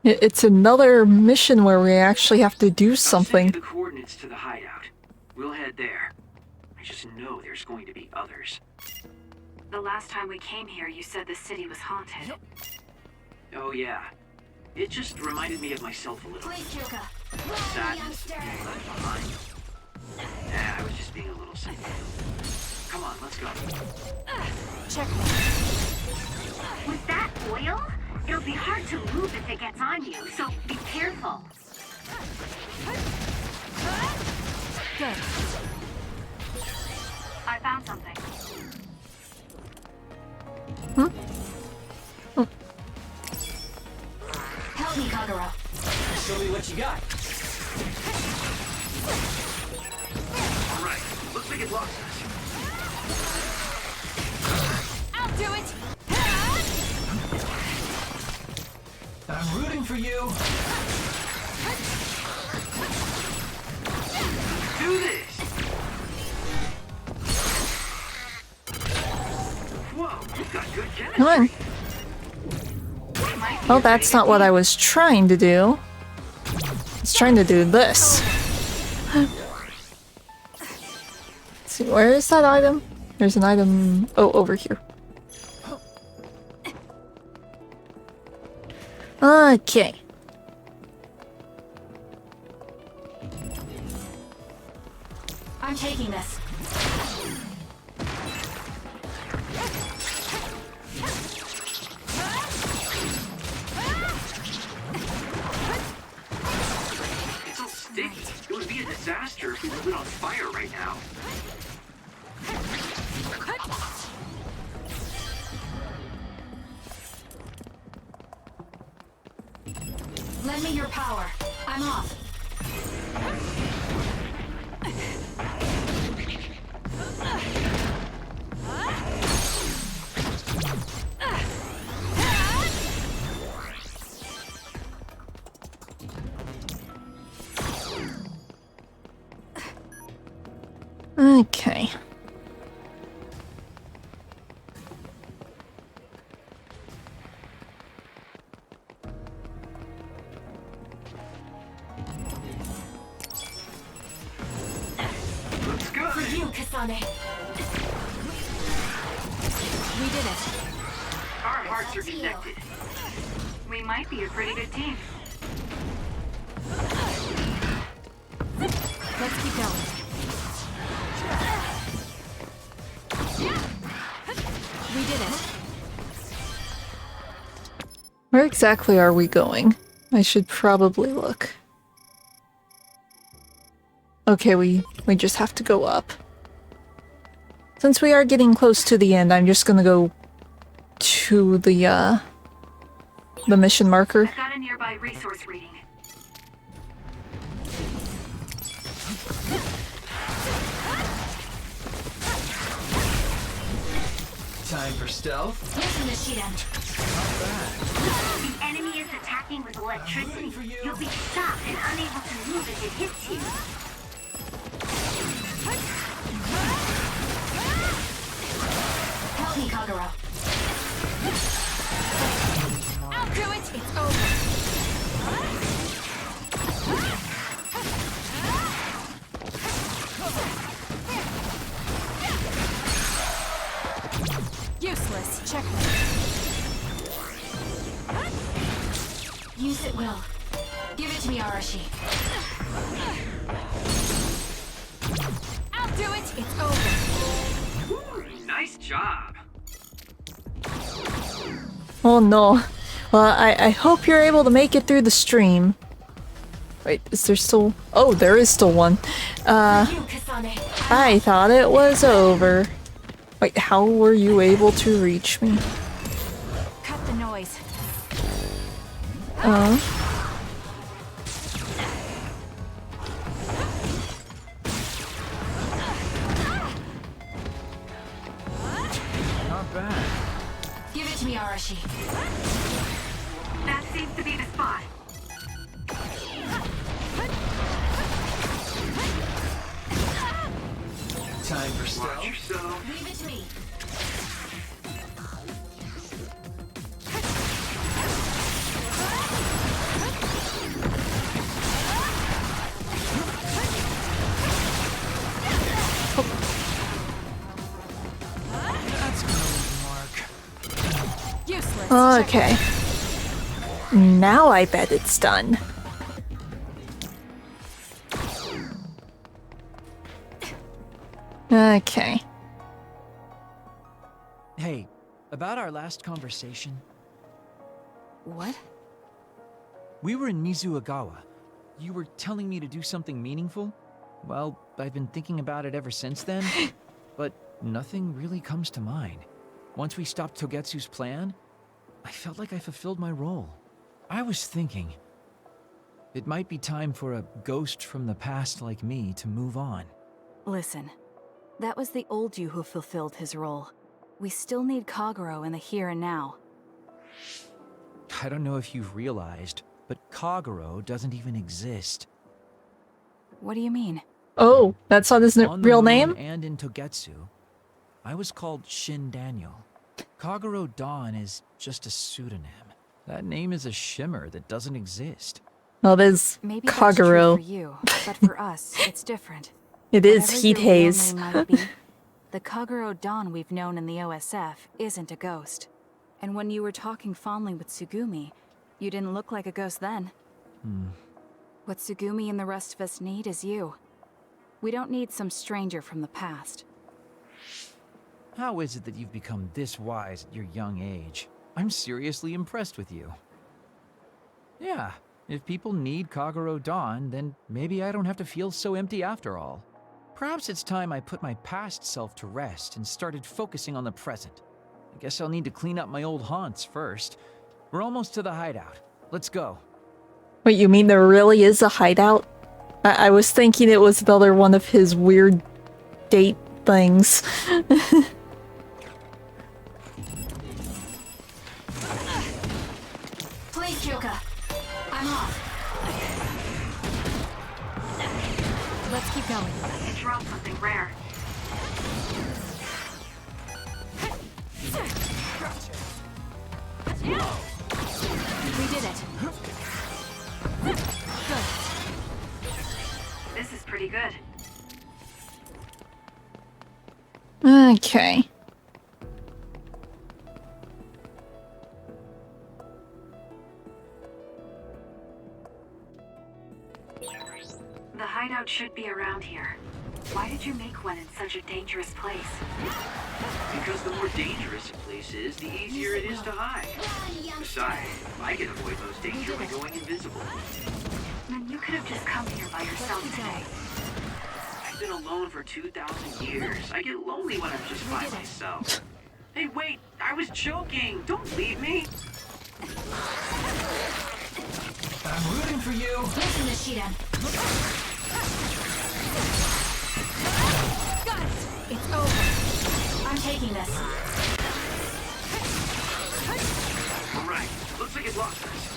It's another mission where we actually have to do something. I'll send you the coordinates to the hideout. We'll head there. I just know there's going to be others. The last time we came here, you said the city was haunted. Oh yeah. It just reminded me of myself a little. Sadness of being left behind. Yeah, I was just being a little sentimental. Come on, let's go. Check. With that oil, it'll be hard to move if it gets on you, so be careful. Good. I found something. Help me, Kagura. Show me what you got. Alright, looks like it lost us. I'll do it! I'm rooting for you. Do this! Whoa, you've got good chemistry. Come on. Well, that's not what I was trying to do. I was trying to do this. Let's see, where is that item? There's an item... Oh, over here. Okay. I'm taking this. It's all sticky. It would be a disaster if we were lit on fire right now. Lend me your power. I'm off. Okay. Kasane. We did it. Our hearts are connected. We might be a pretty good team. Let's keep going. We did it. Where exactly are we going? I should probably look. Okay, we just have to go up. Since we are getting close to the end, I'm just gonna go to the mission marker. I've got a nearby resource reading. Time for stealth. The enemy is attacking with electricity. You'll be stopped and unable to move if it hits you. Help me, Kagero. I'll do it. It's over. Useless. Checkmate. Use it well. Give it to me, Arashi. I'll do it. It's over. Ooh, nice job. Oh no. Well, I hope you're able to make it through the stream. Wait, is there still... Oh, there is still one. I thought it was over. Wait, how were you able to reach me? Cut the noise. Not bad. Give it to me, Arashi. That seems to be the spot. Time for stealth. Watch yourself. Leave it to me. That's gonna leave a mark. Useless. Okay. Now I bet it's done. Okay. Hey, about our last conversation. What? We were in Mizuagawa. You were telling me to do something meaningful? Well, I've been thinking about it ever since then, but nothing really comes to mind. Once we stopped Togetsu's plan, I felt like I fulfilled my role. I was thinking, it might be time for a ghost from the past like me to move on. Listen, that was the old you who fulfilled his role. We still need Kagero in the here and now. I don't know if you've realized, but Kagero doesn't even exist. What do you mean? Oh, that's not his On the real moon name? And in Togetsu, I was called Shin Daniel. Kagero Dawn is just a pseudonym. That name is a shimmer that doesn't exist. Well, it is Maybe that's true Kagero. for you, but for us, it's different. It is Whatever Heat your real Haze. name might be, the Kagero Dawn we've known in the OSF isn't a ghost. And when you were talking fondly with Tsugumi, you didn't look like a ghost then. What Tsugumi and the rest of us need is you. We don't need some stranger from the past. How is it that you've become this wise at your young age? I'm seriously impressed with you. Yeah, if people need Kagero Dawn, then maybe I don't have to feel so empty after all. Perhaps it's time I put my past self to rest and started focusing on the present. I guess I'll need to clean up my old haunts first. We're almost to the hideout. Let's go. Wait, you mean there really is a hideout? I was thinking it was another one of his weird date things. Please, Kyoka. I'm off. Let's keep going. It dropped something rare. We did it. Good. This is pretty good. Okay. The hideout should be around here. Why did you make one in such a dangerous place? Because the more dangerous a place is, the easier it is to hide. Besides, I can avoid those dangers by going invisible. Then you could have just come here by yourself today. I've been alone for 2,000 years. I get lonely when I'm just by myself. Hey, wait! I was joking! Don't leave me! I'm rooting for you. Listen, Nishida. Got it. It's over. I'm taking this. All right. Looks like it lost us.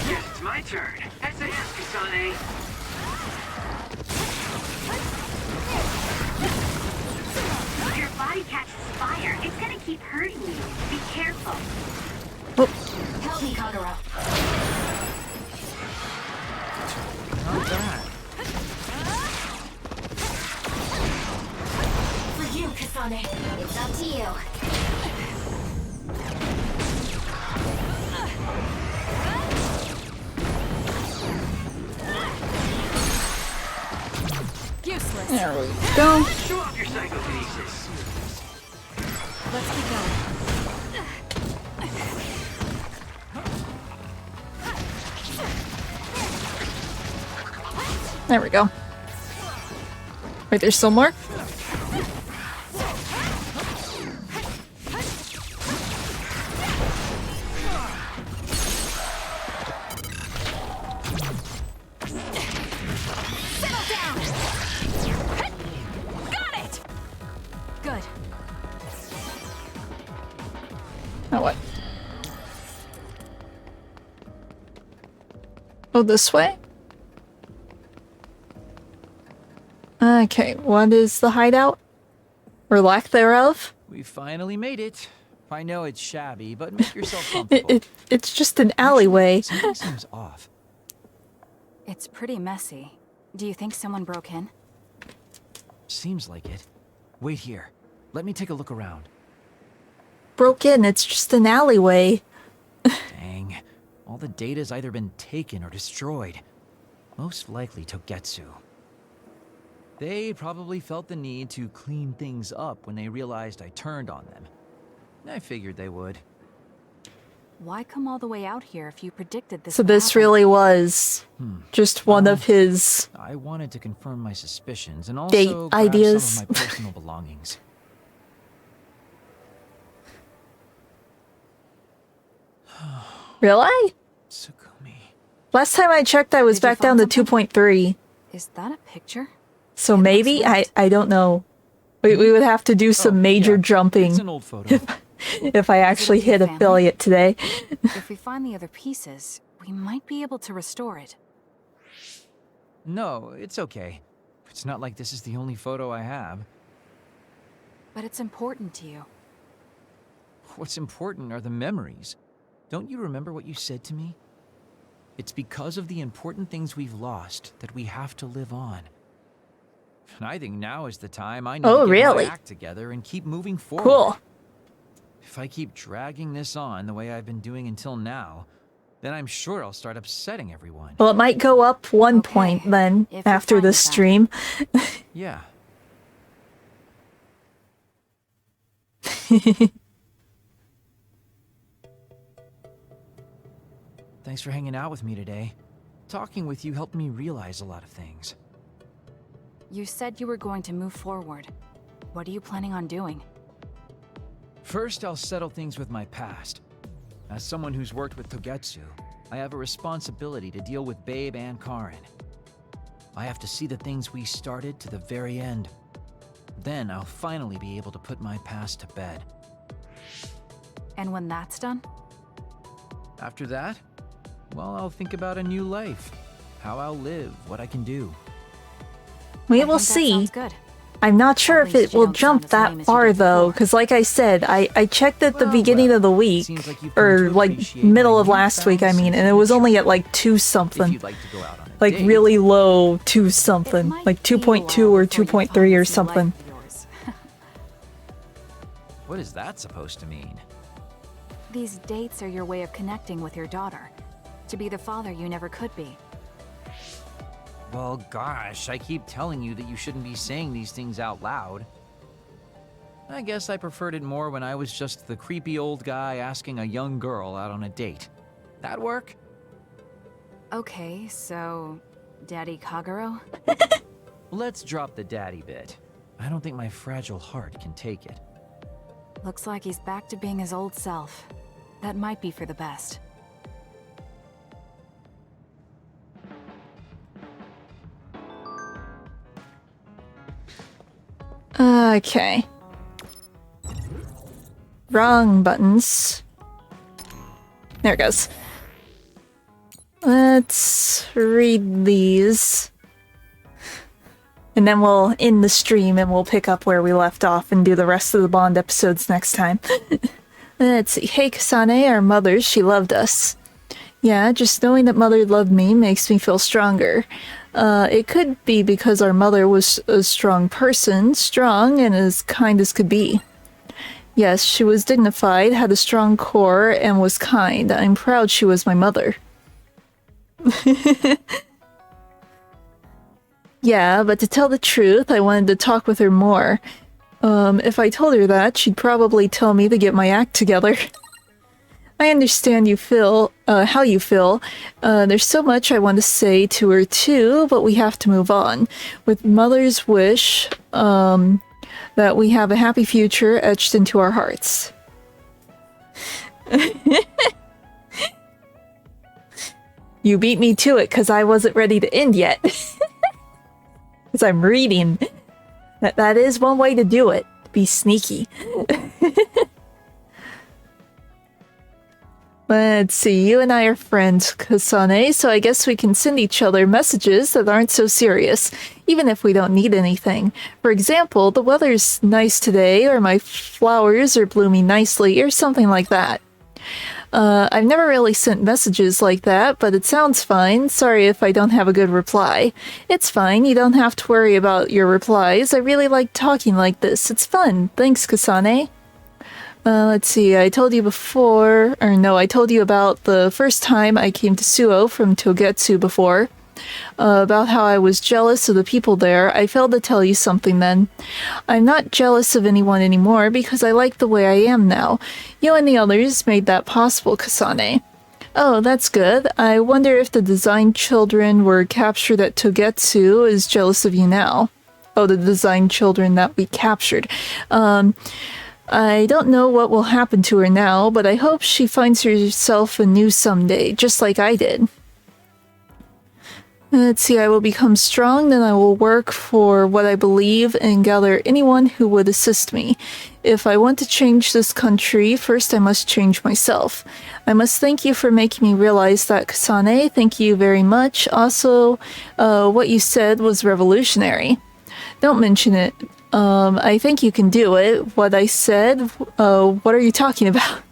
Yes, it's my turn. SAS, Kasane. If your body catches fire, it's gonna keep hurting you. Be careful. Help me, Kagura. Not bad. For you, Kasane. It's up to you. Useless. There we go. Show off your psychokinesis. Let's keep going. There we go. Wait, there's still more? Good. Oh, what? Oh, this way? Okay, what is the hideout? Or lack thereof? We finally made it. I know it's shabby, but make yourself comfortable. It's just an alleyway. Something seems off. It's pretty messy. Do you think someone broke in? Seems like it. Wait here. Let me take a look around. Broke in, it's just an alleyway. Dang. All the data's either been taken or destroyed. Most likely Togetsu. They probably felt the need to clean things up when they realized I turned on them. I figured they would. Why come all the way out here if you predicted this So would this happen? really was just one of his I wanted to confirm my suspicions and date also grab ideas. some of my personal belongings. Really? Last time I checked, I was back down to 2.3. Is that a picture? So maybe I don't know. We would have to do some major jumping It's an old photo. if I actually hit affiliate today. If we find the other pieces, we might be able to restore it. No, it's okay. It's not like this is the only photo I have. But it's important to you. What's important are the memories. Don't you remember what you said to me? It's because of the important things we've lost that we have to live on. And I think now is the time I need to get my act together and keep moving forward. Cool. If I keep dragging this on the way I've been doing until now, then I'm sure I'll start upsetting everyone. Well, it might go up one point then If you're after fine the with that. stream. Yeah. Thanks for hanging out with me today. Talking with you helped me realize a lot of things. You said you were going to move forward. What are you planning on doing? First, I'll settle things with my past. As someone who's worked with Togetsu, I have a responsibility to deal with Babe and Karin. I have to see the things we started to the very end. Then I'll finally be able to put my past to bed. And when that's done? After that, well, I'll think about a new life. How I'll live, what I can do. We I will think that see. sounds good. I'm not sure if it will jump that far though, because like I said, I checked at the beginning of the week, or like middle of last week, I mean, and it was only at like 2 something. Like really low 2 something, like 2.2 or 2.3 or something. What is that supposed to mean? These dates are your way of connecting with your daughter. To be the father you never could be. Well, gosh, I keep telling you that you shouldn't be saying these things out loud. I guess I preferred it more when I was just the creepy old guy asking a young girl out on a date. That work? Okay, so... Daddy Kagero? Let's drop the daddy bit. I don't think my fragile heart can take it. Looks like he's back to being his old self. That might be for the best. Okay. Wrong buttons. There it goes. Let's read these. And then we'll end the stream and we'll pick up where we left off and do the rest of the Bond episodes next time. Let's see. Hey Kasane, our mother, she loved us. Yeah, just knowing that mother loved me makes me feel stronger. It could be because our mother was a strong person, strong and as kind as could be. Yes, she was dignified, had a strong core, and was kind. I'm proud she was my mother. Yeah, but to tell the truth, I wanted to talk with her more. If I told her that, she'd probably tell me to get my act together. I understand you feel, how you feel. There's so much I want to say to her too, but we have to move on. With Mother's wish, that we have a happy future etched into our hearts. You beat me to it because I wasn't ready to end yet. Because I'm reading. That is one way to do it. Be sneaky. Let's see, you and I are friends, Kasane, so I guess we can send each other messages that aren't so serious, even if we don't need anything. For example, the weather's nice today, or my flowers are blooming nicely, or something like that. I've never really sent messages like that, but it sounds fine. Sorry if I don't have a good reply. It's fine, you don't have to worry about your replies. I really like talking like this. It's fun. Thanks, Kasane. Let's see, I told you before, or no, I told you about the first time I came to Suo from Togetsu before. About how I was jealous of the people there. I failed to tell you something then. I'm not jealous of anyone anymore because I like the way I am now. You and the others made that possible, Kasane. Oh, that's good. I wonder if the design children were captured at Togetsu is jealous of you now. Oh, the design children that we captured. I don't know what will happen to her now, but I hope she finds herself anew someday, just like I did. Let's see, I will become strong, then I will work for what I believe and gather anyone who would assist me. If I want to change this country, first I must change myself. I must thank you for making me realize that, Kasane. Thank you very much. Also, what you said was revolutionary. Don't mention it. I think you can do it. What I said, what are you talking about?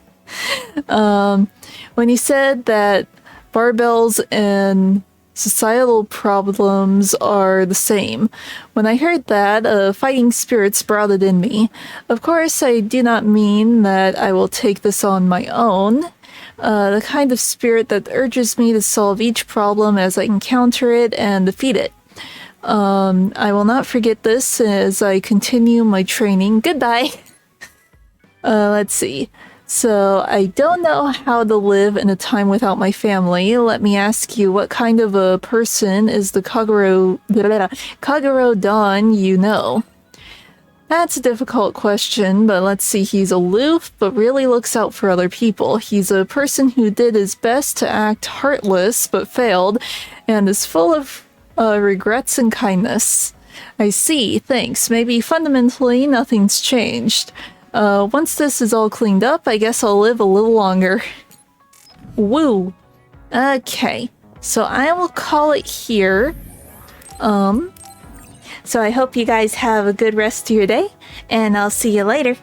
When you said that barbells and societal problems are the same. When I heard that, fighting spirit sprouted in me. Of course, I do not mean that I will take this on my own. The kind of spirit that urges me to solve each problem as I encounter it and defeat it. I will not forget this as I continue my training. Goodbye! Let's see. So, I don't know how to live in a time without my family. Let me ask you, what kind of a person is the Kagero Don you know? That's a difficult question, but let's see. He's aloof, but really looks out for other people. He's a person who did his best to act heartless, but failed, and is full of regrets and kindness. I see, thanks. Maybe fundamentally nothing's changed. Once this is all cleaned up, I guess I'll live a little longer. Woo! Okay, so I will call it here. So I hope you guys have a good rest of your day, and I'll see you later.